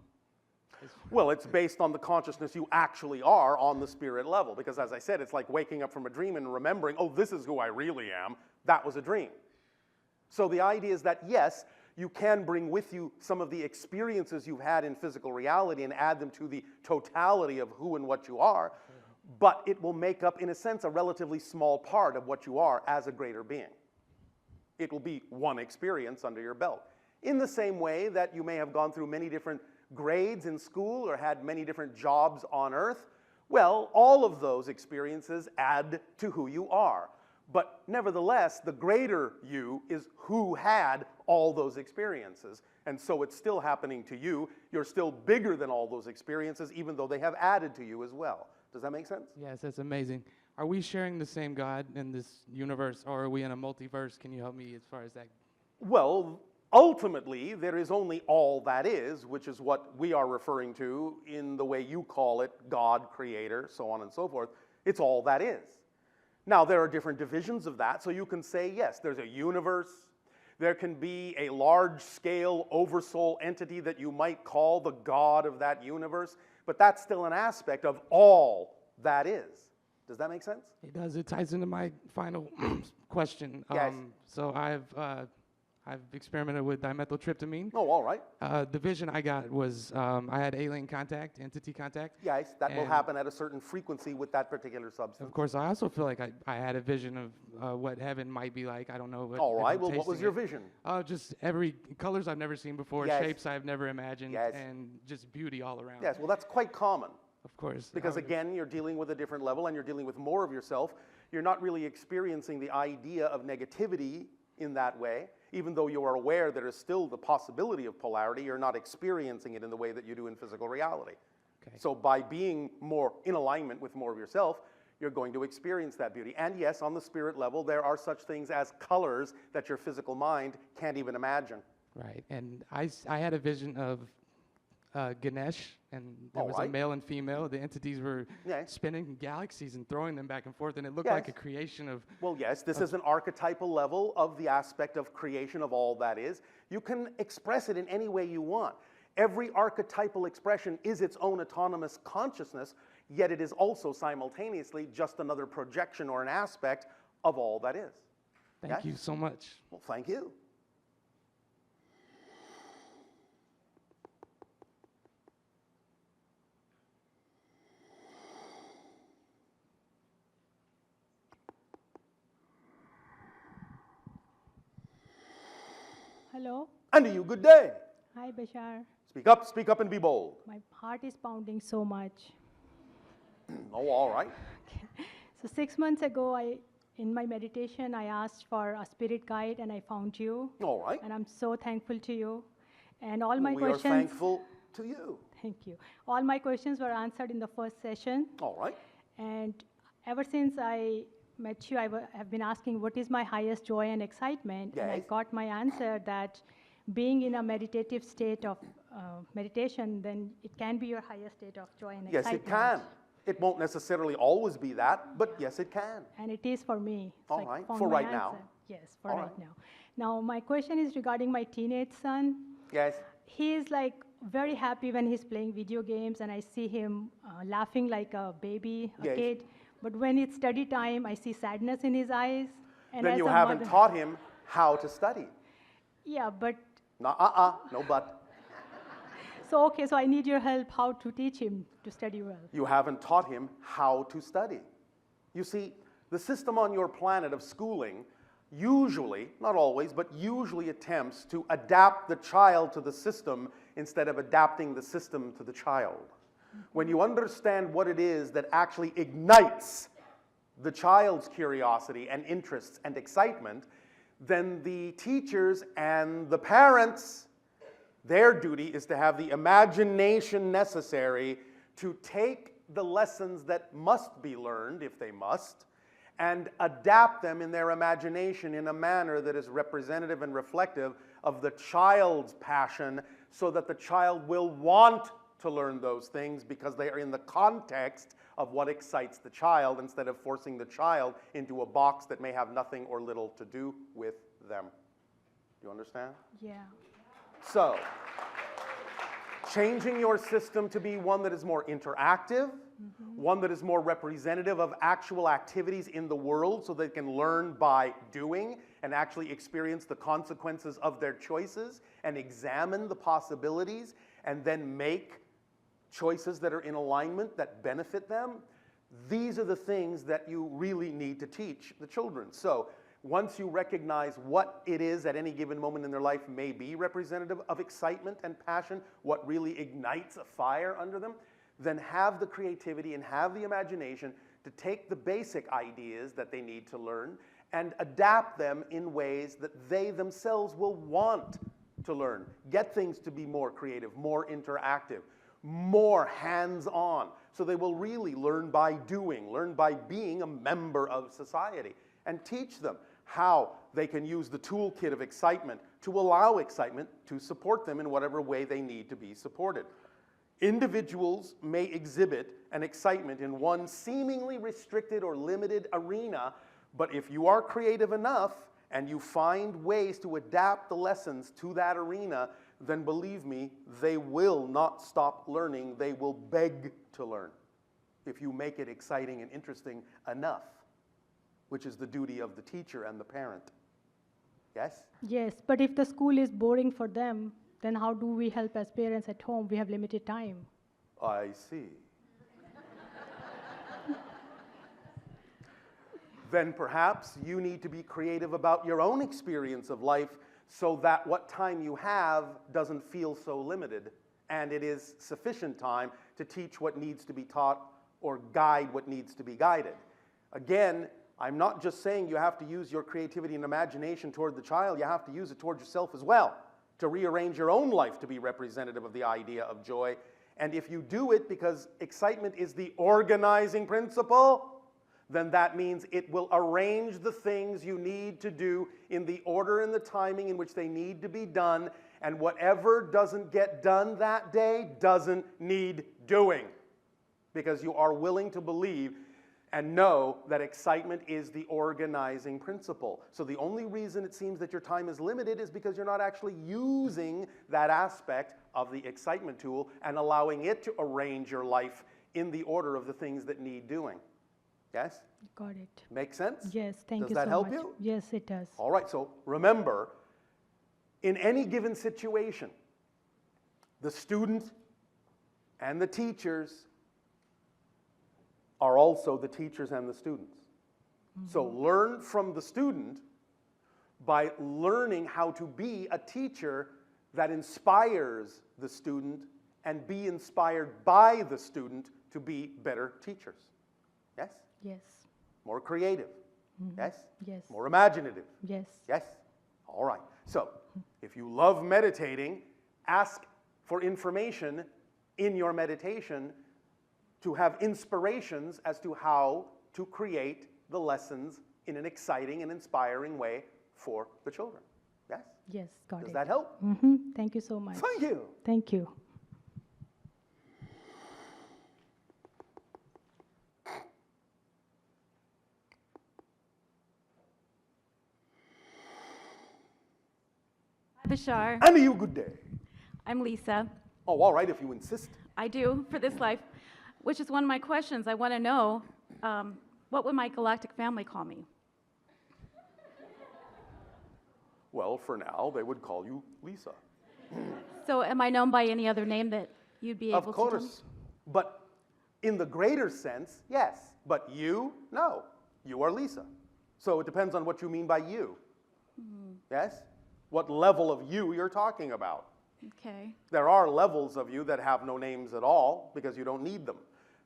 Well, it's based on the consciousness you actually are on the spirit level, because as I said, it's like waking up from a dream and remembering, oh, this is who I really am. That was a dream. So the idea is that, yes, you can bring with you some of the experiences you've had in physical reality and add them to the totality of who and what you are, but it will make up, in a sense, a relatively small part of what you are as a greater being. It will be one experience under your belt. In the same way that you may have gone through many different grades in school or had many different jobs on earth, well, all of those experiences add to who you are. But nevertheless, the greater you is who had all those experiences. And so it's still happening to you. You're still bigger than all those experiences, even though they have added to you as well. Does that make sense? Yes, that's amazing. Are we sharing the same God in this universe, or are we in a multiverse? Can you help me as far as that? Well, ultimately, there is only all that is, which is what we are referring to in the way you call it, God, Creator, so on and so forth. It's all that is. Now, there are different divisions of that, so you can say, yes, there's a universe. There can be a large-scale oversoul entity that you might call the God of that universe, but that's still an aspect of all that is. Does that make sense? It does. It ties into my final question. Yes. So I've experimented with dimethyltryptamine. Oh, all right. The vision I got was I had alien contact, entity contact. Yes, that will happen at a certain frequency with that particular substance. Of course, I also feel like I had a vision of what heaven might be like. I don't know. All right. Well, what was your vision? Just every colors I've never seen before, Yes. shapes I've never imagined, Yes. and just beauty all around. Yes, well, that's quite common. Of course. Because again, you're dealing with a different level and you're dealing with more of yourself. You're not really experiencing the idea of negativity in that way. Even though you are aware there is still the possibility of polarity, you're not experiencing it in the way that you do in physical reality. Okay. So by being more in alignment with more of yourself, you're going to experience that beauty. And yes, on the spirit level, there are such things as colors that your physical mind can't even imagine. Right, and I had a vision of Ganesh, and there was a male and female. The entities were spinning galaxies and throwing them back and forth, and it looked like a creation of... Well, yes, this is an archetypal level of the aspect of creation of all that is. You can express it in any way you want. Every archetypal expression is its own autonomous consciousness, yet it is also simultaneously just another projection or an aspect of all that is. Thank you so much. Well, thank you. Hello. And to you, good day. Hi, Bashar. Speak up and be bold. My heart is pounding so much. Oh, all right. Okay. So 6 months ago, in my meditation, I asked for a spirit guide, and I found you. All right. And I'm so thankful to you. And all my we questions... We are thankful to you. Thank you. All my questions were answered in the first session. All right. And ever since I met you, I have been asking what is my highest joy and excitement, and I got my answer that being in a meditative state of meditation, then it can be your highest state of joy and excitement. Yes, it can. It won't necessarily always be that, but yes, it can. And it is for me. So all right, for right now. Yes, for right now. Now, my question is regarding my teenage son. Yes. He is like very happy when he's playing video games, and I see him laughing like a baby, a kid. But when it's study time, I see sadness in his eyes. And then you haven't taught him how to study. Yeah, but... No but. So, okay, so I need your help how to teach him to study well. You haven't taught him how to study. You see, the system on your planet of schooling usually, not always, but usually attempts to adapt the child to the system instead of adapting the system to the child. When you understand what it is that actually ignites the child's curiosity and interests and excitement, then the teachers and the parents, their duty is to have the imagination necessary to take the lessons that must be learned, if they must, and adapt them in their imagination in a manner that is representative and reflective of the child's passion, so that the child will want to learn those things because they are in the context of what excites the child, instead of forcing the child into a box that may have nothing or little to do with them. Do you understand? Yeah. So, changing your system to be one that is more interactive, one that is more representative of actual activities in the world, so they can learn by doing and actually experience the consequences of their choices and examine the possibilities and then make choices that are in alignment that benefit them. These are the things that you really need to teach the children. So once you recognize what it is at any given moment in their life may be representative of excitement and passion, what really ignites a fire under them, then have the creativity and have the imagination to take the basic ideas that they need to learn and adapt them in ways that they themselves will want to learn. Get things to be more creative, more interactive, more hands-on, so they will really learn by doing, learn by being a member of society, and teach them how they can use the toolkit of excitement to allow excitement to support them in whatever way they need to be supported. Individuals may exhibit an excitement in one seemingly restricted or limited arena, but if you are creative enough and you find ways to adapt the lessons to that arena, then believe me, they will not stop learning. They will beg to learn if you make it exciting and interesting enough, which is the duty of the teacher and the parent. Yes? Yes, but if the school is boring for them, then how do we help as parents at home? We have limited time. I see. Then perhaps you need to be creative about your own experience of life, so that what time you have doesn't feel so limited, and it is sufficient time to teach what needs to be taught or guide what needs to be guided. Again, I'm not just saying you have to use your creativity and imagination toward the child, you have to use it toward yourself as well, to rearrange your own life to be representative of the idea of joy. And if you do it because excitement is the organizing principle, then that means it will arrange the things you need to do in the order and the timing in which they need to be done, and whatever doesn't get done that day doesn't need doing, because you are willing to believe and know that excitement is the organizing principle. So the only reason it seems that your time is limited is because you're not actually using that aspect of the excitement tool and allowing it to arrange your life in the order of the things that need doing. Yes? Got it. Make sense? Yes, thank you so much. Does that help you? Yes, it does. All right, so remember, in any given situation, the student and the teachers are also the teachers and the students. So learn from the student by learning how to be a teacher that inspires the student, and be inspired by the student to be better teachers. Yes? Yes. More creative. Yes? Yes. More imaginative. Yes. Yes? All right. So, if you love meditating, ask for information in your meditation to have inspirations as to how to create the lessons in an exciting and inspiring way for the children. Yes? Yes, got it. Does that help? Thank you so much. Thank you. Thank you. Bashar. And you, good day. I'm Lisa. Oh, all right, if you insist. I do, for this life, which is one of my questions. I want to know, what would my galactic family call me? Well, for now, they would call you Lisa. So am I known by any other name that you'd be able to Of course. But in the greater sense, yes. But you, no. You are Lisa. So it depends on what you mean by you. Yes? What level of you you're talking about. Okay. There are levels of you that have no names at all because you don't need them.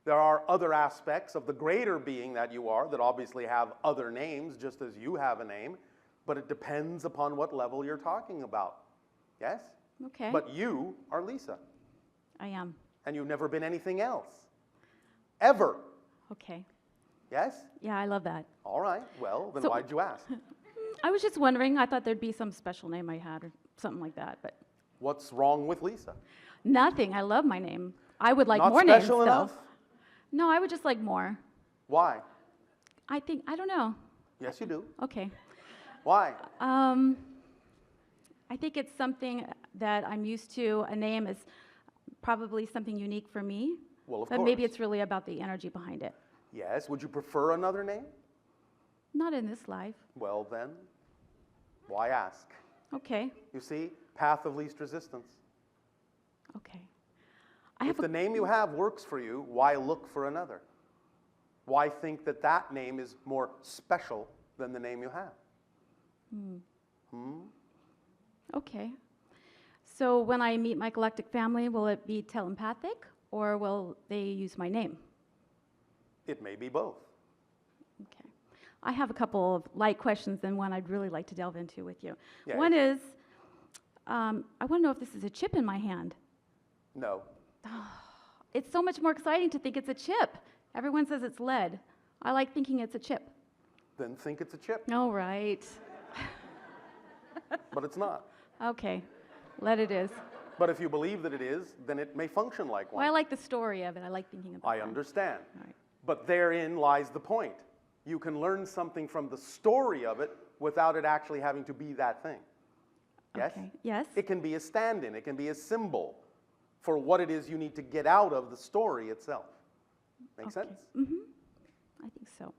There are other aspects of the greater being that you are that obviously have other names, just as you have a name, but it depends upon what level you're talking about. Yes? Okay. But you are Lisa. I am. And you've never been anything else. Ever. Okay. Yes? Yeah, I love that. All right. Well, then So- why'd you ask? I was just wondering, I thought there'd be some special name I had or something like that, but What's wrong with Lisa? nothing. I love my name. I would like Not more names, special though. enough? No, I would just like more. Why? I don't know. Yes, you do. Okay. Why? I think it's something that I'm used to. A name is probably something unique for me. Well, of but course. maybe it's really about the energy behind it. Yes. Would you prefer another name? Not in this life. Well, then, why ask? Okay. You see, path of least resistance. Okay. If the name you have works for you, why look for another? Why think that that name is more special than the name you have? Okay. So when I meet my galactic family, will it be telepathic or will they use my name? It may be both. Okay. I have a couple of light questions and one I'd really like to delve into with you. Yes. One is, I want to know if this is a chip in my hand. No. It's so much more exciting to think it's a chip. Everyone says it's lead. I like thinking it's a chip. Then think it's a chip. All right. But it's not. Okay. Lead it is. But if you believe that it is, then it may function like one. Well, I like the story of it. I like thinking about it. I understand. All right. But therein lies the point. You can learn something from the story of it without it actually having to be that thing. Yes? Okay. Yes. It can be a stand-in. It can be a symbol for what it is you need to get out of the story itself. Make sense? I think so.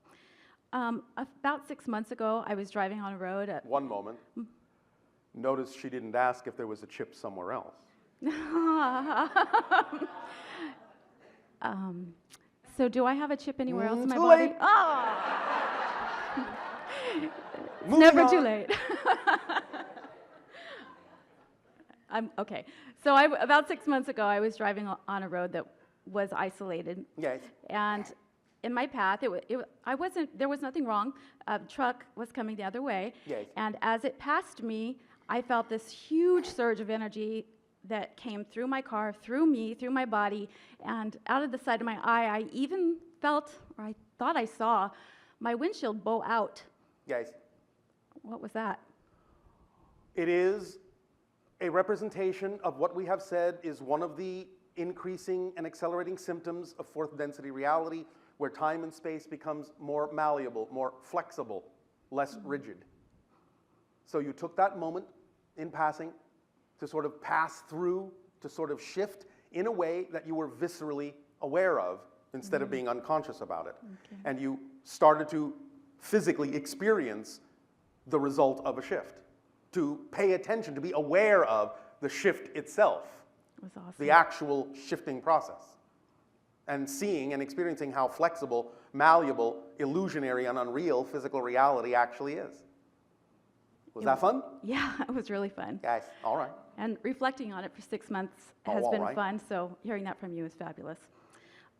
About 6 months ago, I was driving on a road. One moment. Notice she didn't ask if there was a chip somewhere else. So do I have a chip anywhere else in my Too body? late. It's Moving never too on. late. Okay. So about 6 months ago, I was driving on a road that was isolated. Yes. And in my path, there was nothing wrong. A truck was coming the other way. Yes. And as it passed me, I felt this huge surge of energy that came through my car, through me, through my body, and out of the side of my eye, I even felt, or I thought I saw, my windshield bow out. Yes. What was that? It is a representation of what we have said is one of the increasing and accelerating symptoms of fourth density reality, where time and space becomes more malleable, more flexible, less rigid. So you took that moment in passing to sort of pass through, to sort of shift in a way that you were viscerally aware of instead of being unconscious about it. Okay. And you started to physically experience the result of a shift, to pay attention, to be aware of the shift itself, It was awesome. the actual shifting process, and seeing and experiencing how flexible, malleable, illusionary, and unreal physical reality actually is. Was that fun? Yeah, it was really fun. Yes, all right. And reflecting on it for 6 months Oh, has all been right. fun, so hearing that from you is fabulous.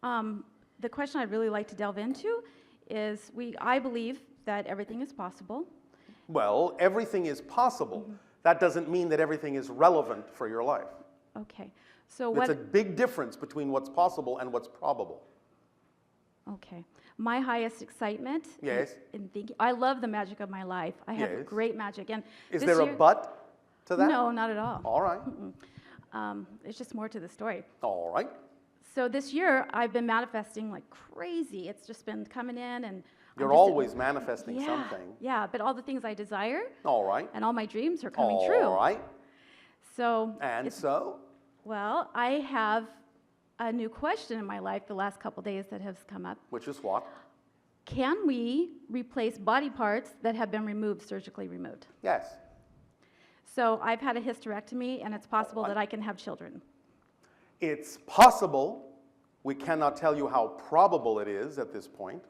The question I'd really like to delve into is I believe that everything is possible. Well, everything is possible. That doesn't mean that everything is relevant for your life. Okay, so It's a big difference between what's possible and what's probable. Okay, my highest excitement Yes. in thinking, I love the magic of my life. I have Yes. great magic. And Is this there a year- but to that? No, not at all. All right. It's just more to the story. All right. So this year, I've been manifesting like crazy. It's just been coming in, and You're always manifesting something. Yeah, but all the things I desire All right. and all my dreams are coming true. All right. So, And so? well, I have a new question in my life the last couple days that has come up. Which is what? Can we replace body parts that have been removed, surgically removed? Yes. So I've had a hysterectomy, and it's possible that I can have children. It's possible. We cannot tell you how probable it is at this point,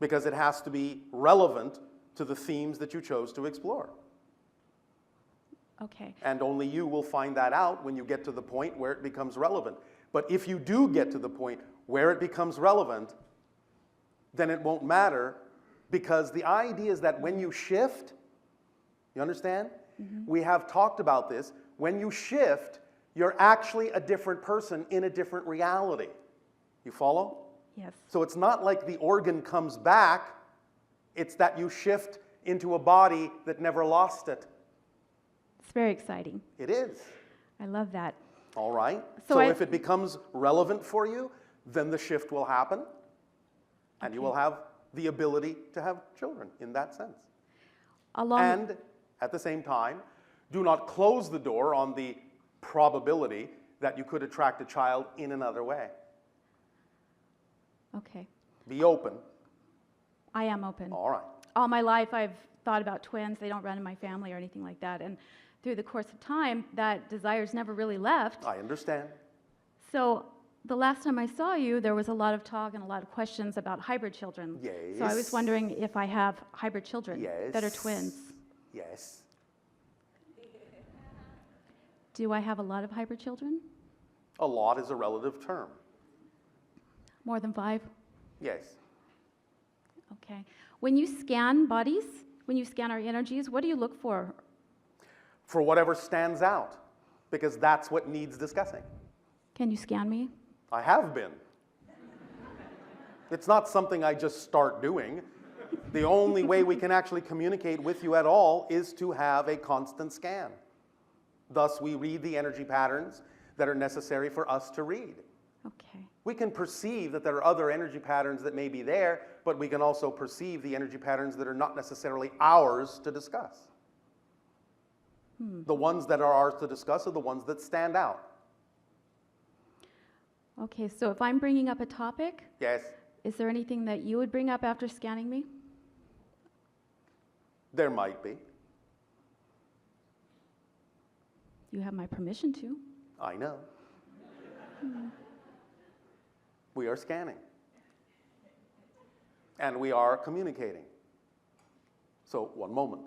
because it has to be relevant to the themes that you chose to explore. Okay. And only you will find that out when you get to the point where it becomes relevant. But if you do get to the point where it becomes relevant, then it won't matter, because the idea is that when you shift, you understand? We have talked about this. When you shift, you're actually a different person in a different reality. You follow? Yes. So it's not like the organ comes back, it's that you shift into a body that never lost it. It's very exciting. It is. I love that. All right? So So I- if it becomes relevant for you, then the shift will happen, and you will have the ability to have children in that sense. And at the same time, do not close the door on the probability that you could attract a child in another way. Okay. Be open. I am open. All right. All my life I've thought about twins. They don't run in my family or anything like that. And through the course of time, that desire's never really left. I understand. So the last time I saw you, there was a lot of talk and a lot of questions about hybrid children. Yes. So I was wondering if I have hybrid children that are Yes. twins. Yes. Do I have a lot of hybrid children? A lot is a relative term. More than 5? Yes. Okay. When you scan bodies, when you scan our energies, what do you look for? For whatever stands out, because that's what needs discussing. Can you scan me? I have been. It's not something I just start doing. The only way we can actually communicate with you at all is to have a constant scan. Thus, we read the energy patterns that are necessary for us to read. Okay. We can perceive that there are other energy patterns that may be there, but we can also perceive the energy patterns that are not necessarily ours to discuss. The ones that are ours to discuss are the ones that stand out. Okay, so if I'm bringing up a topic, Yes, is there anything that you would bring up after scanning me? there might be. You have my permission to. I know. We are scanning. And we are communicating. So, one moment.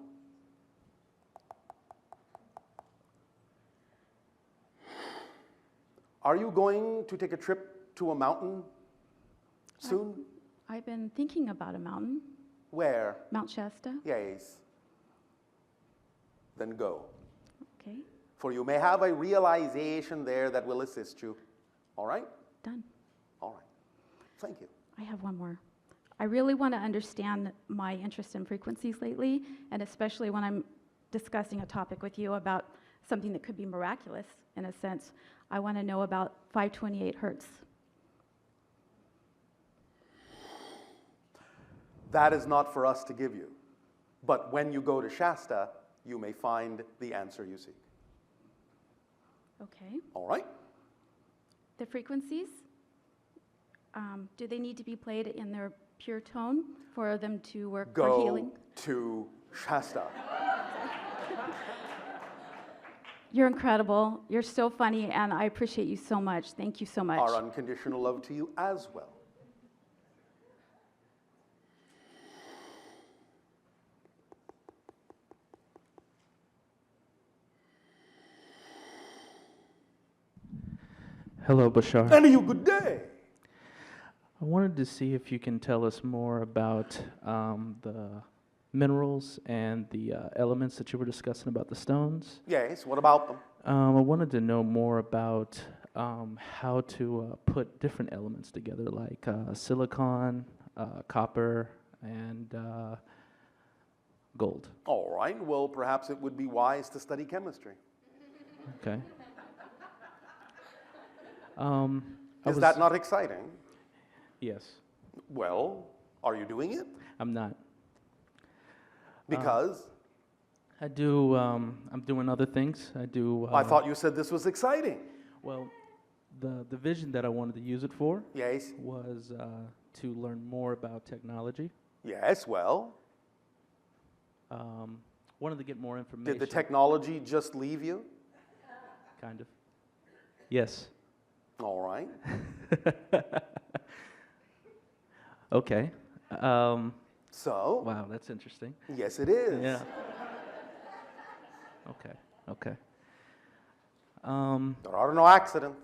Are you going to take a trip to a mountain soon? I've been thinking about a mountain, Where? Mount Shasta. Yes. Then go. Okay, For you may have a realization there that will assist you. All right? done. All right. Thank you. I have one more. I really want to understand my interest in frequencies lately, and especially when I'm discussing a topic with you about something that could be miraculous, in a sense. I want to know about 528 hertz. That is not for us to give you. But when you go to Shasta, you may find the answer you seek. Okay. All right? The frequencies, do they need to be played in their pure tone for them to work for healing? Go to Shasta. You're incredible. You're so funny, and I appreciate you so much. Thank you so much. Our unconditional love to you as well. Hello, Bashar. And you good day. I wanted to see if you can tell us more about the minerals and the elements that you were discussing about the stones. Yes, what about them? I wanted to know more about how to put different elements together, like silicon, copper, and gold. All right, well, perhaps it would be wise to study chemistry. Okay. Is that not exciting? Yes. Well, are you doing it? I'm not. Because? I do, I'm doing other things. I do... I thought you said this was exciting. Well, the vision that I wanted to use it for Yes. was to learn more about technology. Yes, well. Wanted to get more information. Did the technology just leave you? Kind of. Yes. All right. Okay. So? Wow, that's interesting. Yes, it is. Yeah. Okay. Okay. There are no accidents.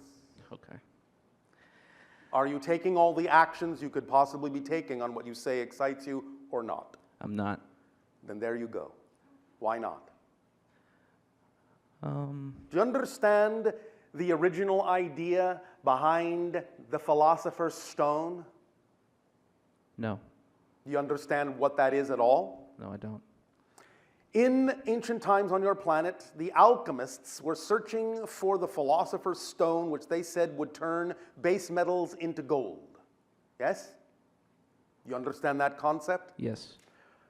Okay. Are you taking all the actions you could possibly be taking on what you say excites you or not? I'm not. Then there you go. Why not? Um, Do you understand the original idea behind the philosopher's stone? no. Do you understand what that is at all? No, I don't. In ancient times on your planet, the alchemists were searching for the philosopher's stone, which they said would turn base metals into gold. Yes? You understand that concept? Yes.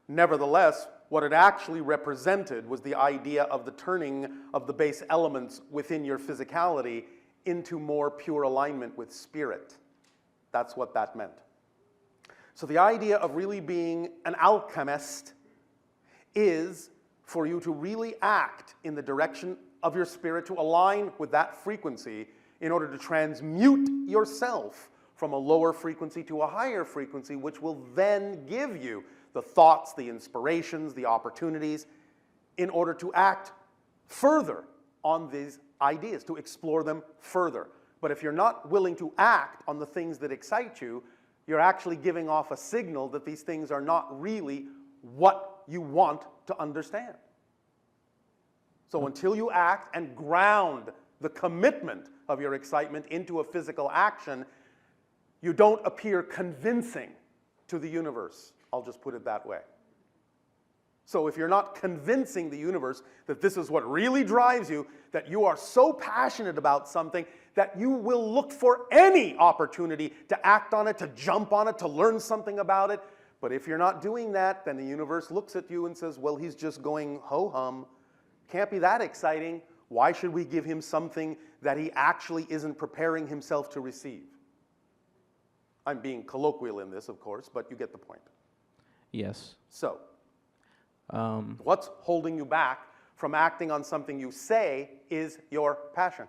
Nevertheless, what it actually represented was the idea of the turning of the base elements within your physicality into more pure alignment with spirit. That's what that meant. So the idea of really being an alchemist is for you to really act in the direction of your spirit, to align with that frequency in order to transmute yourself from a lower frequency to a higher frequency, which will then give you the thoughts, the inspirations, the opportunities in order to act further on these ideas, to explore them further. But if you're not willing to act on the things that excite you, you're actually giving off a signal that these things are not really what you want to understand. So until you act and ground the commitment of your excitement into a physical action, you don't appear convincing to the universe. I'll just put it that way. So if you're not convincing the universe that this is what really drives you, that you are so passionate about something that you will look for any opportunity to act on it, to jump on it, to learn something about it. But if you're not doing that, then the universe looks at you and says, well, he's just going ho-hum. Can't be that exciting. Why should we give him something that he actually isn't preparing himself to receive? I'm being colloquial in this, of course, but you get the point. Yes. So, what's holding you back from acting on something you say is your passion?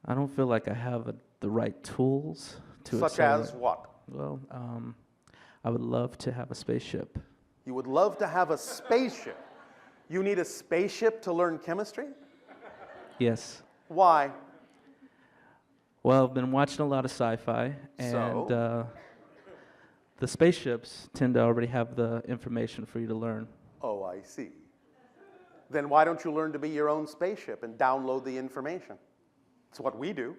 I don't feel like I have the right tools to Such as what? Well, I would love to have a spaceship. You would love to have a spaceship. You need a spaceship to learn chemistry? Yes. Why? Well, I've been watching a lot of sci-fi, and the spaceships tend to already have the information for you to learn. Oh, I see. Then why don't you learn to be your own spaceship and download the information? It's what we do.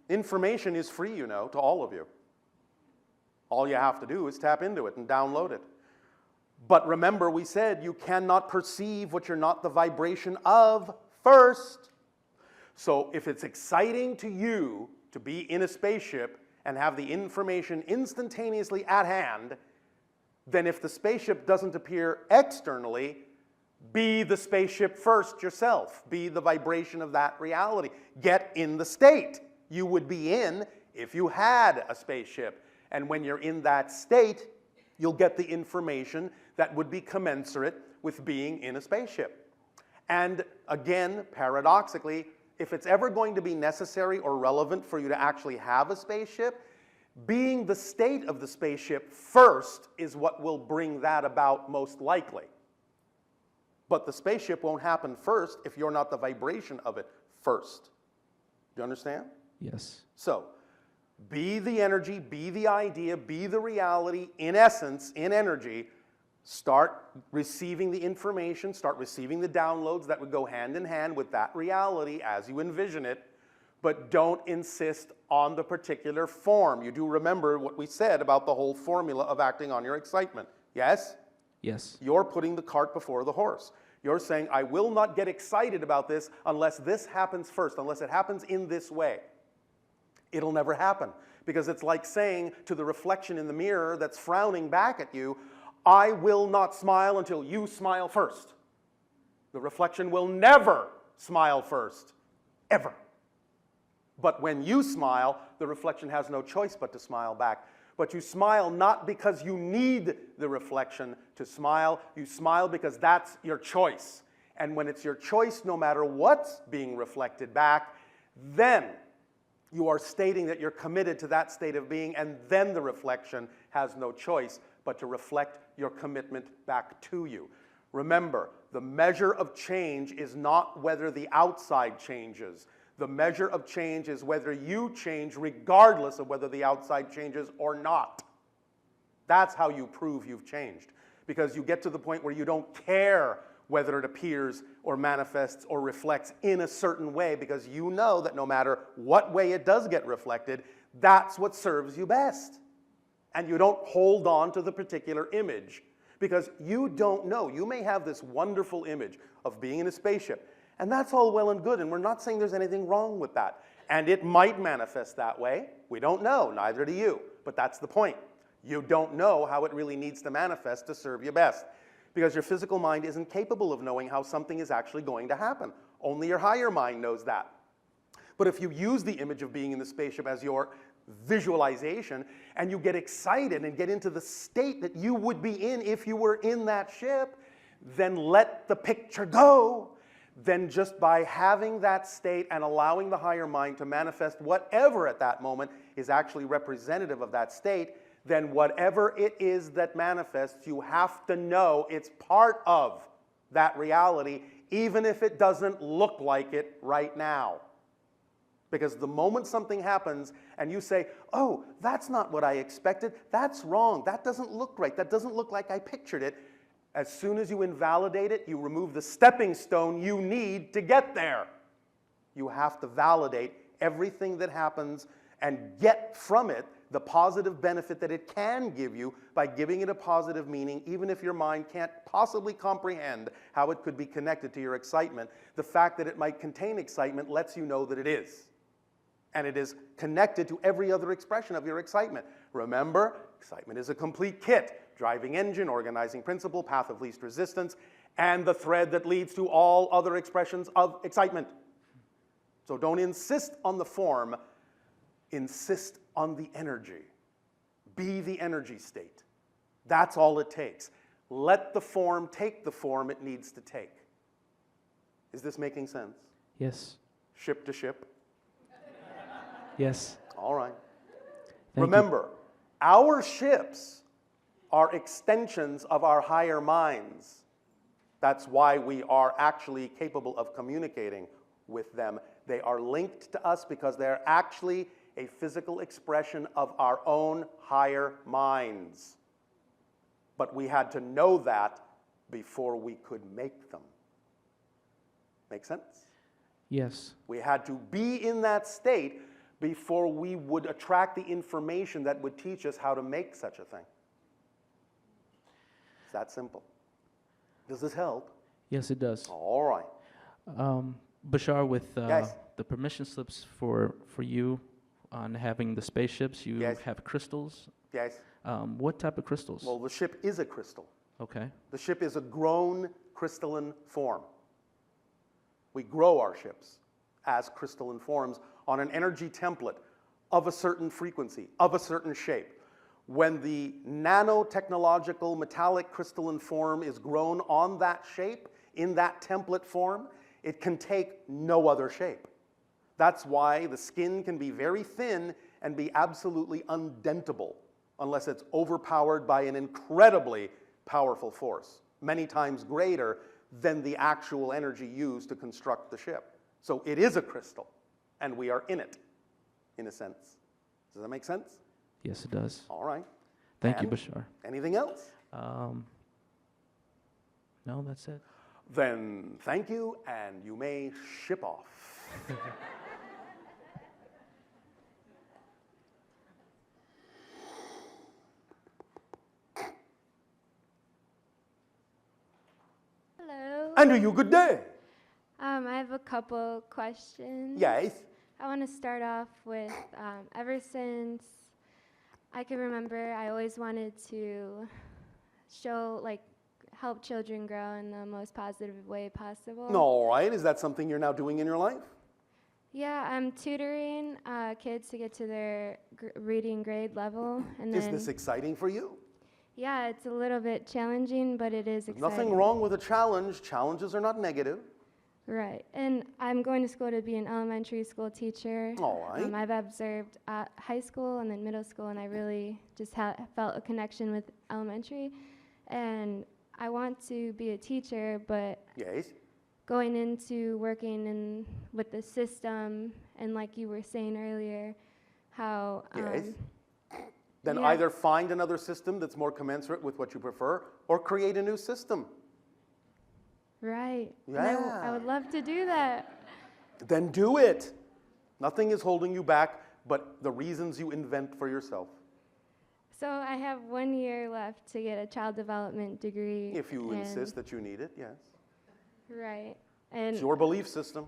Information is free, you know, to all of you. All you have to do is tap into it and download it. But remember, we said you cannot perceive what you're not the vibration of first. So if it's exciting to you to be in a spaceship and have the information instantaneously at hand, then if the spaceship doesn't appear externally, be the spaceship first yourself. Be the vibration of that reality. Get in the state you would be in if you had a spaceship. And when you're in that state, you'll get the information that would be commensurate with being in a spaceship. And again, paradoxically, if it's ever going to be necessary or relevant for you to actually have a spaceship, being the state of the spaceship first is what will bring that about most likely. But the spaceship won't happen first if you're not the vibration of it first. Do you understand? Yes. So, be the energy, be the idea, be the reality, in essence, in energy. Start receiving the information, start receiving the downloads that would go hand in hand with that reality as you envision it, but don't insist on the particular form. You do remember what we said about the whole formula of acting on your excitement, yes? Yes. You're putting the cart before the horse. You're saying, I will not get excited about this unless this happens first, unless it happens in this way. It'll never happen, because it's like saying to the reflection in the mirror that's frowning back at you, I will not smile until you smile first. The reflection will never smile first, ever. But when you smile, the reflection has no choice but to smile back. But you smile not because you need the reflection to smile. You smile because that's your choice. And when it's your choice, no matter what's being reflected back, then you are stating that you're committed to that state of being, and then the reflection has no choice but to reflect your commitment back to you. Remember, the measure of change is not whether the outside changes. The measure of change is whether you change regardless of whether the outside changes or not. That's how you prove you've changed. Because you get to the point where you don't care whether it appears or manifests or reflects in a certain way, because you know that no matter what way it does get reflected, that's what serves you best. And you don't hold on to the particular image, because you don't know. You may have this wonderful image of being in a spaceship, and that's all well and good, and we're not saying there's anything wrong with that. And it might manifest that way. We don't know, neither do you, but that's the point. You don't know how it really needs to manifest to serve you best, because your physical mind isn't capable of knowing how something is actually going to happen. Only your higher mind knows that. But if you use the image of being in the spaceship as your visualization, and you get excited and get into the state that you would be in if you were in that ship, then let the picture go. Then just by having that state and allowing the higher mind to manifest whatever at that moment is actually representative of that state, then whatever it is that manifests, you have to know it's part of that reality, even if it doesn't look like it right now. Because the moment something happens and you say, oh, that's not what I expected, that's wrong, that doesn't look right, that doesn't look like I pictured it, as soon as you invalidate it, you remove the stepping stone you need to get there. You have to validate everything that happens and get from it the positive benefit that it can give you by giving it a positive meaning, even if your mind can't possibly comprehend how it could be connected to your excitement. The fact that it might contain excitement lets you know that it is. And it is connected to every other expression of your excitement. Remember, excitement is a complete kit. Driving engine, organizing principle, path of least resistance, and the thread that leads to all other expressions of excitement. So don't insist on the form, insist on the energy. Be the energy state. That's all it takes. Let the form take the form it needs to take. Is this making sense? Yes. Ship to ship? Yes. All right. Thank Remember, our ships are extensions of our higher minds. That's why we are actually capable of communicating with them. They are linked to us because they're actually a physical expression of our own higher minds. But we had to know that before we could make them. Make sense? Yes. We had to be in that state before we would attract the information that would teach us how to make such a thing. It's that simple. Does this help? Yes, it does. All right. Bashar, with Yes. the permission slips for you on having the spaceships, you Yes. have crystals. Yes. What type of crystals? Well, the ship is a crystal. Okay. The ship is a grown crystalline form. We grow our ships as crystalline forms on an energy template of a certain frequency, of a certain shape. When the nanotechnological metallic crystalline form is grown on that shape, in that template form, it can take no other shape. That's why the skin can be very thin and be absolutely undentable unless it's overpowered by an incredibly powerful force, many times greater than the actual energy used to construct the ship. So it is a crystal, and we are in it, in a sense. Does that make sense? Yes, it does. All right. Thank you, And Bashar. anything else? No, that's it. Then thank you, and you may ship off. Hello. And to you, good day. I have a couple questions. Yes. I want to start off with ever since I can remember, I always wanted to help children grow in the most positive way possible. All right. Is that something you're now doing in your life? Yeah, I'm tutoring kids to get to their reading grade level. And Is then, this exciting for you? yeah, it's a little bit challenging, but it is There's exciting. nothing wrong with a challenge. Challenges are not negative. Right, and I'm going to school to be an elementary school teacher. All right. I've observed high school and then middle school, and I really just felt a connection with elementary. And I want to be a teacher, but Yes. going into working with the system, and like you were saying earlier, how Yes. Then yeah. either find another system that's more commensurate with what you prefer, or create a new system. Right. And Yeah. I would love to do that. Then do it. Nothing is holding you back but the reasons you invent for yourself. So I have 1 year left to get a child development degree. If you and- insist that you need it, yes. Right. And It's your belief system.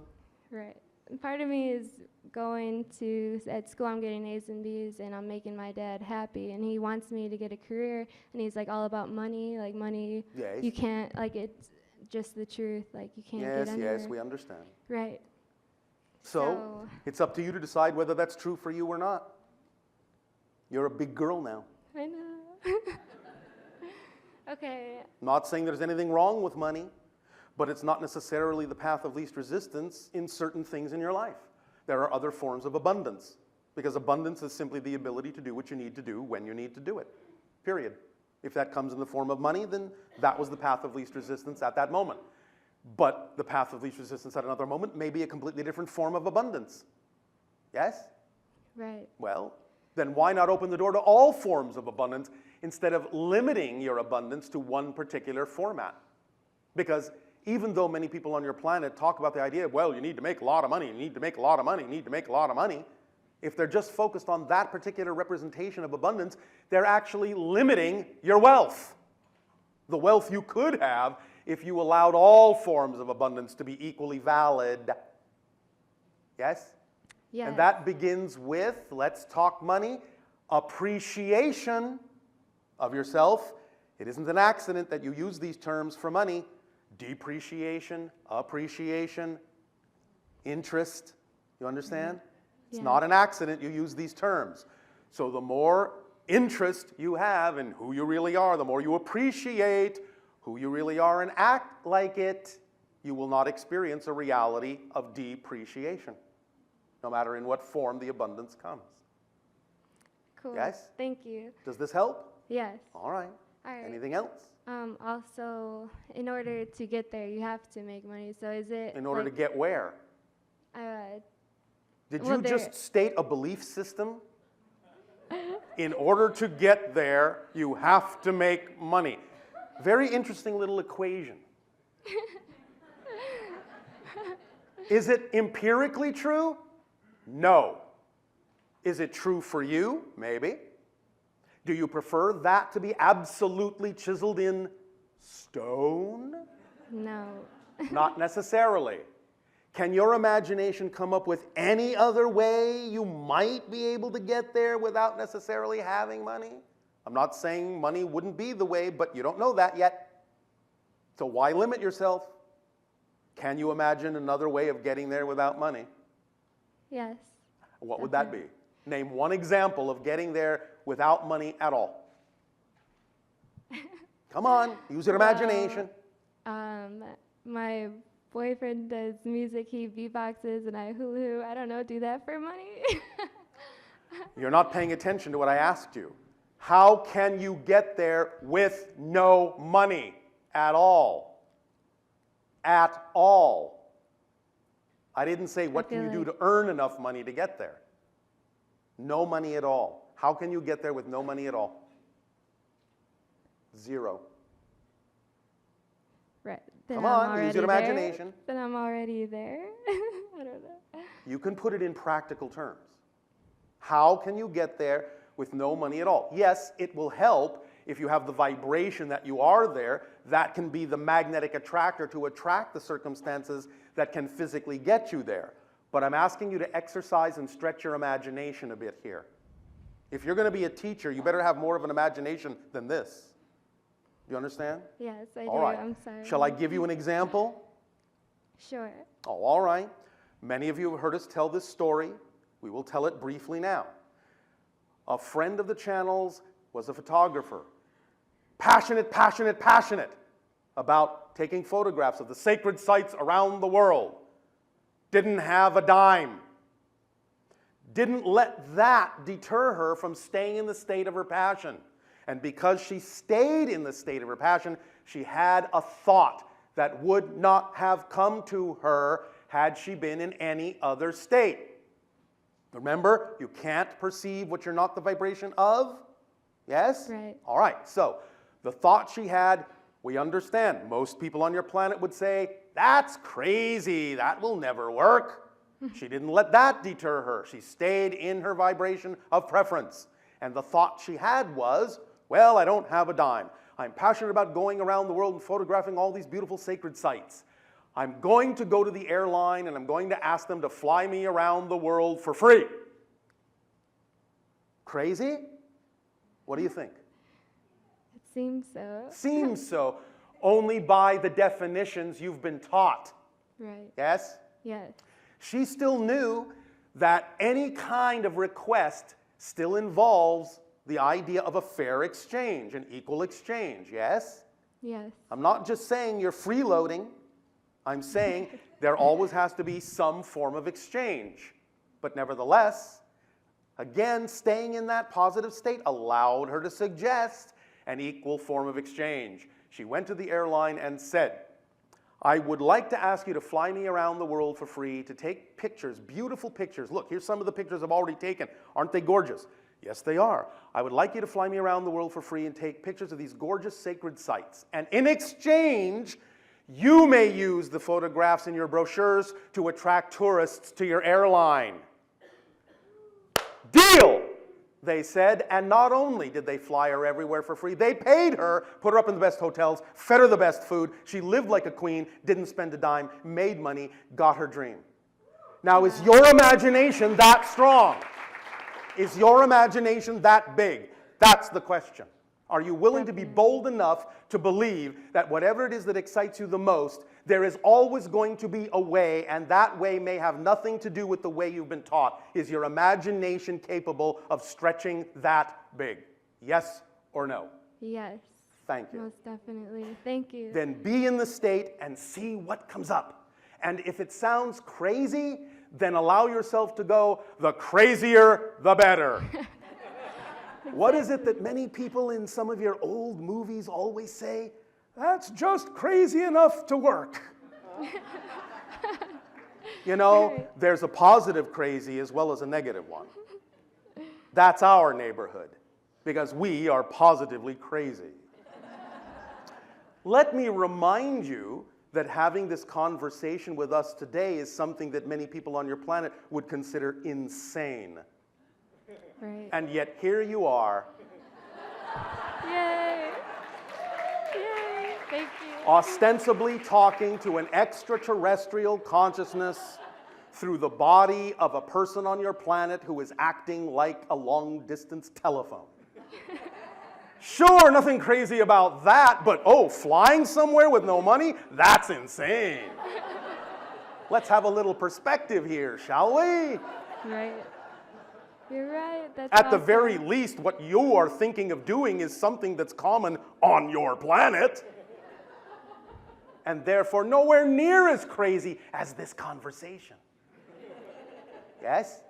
right. And part of me is going to, at school I'm getting A's and B's and I'm making my dad happy, and he wants me to get a career, and he's like all about money, like money. Yes. You can't, like, it's just the truth, like you can't Yes, get anywhere. yes, we understand. Right. So, it's up to you to decide whether that's true for you or not. You're a big girl now. I know. Okay. Not saying there's anything wrong with money, but it's not necessarily the path of least resistance in certain things in your life. There are other forms of abundance, because abundance is simply the ability to do what you need to do when you need to do it, period. If that comes in the form of money, then that was the path of least resistance at that moment. But the path of least resistance at another moment may be a completely different form of abundance. Yes? Right. Well, then why not open the door to all forms of abundance instead of limiting your abundance to one particular format? Because even though many people on your planet talk about the idea of, well, you need to make a lot of money, you need to make a lot of money, you need to make a lot of money, if they're just focused on that particular representation of abundance, they're actually limiting your wealth. The wealth you could have if you allowed all forms of abundance to be equally valid. Yes? Yes. And that begins with, let's talk money, appreciation of yourself. It isn't an accident that you use these terms for money. Depreciation, appreciation, interest. You understand? It's Yeah. not an accident you use these terms. So the more interest you have in who you really are, the more you appreciate who you really are and act like it, you will not experience a reality of depreciation, no matter in what form the abundance comes. Cool. Yes? Thank you. Does this help? Yes. All right. All right. Anything else? Also, in order to get there, you have to make money. So is it In order like, to get where? Did well, you just state a belief system? In order to get there, you have to make money. Very interesting little equation. Is it empirically true? No. Is it true for you? Maybe. Do you prefer that to be absolutely chiseled in stone? No. Not necessarily. Can your imagination come up with any other way you might be able to get there without necessarily having money? I'm not saying money wouldn't be the way, but you don't know that yet. So why limit yourself? Can you imagine another way of getting there without money? Yes. What would that be? Name one example of getting there without money at all. Come on, use your imagination. My boyfriend does music, he beatboxes, and I hula. I don't know, do that for money? You're not paying attention to what I asked you. How can you get there with no money at all? At all. I didn't say what can you do to earn enough money to get there. No money at all. How can you get there with no money at all? Zero. Right. Come on, use your imagination. Then I'm already there. I don't know. You can put it in practical terms. How can you get there with no money at all? Yes, it will help if you have the vibration that you are there. That can be the magnetic attractor to attract the circumstances that can physically get you there. But I'm asking you to exercise and stretch your imagination a bit here. If you're going to be a teacher, you better have more of an imagination than this. Do you understand? Yes, I All do. right. I'm sorry. Shall I give you an example? Sure. Oh, all right. Many of you have heard us tell this story. We will tell it briefly now. A friend of the channel's was a photographer. Passionate, passionate, passionate about taking photographs of the sacred sites around the world. Didn't have a dime. Didn't let that deter her from staying in the state of her passion. And because she stayed in the state of her passion, she had a thought that would not have come to her had she been in any other state. Remember, you can't perceive what you're not the vibration of? Yes? Right. All right, so the thought she had, we understand. Most people on your planet would say, that's crazy, that will never work. She didn't let that deter her. She stayed in her vibration of preference. And the thought she had was, well, I don't have a dime. I'm passionate about going around the world and photographing all these beautiful sacred sites. I'm going to go to the airline and I'm going to ask them to fly me around the world for free. Crazy? What do you think? It seems so. Seems so, only by the definitions you've been taught. Right. Yes? Yes. She still knew that any kind of request still involves the idea of a fair exchange, an equal exchange, yes? Yes. I'm not just saying you're freeloading. I'm saying there always has to be some form of exchange. But nevertheless, again, staying in that positive state allowed her to suggest an equal form of exchange. She went to the airline and said, I would like to ask you to fly me around the world for free to take pictures, beautiful pictures. Look, here's some of the pictures I've already taken. Aren't they gorgeous? Yes, they are. I would like you to fly me around the world for free and take pictures of these gorgeous sacred sites. And in exchange, you may use the photographs in your brochures to attract tourists to your airline. Deal, they said. And not only did they fly her everywhere for free, they paid her, put her up in the best hotels, fed her the best food. She lived like a queen, didn't spend a dime, made money, got her dream. Now, is your imagination that strong? Is your imagination that big? That's the question. Are you willing to be bold enough to believe that whatever it is that excites you the most, there is always going to be a way, and that way may have nothing to do with the way you've been taught? Is your imagination capable of stretching that big? Yes or no? Yes. Thank you. Most definitely. Thank you. Then be in the state and see what comes up. And if it sounds crazy, then allow yourself to go, the crazier, the better. What is it that many people in some of your old movies always say? That's just crazy enough to work. You know, there's a positive crazy as well as a negative one. That's our neighborhood, because we are positively crazy. Let me remind you that having this conversation with us today is something that many people on your planet would consider insane. Right. And yet here you are. Yay! Yay! Thank you. Ostensibly talking to an extraterrestrial consciousness through the body of a person on your planet who is acting like a long-distance telephone. Sure, nothing crazy about that, but oh, flying somewhere with no money? That's insane. Let's have a little perspective here, shall we? Right. You're right. That's At the awesome. very least, what you are thinking of doing is something that's common on your planet, and therefore nowhere near as crazy as this conversation. Yes?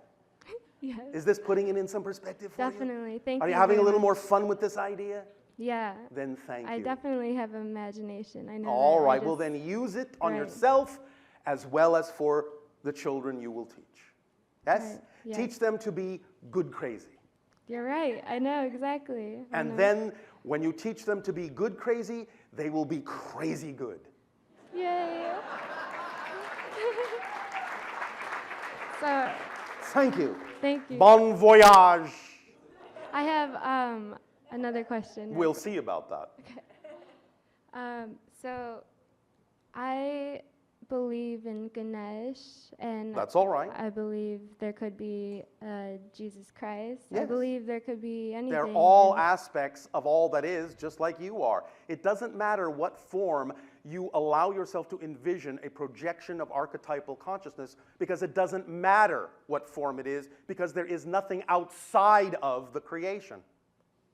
Yes. Is this putting it in some perspective for you? Definitely. Thank you. Are you having a very little much. more fun with this idea? Yeah. Then thank I you. definitely have imagination. I know. All that. right, well then use it on Right. yourself as well as for the children you will teach. Yes? Right, yes. Teach them to be good crazy. You're right. I know exactly. I And know. then when you teach them to be good crazy, they will be crazy good. Yay. So. Thank you. Thank you. Bon voyage. I have another question. We'll see about that. So, I believe in Ganesh, and That's all right. I believe there could be Jesus Christ. I Yes. believe there could be anything. They're all and- aspects of all that is, just like you are. It doesn't matter what form you allow yourself to envision a projection of archetypal consciousness, because it doesn't matter what form it is, because there is nothing outside of the creation.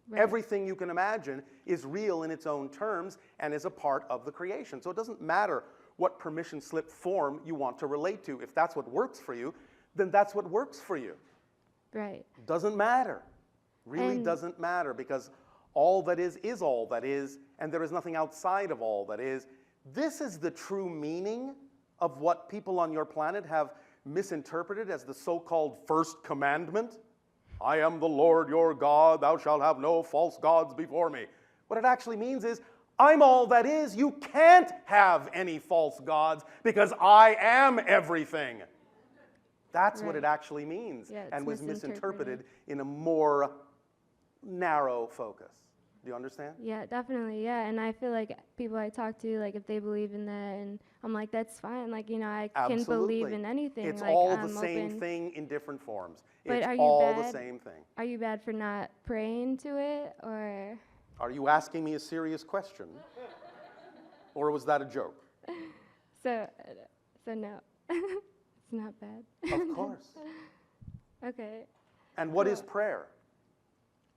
Right. Everything you can imagine is real in its own terms and is a part of the creation. So it doesn't matter what permission slip form you want to relate to. If that's what works for you, then that's what works for you. Right. Doesn't matter. Really And- doesn't matter, because All that is all that is, and there is nothing outside of all that is. This is the true meaning of what people on your planet have misinterpreted as the so-called first commandment. I am the Lord your God, thou shalt have no false gods before me. What it actually means is, I'm all that is. You can't have any false gods because I am everything. That's what it actually means, and was misinterpreted in a more narrow focus. Do you understand? Yeah, definitely, yeah. And I feel like people I talk to, like if they believe in that, and I'm like, that's fine. Like, you know, I can believe in anything. It's like, all I'm the same open. thing in different forms. But it's are you all bad? the same thing. Are you bad for not praying to it, or? Are you asking me a serious question? Or was that a joke? So no, it's not bad. Of course. Okay. And what is prayer?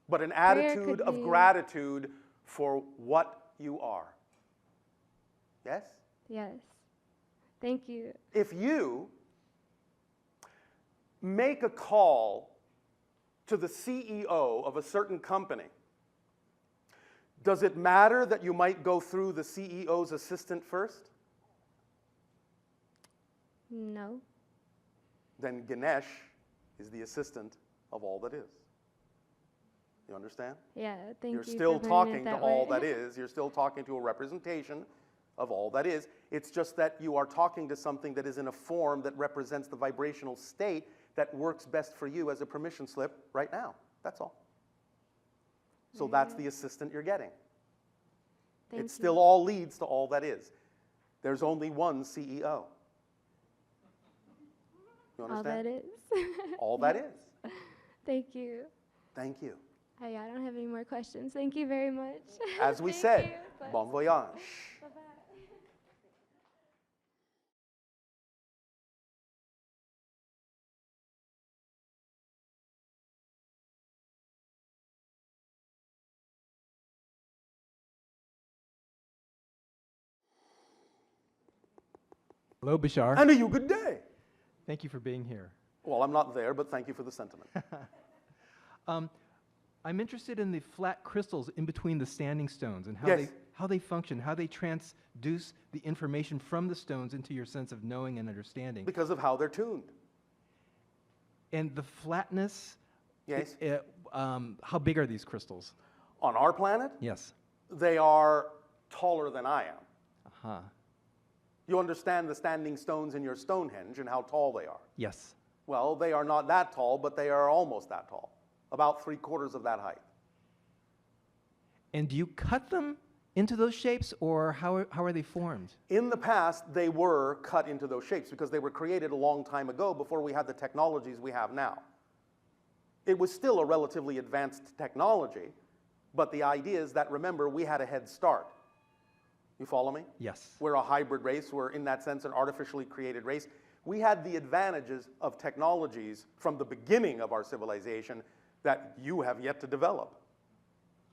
But an Prayer attitude could of be- gratitude for what you are. Yes? Yes. Thank you. If you make a call to the CEO of a certain company, does it matter that you might go through the CEO's assistant first? No. Then Ganesh is the assistant of all that is. You understand? Yeah, thank you. You're still for putting it talking to that all way. that is. You're still talking to a representation of all that is. It's just that you are talking to something that is in a form that represents the vibrational state that works best for you as a permission slip right now. That's all. So that's the assistant you're getting. Thank It still all leads to all that is. There's only one CEO. You All understand? that is. All that is. Thank you. Thank you. I don't have any more questions. Thank you very much. As we Thank said, you. Bye. bon voyage. Bye-bye. Hello, Bashar. And a you good day. Thank you for being here. Well, I'm not there, but thank you for the sentiment. I'm interested in the flat crystals in between the standing stones and Yes. how they function, how they transduce the information from the stones into your sense of knowing and understanding. Because of how they're tuned. And the flatness. Yes. How big are these crystals? On our planet, Yes. they are taller than I am. Uh-huh. You understand the standing stones in your Stonehenge and how tall they are. Yes. Well, they are not that tall, but they are almost that tall. About 3/4 of that height. And do you cut them into those shapes, or how are they formed? In the past, they were cut into those shapes because they were created a long time ago before we had the technologies we have now. It was still a relatively advanced technology, but the idea is that, remember, we had a head start. You follow me? Yes. We're a hybrid race. We're, in that sense, an artificially created race. We had the advantages of technologies from the beginning of our civilization that you have yet to develop.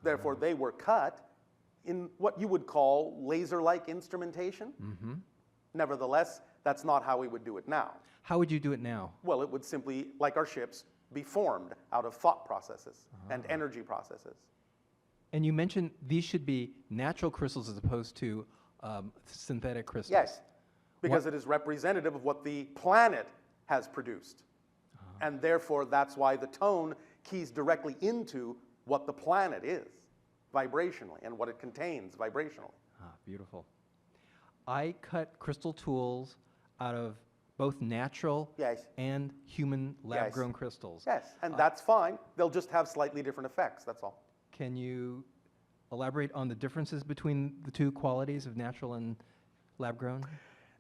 Therefore, they were cut in what you would call laser-like instrumentation. Mm-hmm. Nevertheless, that's not how we would do it now. How would you do it now? Well, it would simply, like our ships, be formed out of thought processes and energy processes. And you mentioned these should be natural crystals as opposed to synthetic crystals. Yes, because it is representative of what the planet has produced. And therefore, that's why the tone keys directly into what the planet is, vibrationally, and what it contains vibrationally. Ah, beautiful. I cut crystal tools out of both natural and human lab-grown crystals. Yes, and that's fine. They'll just have slightly different effects, that's all. Can you elaborate on the differences between the two qualities of natural and lab-grown?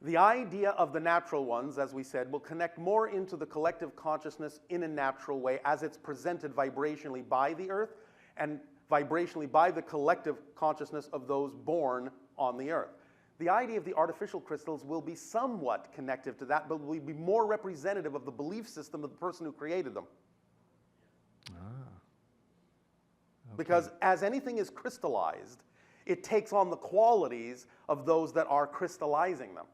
The idea of the natural ones, as we said, will connect more into the collective consciousness in a natural way as it's presented vibrationally by the Earth and vibrationally by the collective consciousness of those born on the Earth. The idea of the artificial crystals will be somewhat connective to that, but will be more representative of the belief system of the person who created them. Because as anything is crystallized, it takes on the qualities of those that are crystallizing them.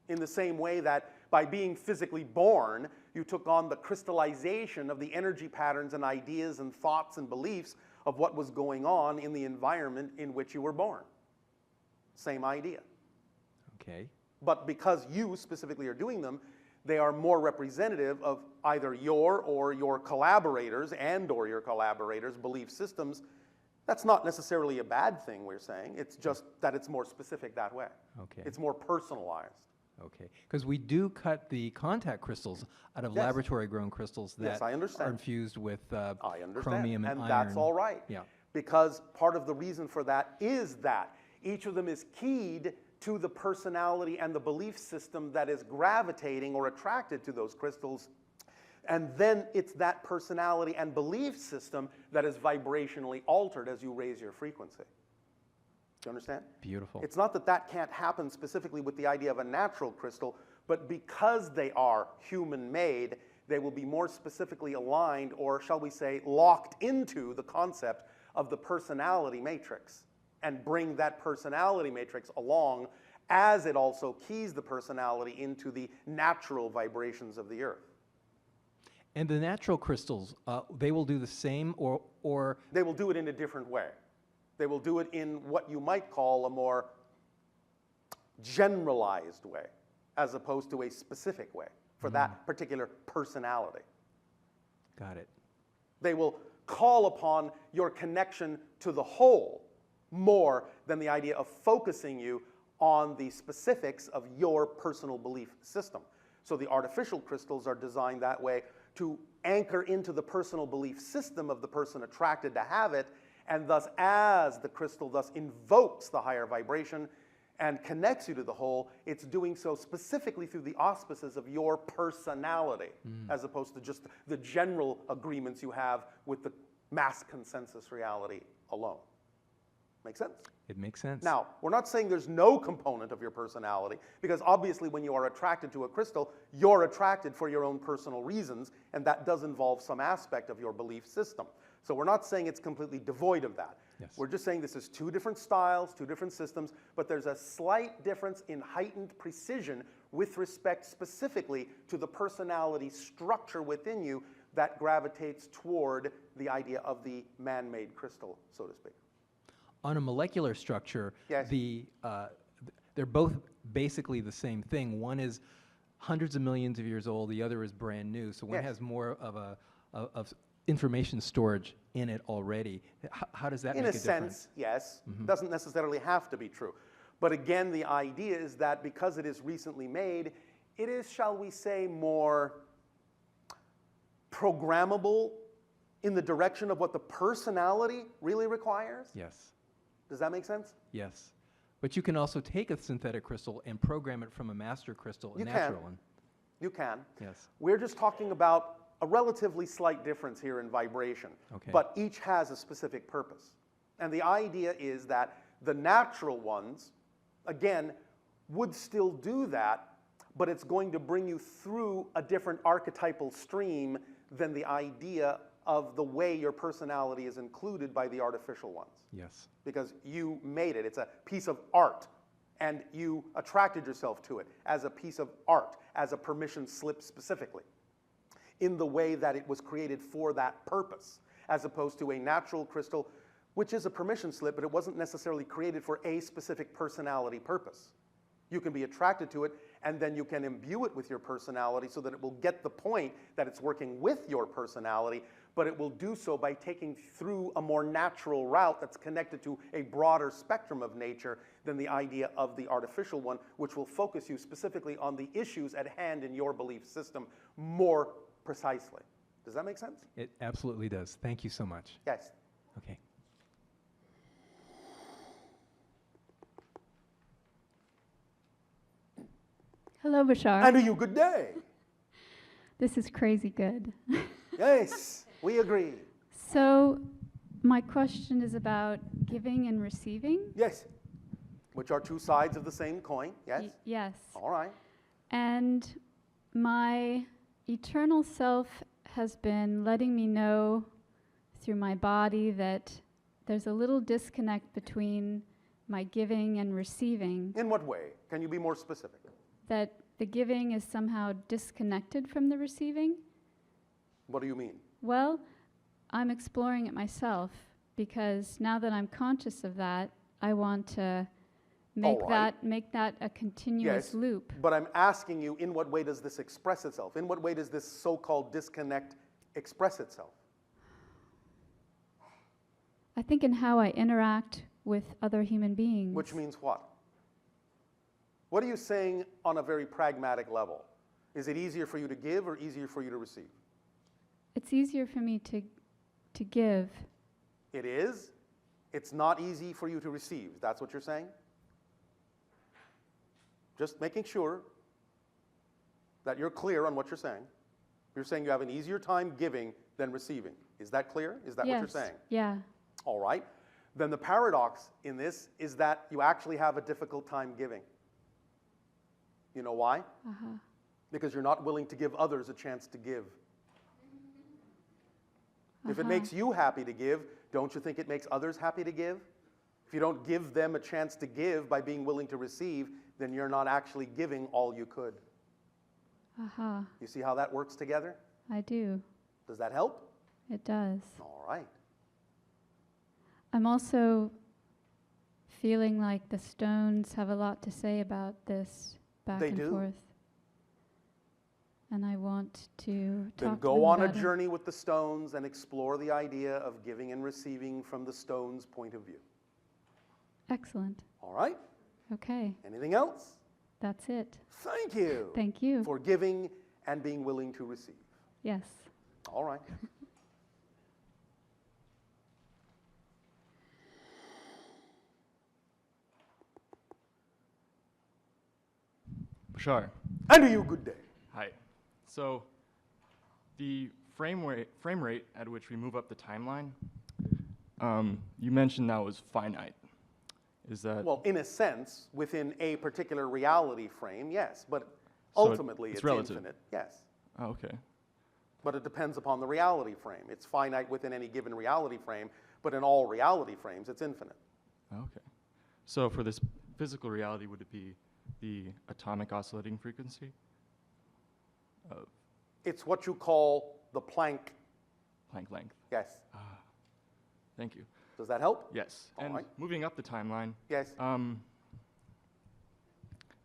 In the same way that by being physically born, you took on the crystallization of the energy patterns and ideas and thoughts and beliefs of what was going on in the environment in which you were born. Same idea. Okay. But because you specifically are doing them, they are more representative of either your or your collaborators or your collaborators' belief systems. That's not necessarily a bad thing, we're saying. It's just that it's more specific that way. Okay. It's more personalized. Okay, because we do cut the contact crystals out of Yes. laboratory-grown crystals that Yes, I understand. are infused with I understand. chromium and iron. That's all right. Yeah. Because part of the reason for that is that each of them is keyed to the personality and the belief system that is gravitating or attracted to those crystals. And then it's that personality and belief system that is vibrationally altered as you raise your frequency. Do you understand? Beautiful. It's not that that can't happen specifically with the idea of a natural crystal, but because they are human-made, they will be more specifically aligned, or shall we say, locked into the concept of the personality matrix, and bring that personality matrix along as it also keys the personality into the natural vibrations of the earth. And the natural crystals, they will do the same, or They will do it in a different way. They will do it in what you might call a more generalized way, as opposed to a specific way for that particular personality. Got it. They will call upon your connection to the whole more than the idea of focusing you on the specifics of your personal belief system. So the artificial crystals are designed that way to anchor into the personal belief system of the person attracted to have it, and thus as the crystal thus invokes the higher vibration and connects you to the whole, it's doing so specifically through the auspices of your personality, as opposed to just the general agreements you have with the mass consensus reality alone. Make sense? It makes sense. Now, we're not saying there's no component of your personality, because obviously when you are attracted to a crystal, you're attracted for your own personal reasons, and that does involve some aspect of your belief system. So we're not saying it's completely devoid of that. Yes. We're just saying this is two different styles, two different systems, but there's a slight difference in heightened precision with respect specifically to the personality structure within you that gravitates toward the idea of the man-made crystal, so to speak. On a molecular structure, Yes. They're both basically the same thing. One is hundreds of millions of years old, the other is brand new. So one Yes. has more of information storage in it already. How does that In make a a difference? sense, yes. Doesn't necessarily have to be true. But again, the idea is that because it is recently made, it is, shall we say, more programmable in the direction of what the personality really requires. Yes. Does that make sense? Yes. But you can also take a synthetic crystal and program it from a master crystal, a You natural can. one. You can. Yes. We're just talking about a relatively slight difference here in vibration, Okay. but each has a specific purpose. And the idea is that the natural ones, again, would still do that, but it's going to bring you through a different archetypal stream than the idea of the way your personality is included by the artificial ones. Yes. Because you made it. It's a piece of art, and you attracted yourself to it as a piece of art, as a permission slip specifically, in the way that it was created for that purpose, as opposed to a natural crystal, which is a permission slip, but it wasn't necessarily created for a specific personality purpose. You can be attracted to it, and then you can imbue it with your personality so that it will get the point that it's working with your personality, but it will do so by taking through a more natural route that's connected to a broader spectrum of nature than the idea of the artificial one, which will focus you specifically on the issues at hand in your belief system more precisely. Does that make sense? It absolutely does. Thank you so much. Yes. Okay. Hello, Bashar. And to you, good day. This is crazy good. Yes, we agree. So, my question is about giving and receiving. Yes. Which are two sides of the same coin. Yes. Yes. All right. And my eternal self has been letting me know through my body that there's a little disconnect between my giving and receiving. In what way? Can you be more specific? That the giving is somehow disconnected from the receiving. What do you mean? Well, I'm exploring it myself, because now that I'm conscious of that, I want to All right. make that a continuous Yes, loop. but I'm asking you, in what way does this express itself? In what way does this so-called disconnect express itself? I think in how I interact with other human beings. Which means what? What are you saying on a very pragmatic level? Is it easier for you to give or easier for you to receive? It's easier for me to give. It is? It's not easy for you to receive. That's what you're saying? Just making sure that you're clear on what you're saying. You're saying you have an easier time giving than receiving. Is that clear? Is that what you're saying? Yeah. All right. Then the paradox in this is that you actually have a difficult time giving. You know why? Uh-huh. Because you're not willing to give others a chance to give. If it Uh-huh. makes you happy to give, don't you think it makes others happy to give? If you don't give them a chance to give by being willing to receive, then you're not actually giving all you could. Uh-huh. You see how that works together? I do. Does that help? It does. All right. I'm also feeling like the stones have a lot to say about this back They and do. forth. And I want to Then talk to go them on a about it. journey with the stones and explore the idea of giving and receiving from the stones' point of view. Excellent. All right? Okay. Anything else? That's it. Thank you. Thank you. For giving and being willing to receive. Yes. All right. Bashar. And to you, good day. Hi. So, the frame rate at which we move up the timeline, you mentioned that was finite. Is that Well, in a sense, within a particular reality frame, yes, but So ultimately it's it's relative. infinite, yes. Oh, okay. But it depends upon the reality frame. It's finite within any given reality frame, but in all reality frames, it's infinite. Okay. So for this physical reality, would it be the atomic oscillating frequency? It's what you call the Planck. Planck length. Yes. Thank you. Does that help? Yes. All And right. moving up the timeline. Yes.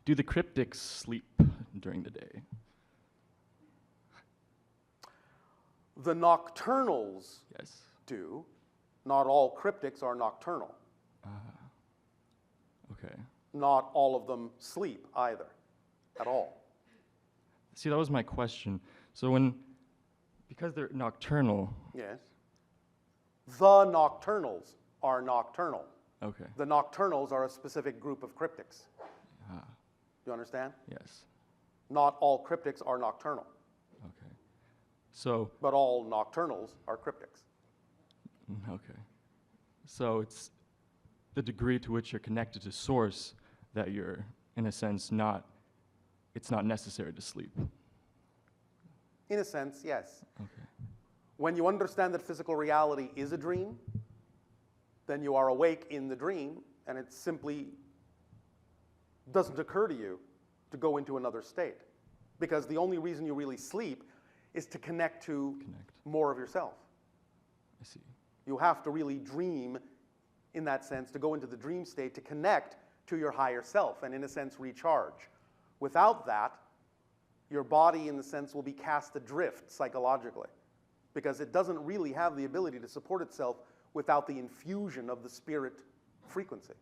Do the cryptics sleep during the day? The nocturnals Yes. do. Not all cryptics are nocturnal. Okay. Not all of them sleep either, at all. See, that was my question. So because they're nocturnal. Yes. The nocturnals are nocturnal. Okay. The nocturnals are a specific group of cryptics. Ah, You understand? yes. Not all cryptics are nocturnal, Okay. So, but all nocturnals are cryptics. okay. So it's the degree to which you're connected to source that you're, in a sense, it's not necessary to sleep. In a sense, yes. Okay. When you understand that physical reality is a dream, then you are awake in the dream, and it simply doesn't occur to you to go into another state. Because the only reason you really sleep is to connect to more of yourself. I see. You have to really dream in that sense, to go into the dream state, to connect to your higher self, and in a sense, recharge. Without that, your body, in the sense, will be cast adrift psychologically, because it doesn't really have the ability to support itself without the infusion of the spirit frequency.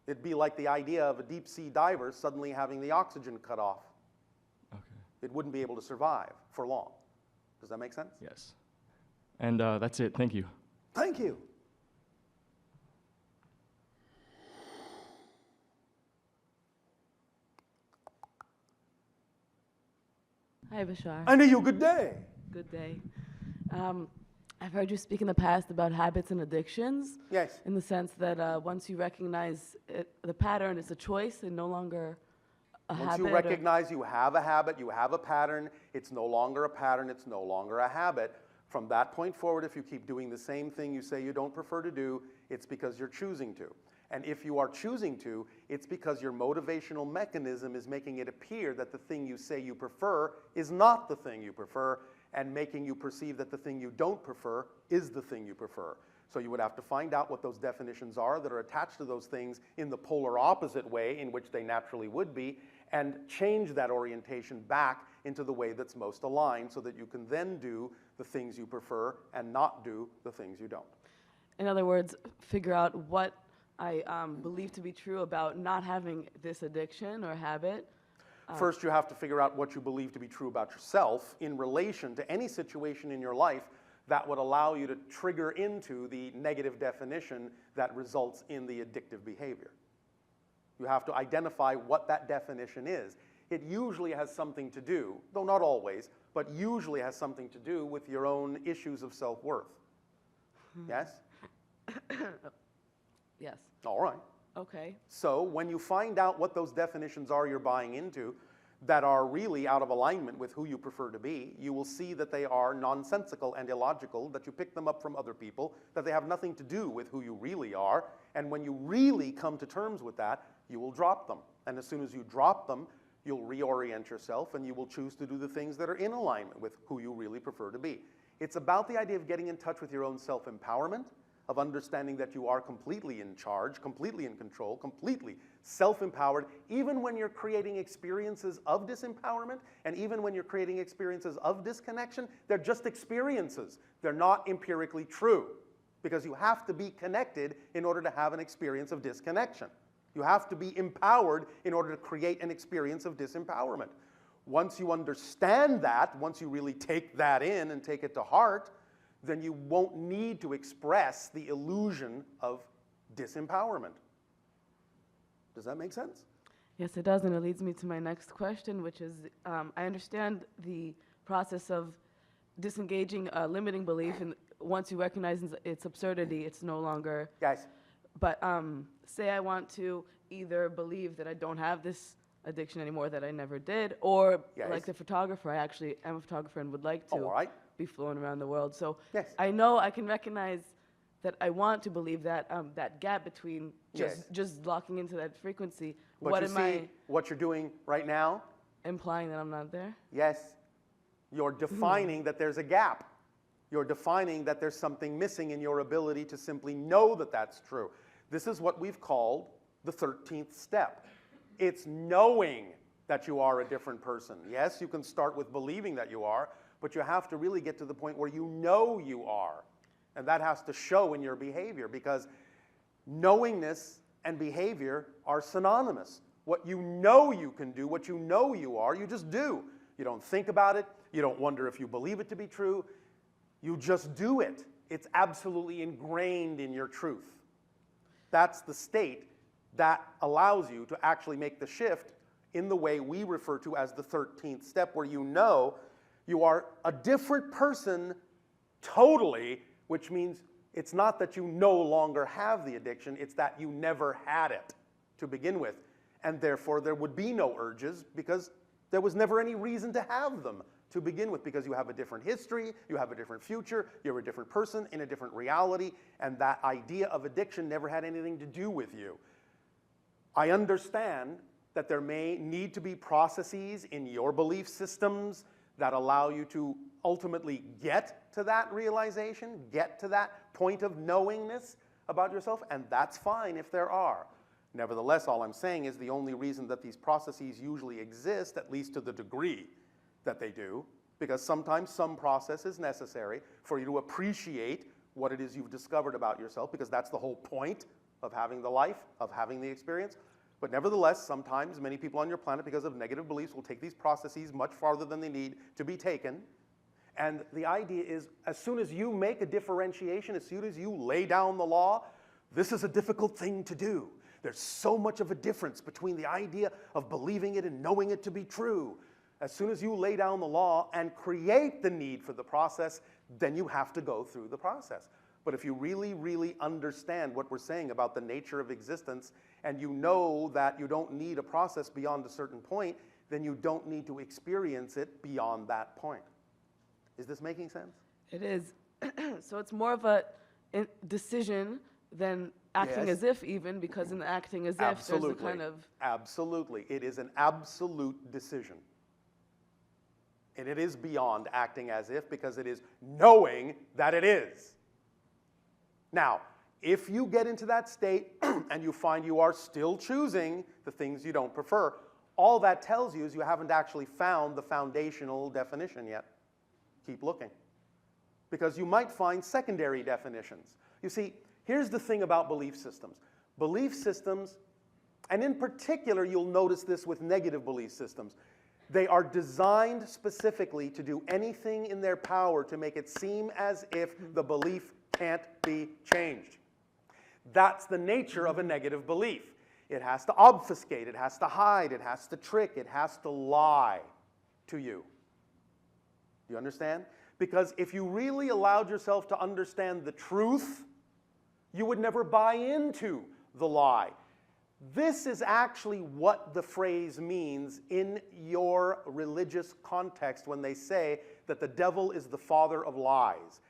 It'd be like the idea of a deep sea diver suddenly having the oxygen cut off. Okay. It wouldn't be able to survive for long. Does that make sense? Yes. And that's it. Thank you. Thank you. Hi, Bashar. And to you, good day. Good day. I've heard you speak in the past about habits and addictions. Yes. In the sense that once you recognize the pattern, it's a choice and no longer a habit. Once you recognize you have a habit, you have a pattern, it's no longer a pattern, it's no longer a habit. From that point forward, if you keep doing the same thing you say you don't prefer to do, it's because you're choosing to. And if you are choosing to, it's because your motivational mechanism is making it appear that the thing you say you prefer is not the thing you prefer, and making you perceive that the thing you don't prefer is the thing you prefer. So you would have to find out what those definitions are that are attached to those things in the polar opposite way in which they naturally would be, and change that orientation back into the way that's most aligned so that you can then do the things you prefer and not do the things you don't. In other words, figure out what I believe to be true about not having this addiction or habit. First, you have to figure out what you believe to be true about yourself in relation to any situation in your life that would allow you to trigger into the negative definition that results in the addictive behavior. You have to identify what that definition is. It usually has something to do, though not always, but usually has something to do with your own issues of self-worth. Yes? Yes. All right. Okay. So when you find out what those definitions are you're buying into that are really out of alignment with who you prefer to be, you will see that they are nonsensical and illogical, that you pick them up from other people, that they have nothing to do with who you really are, and when you really come to terms with that, you will drop them. And as soon as you drop them, you'll reorient yourself and you will choose to do the things that are in alignment with who you really prefer to be. It's about the idea of getting in touch with your own self-empowerment, of understanding that you are completely in charge, completely in control, completely self-empowered, even when you're creating experiences of disempowerment, and even when you're creating experiences of disconnection, they're just experiences. They're not empirically true, because you have to be connected in order to have an experience of disconnection. You have to be empowered in order to create an experience of disempowerment. Once you understand that, once you really take that in and take it to heart, then you won't need to express the illusion of disempowerment. Does that make sense? Yes, it does, and it leads me to my next question, which is, I understand the process of disengaging a limiting belief, and once you recognize its absurdity, it's no longer... Yes. But say I want to either believe that I don't have this addiction anymore, that I never did, or like the photographer, I actually am a photographer and would like to be flown around the world. So I know I can recognize that I want to believe that that gap between just locking into that frequency. But what you am see I what you're doing right now? Implying that I'm not there? Yes. You're defining that there's a gap. You're defining that there's something missing in your ability to simply know that that's true. This is what we've called the 13th step. It's knowing that you are a different person. Yes, you can start with believing that you are, but you have to really get to the point where you know you are. And that has to show in your behavior, because knowingness and behavior are synonymous. What you know you can do, what you know you are, you just do. You don't think about it. You don't wonder if you believe it to be true. You just do it. It's absolutely ingrained in your truth. That's the state that allows you to actually make the shift in the way we refer to as the 13th step, where you know you are a different person totally, which means it's not that you no longer have the addiction, it's that you never had it to begin with. And therefore, there would be no urges because there was never any reason to have them to begin with, because you have a different history, you have a different future, you're a different person in a different reality, and that idea of addiction never had anything to do with you. I understand that there may need to be processes in your belief systems that allow you to ultimately get to that realization, get to that point of knowingness about yourself, and that's fine if there are. Nevertheless, all I'm saying is the only reason that these processes usually exist, at least to the degree that they do, because sometimes some process is necessary for you to appreciate what it is you've discovered about yourself, because that's the whole point of having the life, of having the experience. But nevertheless, sometimes many people on your planet, because of negative beliefs, will take these processes much farther than they need to be taken. And the idea is, as soon as you make a differentiation, as soon as you lay down the law, this is a difficult thing to do. There's so much of a difference between the idea of believing it and knowing it to be true. As soon as you lay down the law and create the need for the process, then you have to go through the process. But if you really, really understand what we're saying about the nature of existence, and you know that you don't need a process beyond a certain point, then you don't need to experience it beyond that point. Is this making sense? It is. So it's more of a decision than acting as if, even, because in the acting as if, there's a kind of... Absolutely. It is an absolute decision. And it is beyond acting as if, because it is knowing that it is. Now, if you get into that state and you find you are still choosing the things you don't prefer, all that tells you is you haven't actually found the foundational definition yet. Keep looking. Because you might find secondary definitions. You see, here's the thing about belief systems. Belief systems, and in particular, you'll notice this with negative belief systems, they are designed specifically to do anything in their power to make it seem as if the belief can't be changed. That's the nature of a negative belief. It has to obfuscate, it has to hide, it has to trick, it has to lie to you. Do you understand? Because if you really allowed yourself to understand the truth, you would never buy into the lie. This is actually what the phrase means in your religious context when they say that the devil is the father of lies.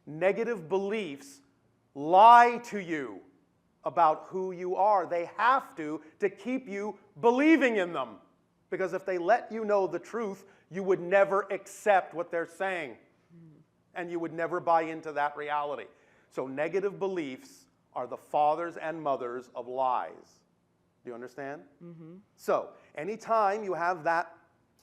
Negative beliefs lie to you about who you are. They have to keep you believing in them. Because if they let you know the truth, you would never accept what they're saying. And you would never buy into that reality. So negative beliefs are the fathers and mothers of lies. Do you understand? Mm-hmm. So anytime you have that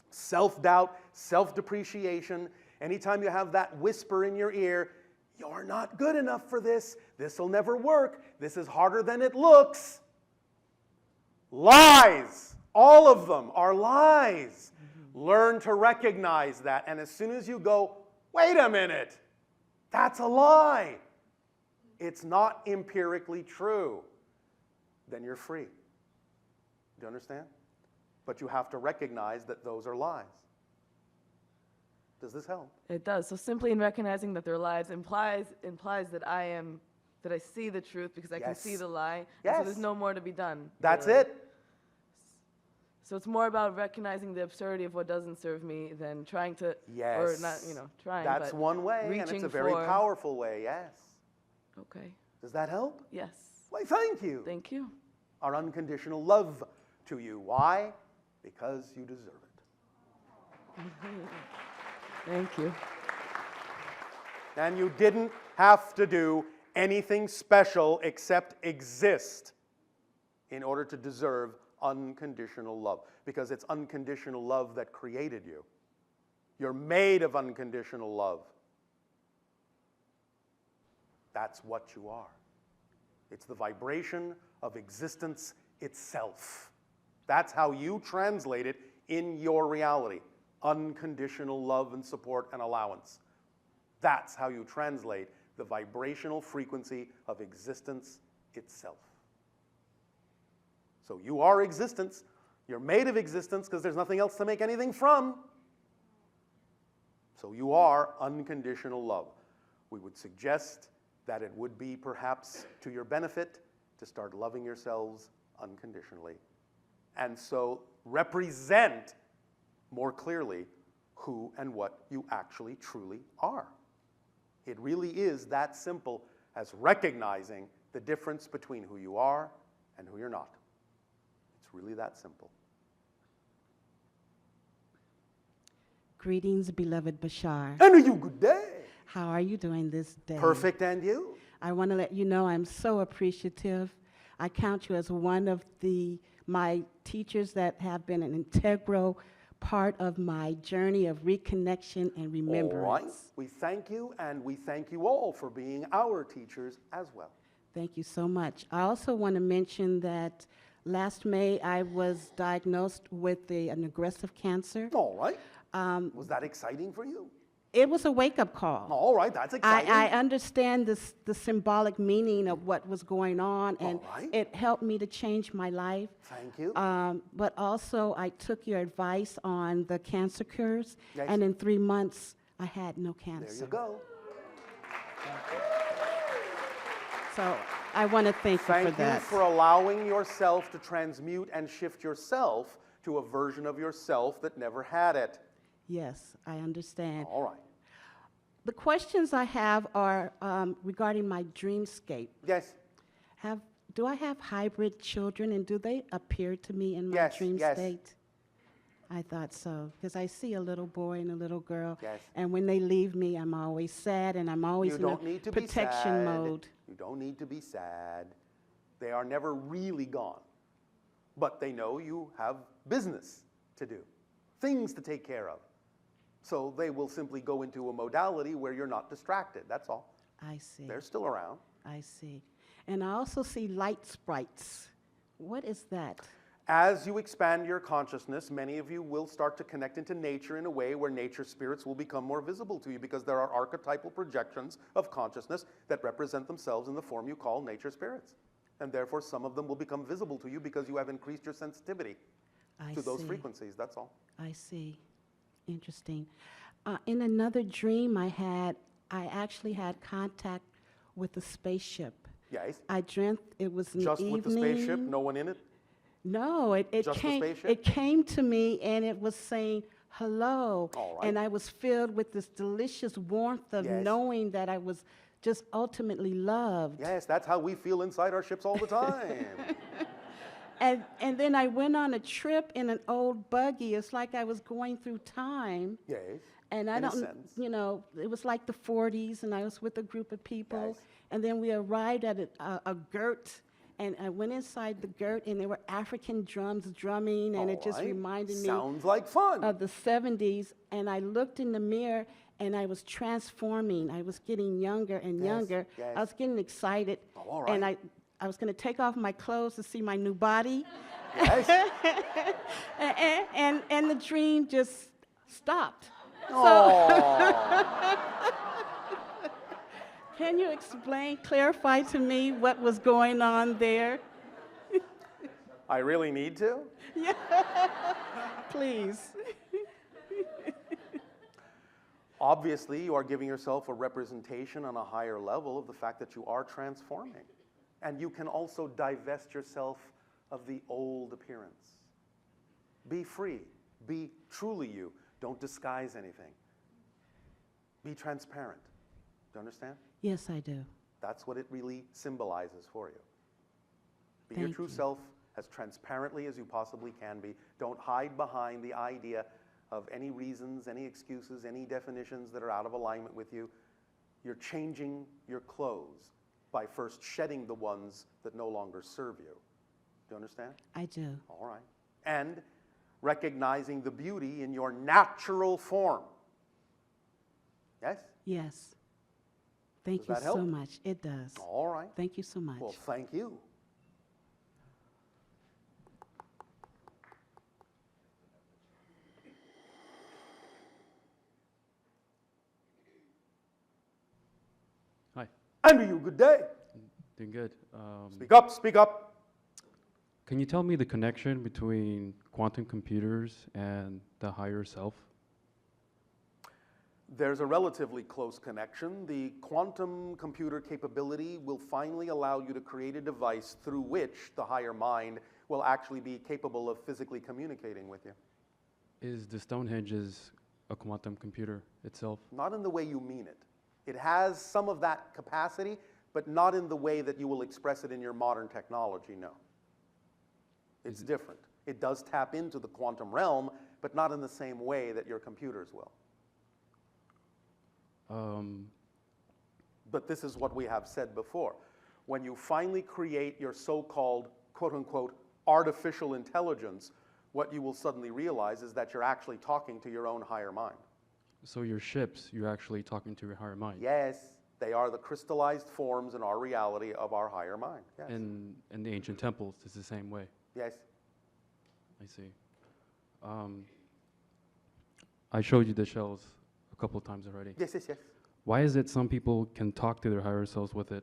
self-doubt, self-depreciation, anytime you have that whisper in your ear, you're not good enough for this, this will never work, this is harder than it looks. Lies. All of them are lies. Mm-hmm. Learn to recognize that. And as soon as you go, wait a minute, that's a lie, it's not empirically true, then you're free. Do you understand? But you have to recognize that those are lies. Does this help? It does. So simply in recognizing that they're lies implies that I see the truth because I can see the lie. Yes. And so there's no more to be done. That's it. So it's more about recognizing the absurdity of what doesn't serve me than trying to, or not, trying. That's but one way, and it's a very powerful way, yes. Okay. Does that help? Yes. Why, thank you. Thank you. Our unconditional love to you. Why? Because you deserve it. Thank you. And you didn't have to do anything special except exist in order to deserve unconditional love. Because it's unconditional love that created you. You're made of unconditional love. That's what you are. It's the vibration of existence itself. That's how you translate it in your reality. Unconditional love and support and allowance. That's how you translate the vibrational frequency of existence itself. So you are existence. You're made of existence because there's nothing else to make anything from. So you are unconditional love. We would suggest that it would be perhaps to your benefit to start loving yourselves unconditionally. And so represent more clearly who and what you actually truly are. It really is that simple as recognizing the difference between who you are and who you're not. It's really that simple. Greetings, beloved Bashar. And you good day. How are you doing this day? Perfect, and you? I want to let you know I'm so appreciative. I count you as one of my teachers that have been an integral part of my journey of reconnection and remembrance. All right. We thank you, and we thank you all for being our teachers as well. Thank you so much. I also want to mention that last May I was diagnosed with an aggressive cancer. All right. Was that exciting for you? It was a wake-up call. All right, that's exciting. I understand the symbolic meaning of what was going on, and it helped me to change my life. Thank you. But also, I took your advice on the cancer cures, Yes. and in 3 months, I had no cancer. There you go. So I want to thank you for that. Thank you for allowing yourself to transmute and shift yourself to a version of yourself that never had it. Yes, I understand. All right. The questions I have are regarding my dreamscape. Yes. Do I have hybrid children, and do they appear to me in my Yes, dream yes. state? I thought so, because I see a little boy and a little girl, Yes. and when they leave me, I'm always sad, and I'm always You in don't need to be protection sad. mode. You don't need to be sad. They are never really gone. But they know you have business to do, things to take care of. So they will simply go into a modality where you're not distracted. That's all. I see. They're still around. I see. And I also see light sprites. What is that? As you expand your consciousness, many of you will start to connect into nature in a way where nature spirits will become more visible to you, because there are archetypal projections of consciousness that represent themselves in the form you call nature spirits. And therefore, some of them will become visible to you because you have increased your sensitivity to those frequencies. That's all. I see. Interesting. In another dream I actually had contact with a spaceship. Yes. I dreamt it was in the evening. Just with the spaceship, no one in it? No, it came to me and it was saying hello. All right. And I was filled with this delicious warmth of knowing that I was just ultimately loved. Yes, that's how we feel inside our ships all the time. And then I went on a trip in an old buggy. It's like I was going through time. Yes. And I in a don't, sense. you know, it was like the 40s, and I was with a group of people. Yes. And then we arrived at a yurt, and I went inside the yurt, and there were African drums drumming, and it just reminded me Sounds like fun. of the 70s. And I looked in the mirror, and I was transforming. I was getting younger and younger. Yes. I was getting excited. all right. And I was going to take off my clothes to see my new body. Yes. and the dream just stopped. Can you clarify to me what was going on there? I really need to? Yeah. Please. Obviously, you are giving yourself a representation on a higher level of the fact that you are transforming. And you can also divest yourself of the old appearance. Be free. Be truly you. Don't disguise anything. Be transparent. Do you understand? Yes, I do. That's what it really symbolizes for you. Be Thank your true you. self as transparently as you possibly can be. Don't hide behind the idea of any reasons, any excuses, any definitions that are out of alignment with you. You're changing your clothes by first shedding the ones that no longer serve you. Do you understand? I do. All right. And recognizing the beauty in your natural form. Yes? Yes. Thank you that so help? much. It does. All right. Thank you so much. Well, thank you. Hi. And you, good day. Doing good. Speak up, speak up. Can you tell me the connection between quantum computers and the higher self? There's a relatively close connection. The quantum computer capability will finally allow you to create a device through which the higher mind will actually be capable of physically communicating with you. Is the Stonehenge's a quantum computer itself? Not in the way you mean it. It has some of that capacity, but not in the way that you will express it in your modern technology, no. It's different. It does tap into the quantum realm, but not in the same way that your computers will. But this is what we have said before. When you finally create your so-called, quote-unquote, artificial intelligence, what you will suddenly realize is that you're actually talking to your own higher mind. So your ships, you're actually talking to your higher mind? Yes, they are the crystallized forms in our reality of our higher mind. Yes. And the ancient temples is the same way? Yes. I see. I showed you the shells a couple of times already. Yes, yes, yes. Why is it some people can talk to their higher selves with it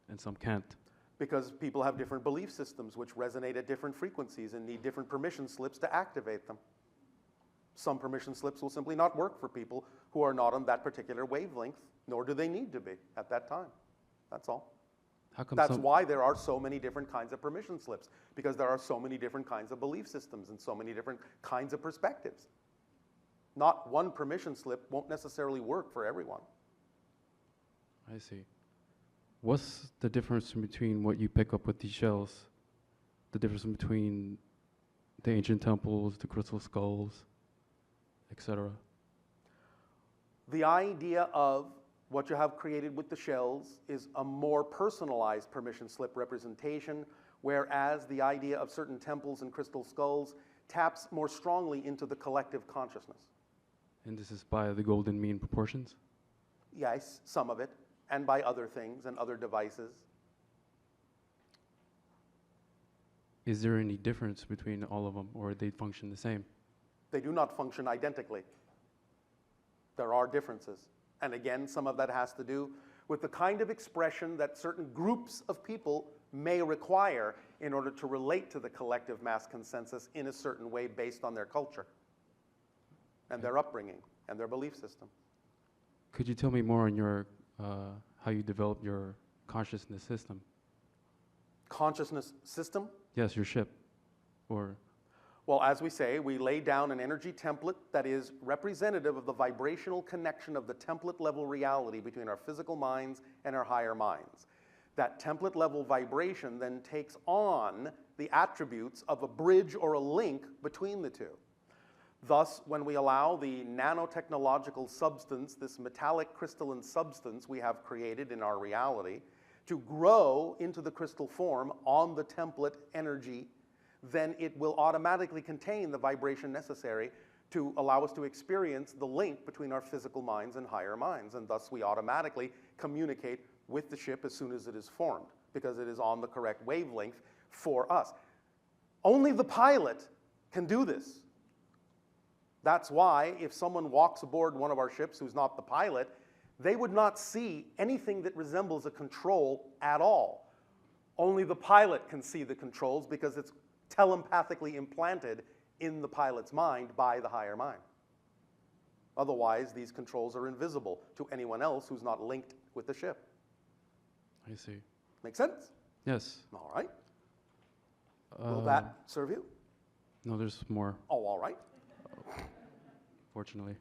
and some can't? Because people have different belief systems which resonate at different frequencies and need different permission slips to activate them. Some permission slips will simply not work for people who are not on that particular wavelength, nor do they need to be at that time. That's all. How come That's why there are so many different kinds of permission slips, because there are so many different kinds of belief systems and so many different kinds of perspectives. Not one permission slip won't necessarily work for everyone. I see. What's the difference between what you pick up with these shells? The difference between the ancient temples, the crystal skulls, etc.? The idea of What you have created with the shells is a more personalized permission slip representation, whereas the idea of certain temples and crystal skulls taps more strongly into the collective consciousness. And this is by the golden mean proportions? Yes, some of it, and by other things and other devices. Is there any difference between all of them, or they function the same? They do not function identically. There are differences. And again, some of that has to do with the kind of expression that certain groups of people may require in order to relate to the collective mass consensus in a certain way based on their culture and their upbringing and their belief system. Could you tell me more on your, how you developed your consciousness system? Consciousness system? Yes, your ship, or... Well, as we say, we lay down an energy template that is representative of the vibrational connection of the template level reality between our physical minds and our higher minds. That template level vibration then takes on the attributes of a bridge or a link between the two. Thus, when we allow the nanotechnological substance, this metallic crystalline substance we have created in our reality, to grow into the crystal form on the template energy, then it will automatically contain the vibration necessary to allow us to experience the link between our physical minds and higher minds. And thus we automatically communicate with the ship as soon as it is formed, because it is on the correct wavelength for us. Only the pilot can do this. That's why if someone walks aboard one of our ships who's not the pilot, they would not see anything that resembles a control at all. Only the pilot can see the controls because it's telepathically implanted in the pilot's mind by the higher mind. Otherwise, these controls are invisible to anyone else who's not linked with the ship. I see. Make sense? Yes. All right. Will that serve you? No, there's more. Oh, all right. Fortunately.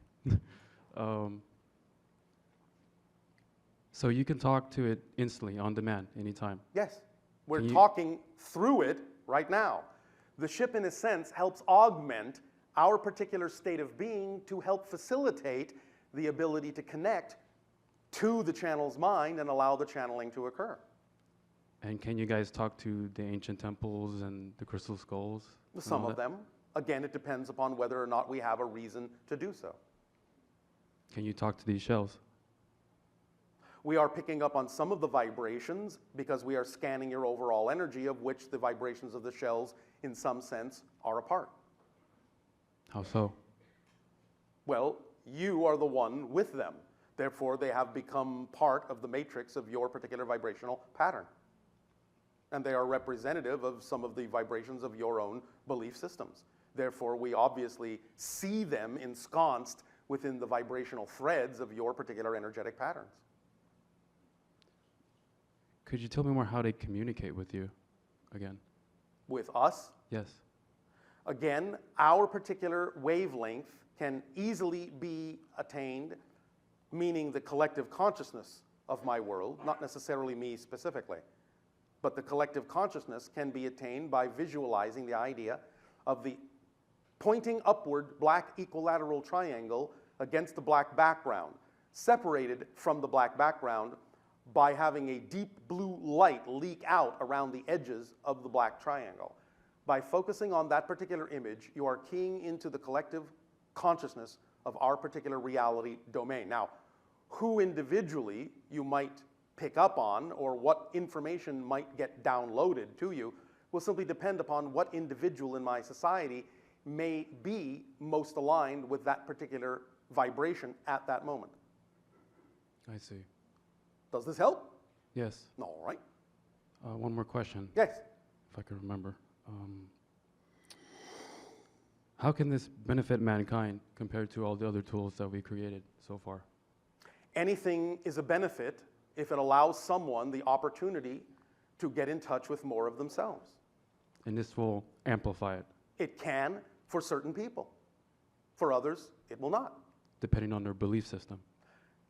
So you can talk to it instantly, on demand, anytime? Yes. We're talking through it right now. The ship, in a sense, helps augment our particular state of being to help facilitate the ability to connect to the channel's mind and allow the channeling to occur. And can you guys talk to the ancient temples and the crystal skulls? Some of them. Again, it depends upon whether or not we have a reason to do so. Can you talk to these shells? We are picking up on some of the vibrations because we are scanning your overall energy, of which the vibrations of the shells, in some sense, are a part. How so? Well, you are the one with them. Therefore, they have become part of the matrix of your particular vibrational pattern. And they are representative of some of the vibrations of your own belief systems. Therefore, we obviously see them ensconced within the vibrational threads of your particular energetic patterns. Could you tell me more how they communicate with you again? With us? Yes. Again, our particular wavelength can easily be attained, meaning the collective consciousness of my world, not necessarily me specifically, but the collective consciousness can be attained by visualizing the idea of the pointing upward black equilateral triangle against the black background, separated from the black background by having a deep blue light leak out around the edges of the black triangle. By focusing on that particular image, you are keying into the collective consciousness of our particular reality domain. Now, who individually you might pick up on or what information might get downloaded to you will simply depend upon what individual in my society may be most aligned with that particular vibration at that moment. I see. Does this help? Yes. All right. One more question. Yes. If I can remember. How can this benefit mankind compared to all the other tools that we created so far? Anything is a benefit if it allows someone the opportunity to get in touch with more of themselves. And this will amplify it? It can for certain people. For others, it will not. Depending on their belief system.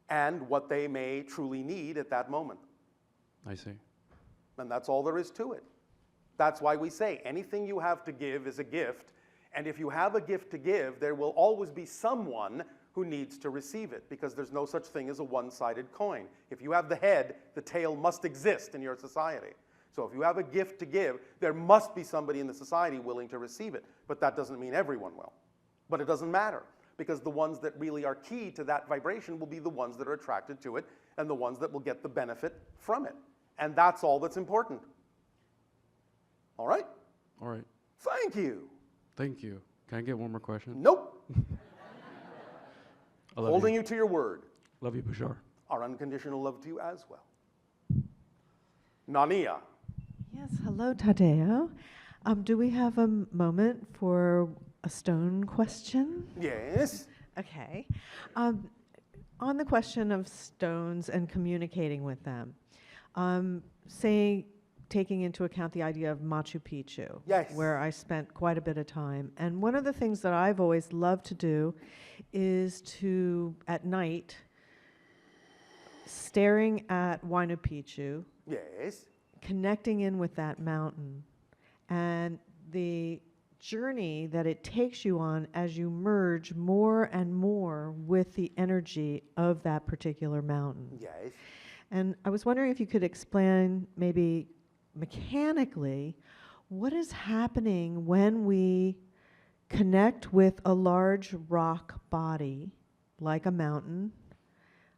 And what they may truly need at that moment. I see. And that's all there is to it. That's why we say anything you have to give is a gift. And if you have a gift to give, there will always be someone who needs to receive it, because there's no such thing as a one-sided coin. If you have the head, the tail must exist in your society. So if you have a gift to give, there must be somebody in the society willing to receive it. But that doesn't mean everyone will. But it doesn't matter, because the ones that really are key to that vibration will be the ones that are attracted to it and the ones that will get the benefit from it. And that's all that's important. All right? All right. Thank you. Thank you. Can I get one more question? Nope. I love Holding you to your word. Love you, Bashar. Our unconditional love to you as well. Nania. Yes, hello, Tadeo. Do we have a moment for a stone question? Yes. Okay. On the question of stones and communicating with them, taking into account the idea of Machu Picchu, yes, where I spent quite a bit of time. And one of the things that I've always loved to do is to, at night, staring at Huayna Picchu, yes, connecting in with that mountain, and the journey that it takes you on as you merge more and more with the energy of that particular mountain. Yes. And I was wondering if you could explain maybe mechanically what is happening when we connect with a large rock body like a mountain.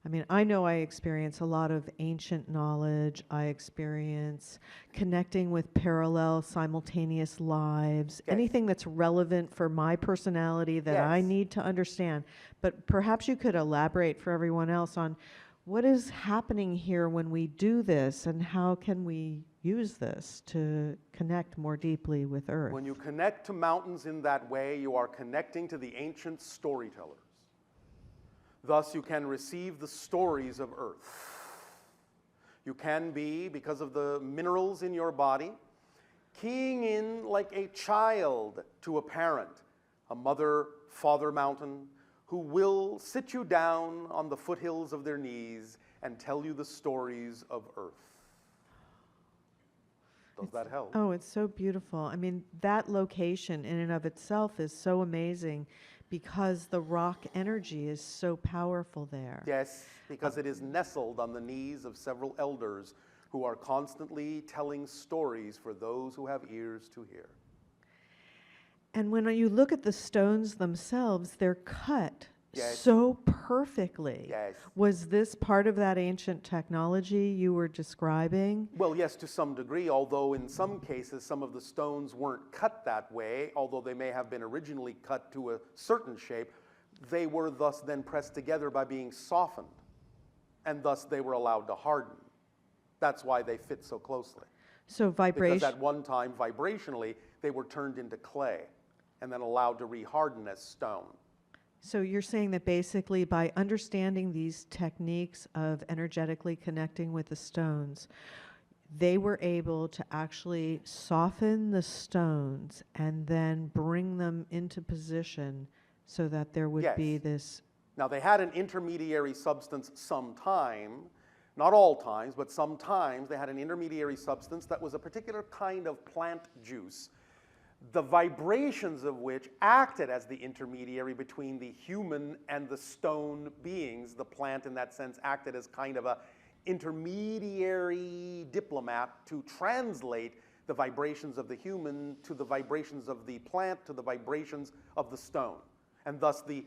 I mean, I know I experience a lot of ancient knowledge. I experience connecting with parallel, simultaneous lives, anything that's relevant for my personality that I need to understand. But perhaps you could elaborate for everyone else on what is happening here when we do this, and how can we use this to connect more deeply with Earth? When you connect to mountains in that way, you are connecting to the ancient storytellers. Thus, you can receive the stories of Earth. You can be, because of the minerals in your body, keying in like a child to a parent, a mother, father mountain, who will sit you down on the foothills of their knees and tell you the stories of Earth. Does that help? Oh, it's so beautiful. I mean, that location in and of itself is so amazing because the rock energy is so powerful there. Yes, because it is nestled on the knees of several elders who are constantly telling stories for those who have ears to hear. And when you look at the stones themselves, they're cut so perfectly. Yes. Was this part of that ancient technology you were describing? Well, yes, to some degree, although in some cases some of the stones weren't cut that way, although they may have been originally cut to a certain shape, they were thus then pressed together by being softened, and thus they were allowed to harden. That's why they fit so closely. So vibration. Because at one time, vibrationally, they were turned into clay and then allowed to reharden as stone. So you're saying that basically by understanding these techniques of energetically connecting with the stones, they were able to actually soften the stones and then bring them into position so that there would be this... Now, they had an intermediary substance sometime, not all times, but sometimes they had an intermediary substance that was a particular kind of plant juice, the vibrations of which acted as the intermediary between the human and the stone beings. The plant, in that sense, acted as kind of a intermediary diplomat to translate the vibrations of the human to the vibrations of the plant to the vibrations of the stone. And thus the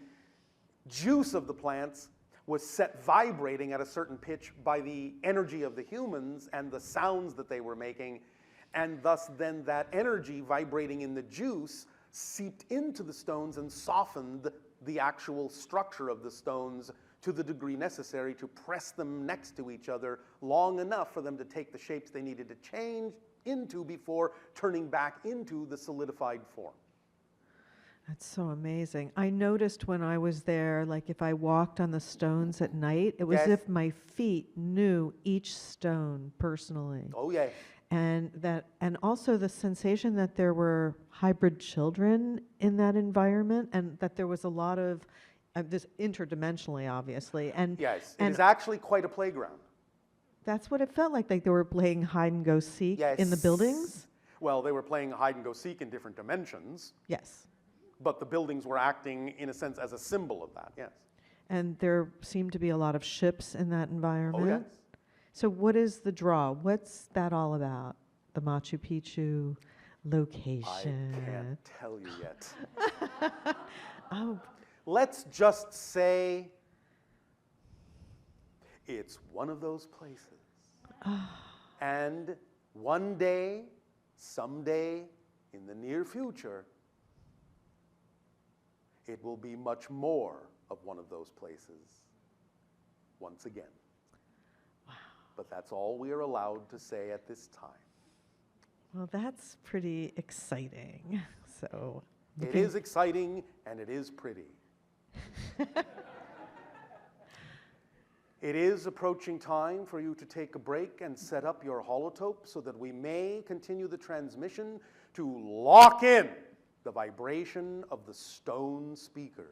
juice of the plants was set vibrating at a certain pitch by the energy of the humans and the sounds that they were making. And thus then that energy vibrating in the juice seeped into the stones and softened the actual structure of the stones to the degree necessary to press them next to each other long enough for them to take the shapes they needed to change into before turning back into the solidified form. That's so amazing. I noticed when I was there, like if I walked on the stones at night, it was as if my feet knew each stone personally. Oh, yeah. And also the sensation that there were hybrid children in that environment, and that there was a lot of this interdimensionally, obviously. And yes, it is actually quite a playground. That's what it felt like they were playing hide and go seek in the buildings. Well, they were playing hide and go seek in different dimensions. Yes. But the buildings were acting, in a sense, as a symbol of that. Yes. And there seem to be a lot of ships in that environment. Oh, yes. So what is the draw? What's that all about? The Machu Picchu location? I can't tell you yet. Oh. Let's just say it's one of those places. And one day, someday, in the near future, it will be much more of one of those places once again. Wow. But that's all we are allowed to say at this time. Well, that's pretty exciting. So it is exciting and it is pretty. It is approaching time for you to take a break and set up your holotope so that we may continue the transmission to lock in the vibration of the stone speakers.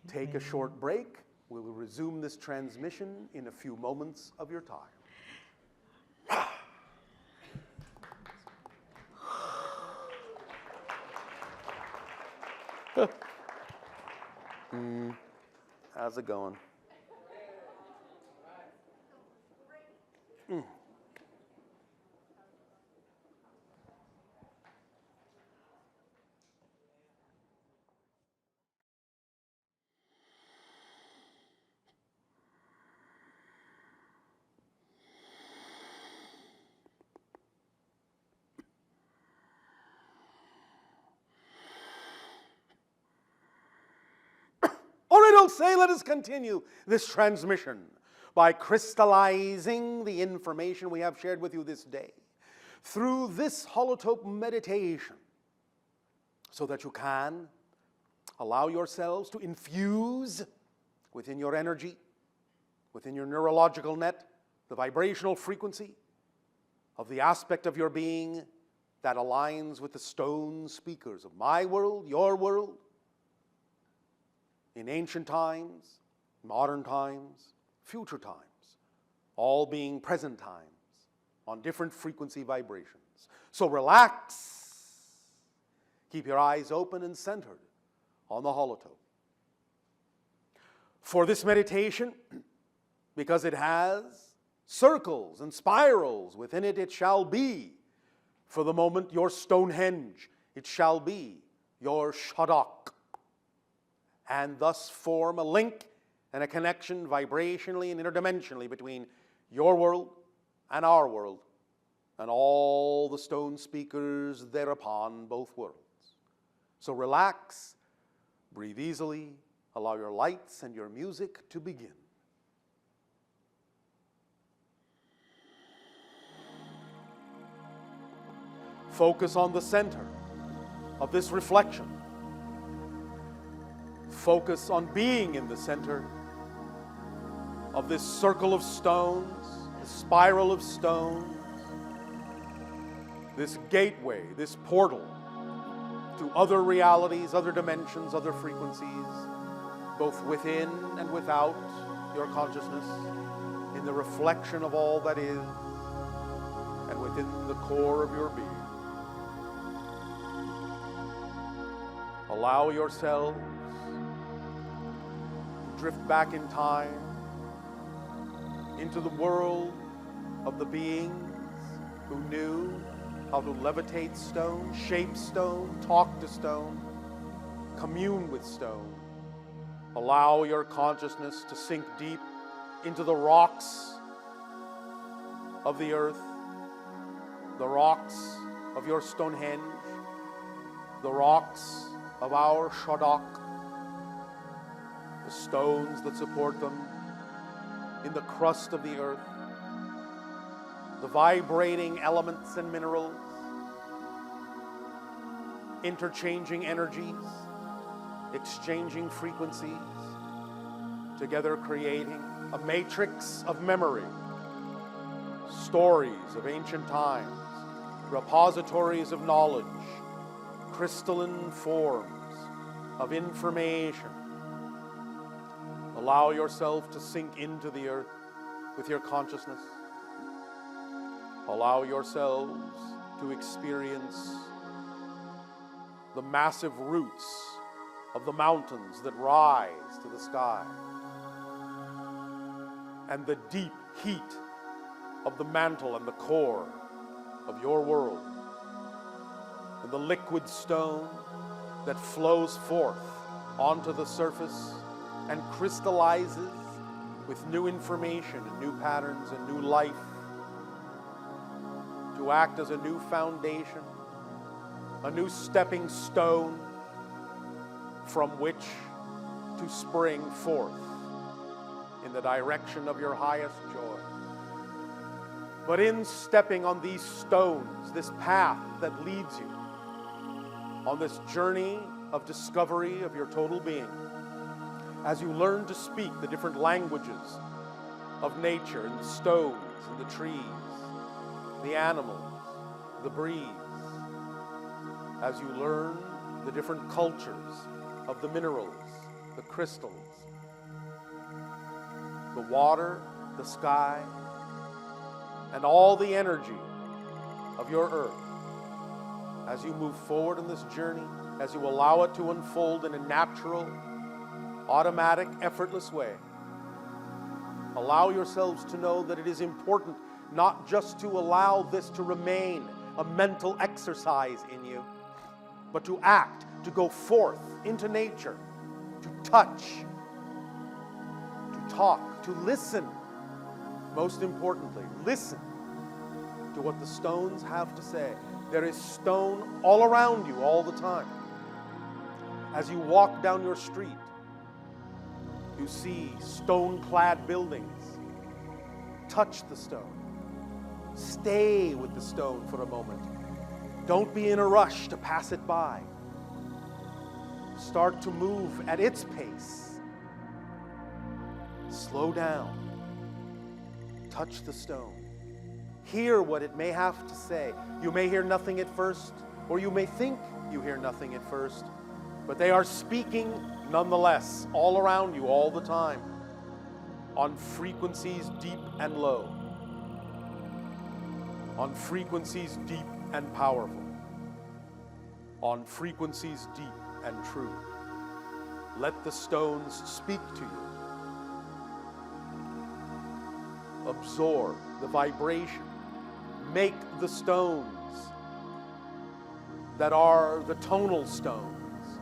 Take a short break. We will resume this transmission in a few moments of your time. How's it going? All right, I'll say, let us continue this transmission by crystallizing the information we have shared with you this day through this holotope meditation so that you can allow yourselves to infuse within your energy, within your neurological net, the vibrational frequency of the aspect of your being that aligns with the stone speakers of my world, your world, in ancient times, modern times, future times, all being present times on different frequency vibrations. So relax. Keep your eyes open and centered on the holotope. For this meditation, because it has circles and spirals within it, it shall be, for the moment, your Stonehenge. It shall be your Shadok, and thus form a link and a connection vibrationally and interdimensionally between your world and our world and all the stone speakers thereupon, both worlds. So relax, breathe easily, allow your lights and your music to begin. Focus on the center of this reflection. Focus on being in the center of this circle of stones, this spiral of stones, this gateway, this portal to other realities, other dimensions, other frequencies, both within and without your consciousness, in the reflection of all that is, and within the core of your being. Allow yourselves to drift back in time into the world of the beings who knew how to levitate stone, shape stone, talk to stone, commune with stone. Allow your consciousness to sink deep into the rocks of the earth, the rocks of your Stonehenge, the rocks of our Shadok, the stones that support them in the crust of the earth, the vibrating elements and minerals, interchanging energies, exchanging frequencies, together creating a matrix of memory, stories of ancient times, repositories of knowledge, crystalline forms of information. Allow yourself to sink into the earth with your consciousness. Allow yourselves to experience the massive roots of the mountains that rise to the sky, and the deep heat of the mantle and the core of your world, and the liquid stone that flows forth onto the surface and crystallizes with new information and new patterns and new life to act as a new foundation, a new stepping stone from which to spring forth in the direction of your highest joy. But in stepping on these stones, this path that leads you on this journey of discovery of your total being, as you learn to speak the different languages of nature and the stones and the trees, the animals, the breeze, as you learn the different cultures of the minerals, the crystals, the water, the sky, and all the energy of your earth, as you move forward in this journey, as you allow it to unfold in a natural, automatic, effortless way, allow yourselves to know that it is important not just to allow this to remain a mental exercise in you, but to act, to go forth into nature, to touch, to talk, to listen. Most importantly, listen to what the stones have to say. There is stone all around you all the time. As you walk down your street, you see stone-clad buildings. Touch the stone. Stay with the stone for a moment. Don't be in a rush to pass it by. Start to move at its pace. Slow down. Touch the stone. Hear what it may have to say. You may hear nothing at first, or you may think you hear nothing at first, but they are speaking nonetheless, all around you, all the time, on frequencies deep and low, on frequencies deep and powerful, on frequencies deep and true. Let the stones speak to you. Absorb the vibration. Make the stones that are the tonal stones,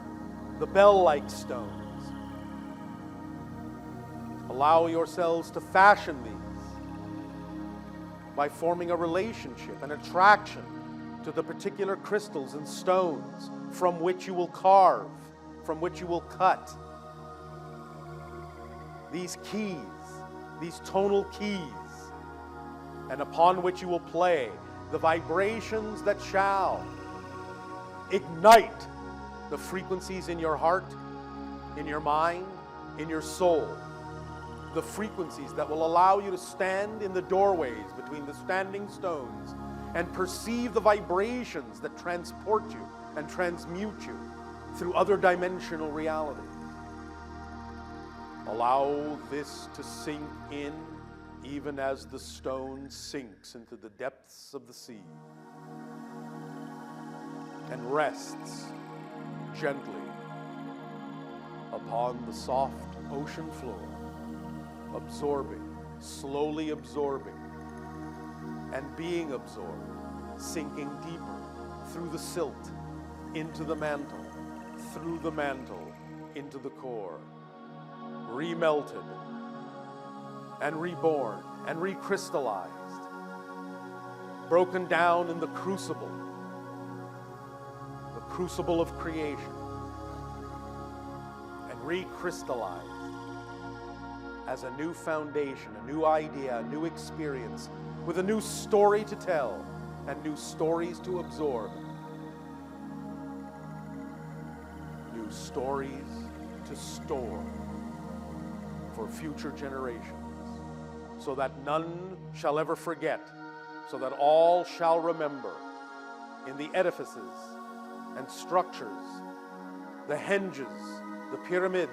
the bell-like stones. Allow yourselves to fashion these by forming a relationship, an attraction to the particular crystals and stones from which you will carve, from which you will cut. These keys, these tonal keys, and upon which you will play the vibrations that shall ignite the frequencies in your heart, in your mind, in your soul. The frequencies that will allow you to stand in the doorways between the standing stones and perceive the vibrations that transport you and transmute you through other dimensional realities. Allow this to sink in even as the stone sinks into the depths of the sea and rests gently upon the soft ocean floor, absorbing, slowly absorbing, and being absorbed, sinking deeper through the silt into the mantle, through the mantle into the core, remelted and reborn and recrystallized, broken down in the crucible of creation, and recrystallized as a new foundation, a new idea, a new experience, with a new story to tell and new stories to absorb, new stories to store for future generations, so that none shall ever forget, so that all shall remember in the edifices and structures, the henges, the pyramids,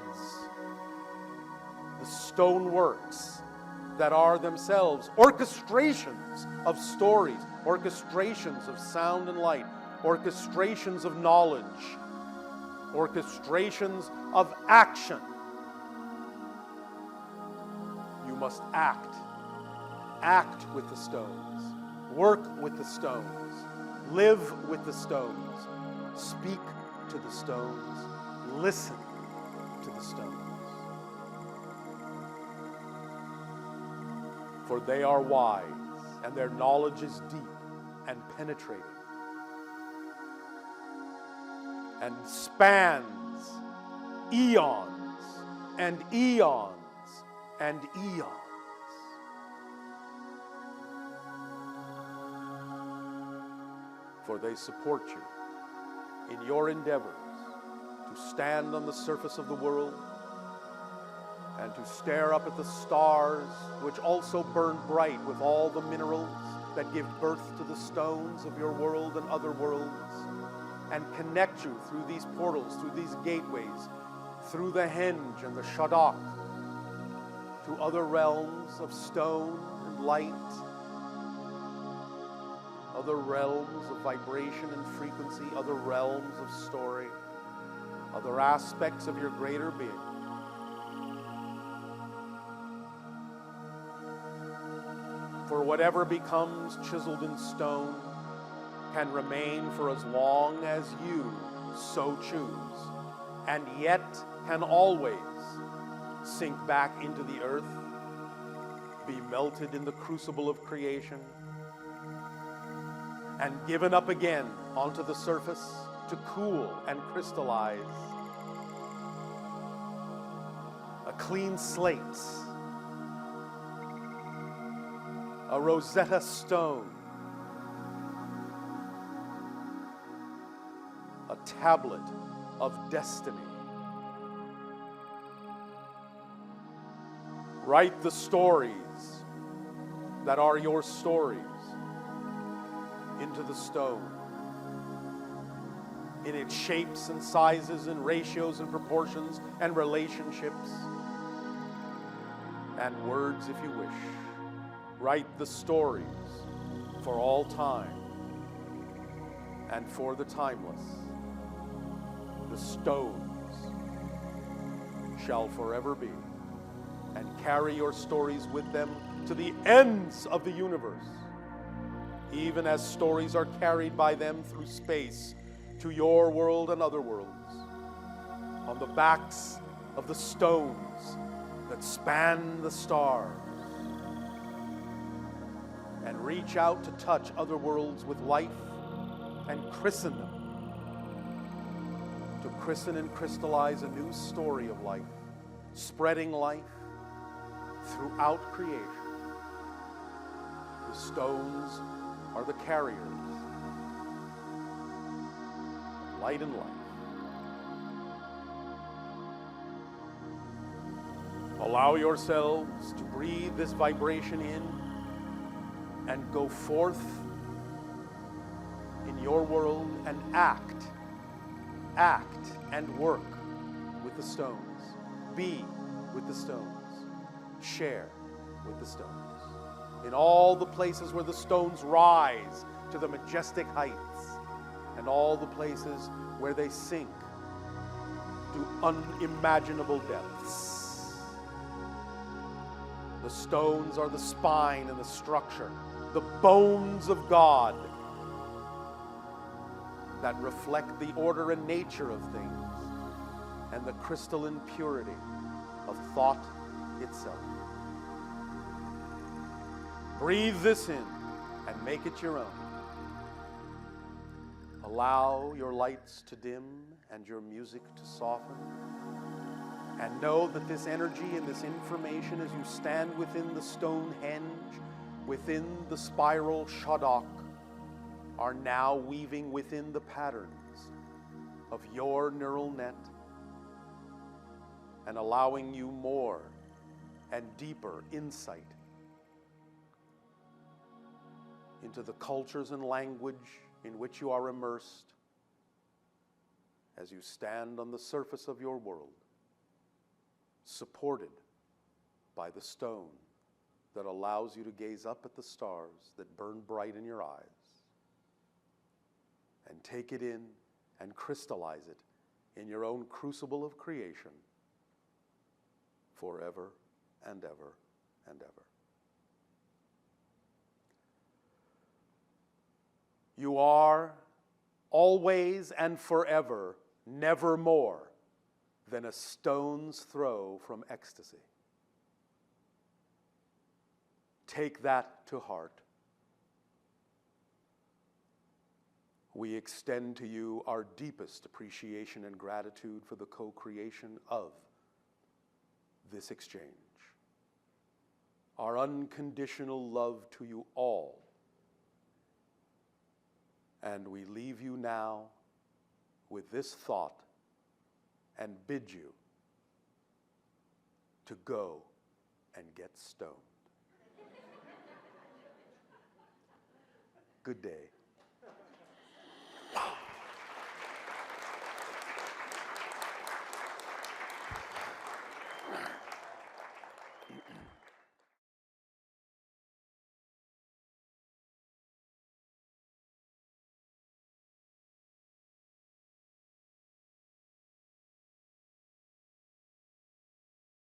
the stoneworks that are themselves orchestrations of stories, orchestrations of sound and light, orchestrations of knowledge, orchestrations of action. You must act. Act with the stones. Work with the stones. Live with the stones. Speak to the stones. Listen to the stones. For they are wise, and their knowledge is deep and penetrating, and spans eons and eons and eons. For they support you in your endeavors to stand on the surface of the world and to stare up at the stars, which also burn bright with all the minerals that give birth to the stones of your world and other worlds, and connect you through these portals, through these gateways, through the henge and the shadok, to other realms of stone and light, other realms of vibration and frequency, other realms of story, other aspects of your greater being. For whatever becomes chiseled in stone can remain for as long as you so choose, and yet can always sink back into the earth, be melted in the crucible of creation, and given up again onto the surface to cool and crystallize. A clean slate, a Rosetta Stone, a tablet of destiny. Write the stories that are your stories into the stone, in its shapes and sizes and ratios and proportions and relationships and words if you wish. Write the stories for all time and for the timeless. The stones shall forever be, and carry your stories with them to the ends of the universe, even as stories are carried by them through space to your world and other worlds, on the backs of the stones that span the stars, and reach out to touch other worlds with life and christen them, to christen and crystallize a new story of life, spreading life throughout creation. The stones are the carriers of light and life. Allow yourselves to breathe this vibration in and go forth in your world and act and work with the stones. Be with the stones. Share with the stones. In all the places where the stones rise to the majestic heights, and all the places where they sink to unimaginable depths. The stones are the spine and the structure, the bones of God that reflect the order and nature of things and the crystalline purity of thought itself. Breathe this in and make it your own. Allow your lights to dim and your music to soften. And know that this energy and this information, as you stand within the Stonehenge, within the spiral shadok, are now weaving within the patterns of your neural net and allowing you more and deeper insight into the cultures and language in which you are immersed as you stand on the surface of your world, supported by the stone that allows you to gaze up at the stars that burn bright in your eyes and take it in and crystallize it in your own crucible of creation forever and ever and ever. You are always and forever never more than a stone's throw from ecstasy. Take that to heart. We extend to you our deepest appreciation and gratitude for the co-creation of this exchange. Our unconditional love to you all. And we leave you now with this thought and bid you to go and get stoned. Good day.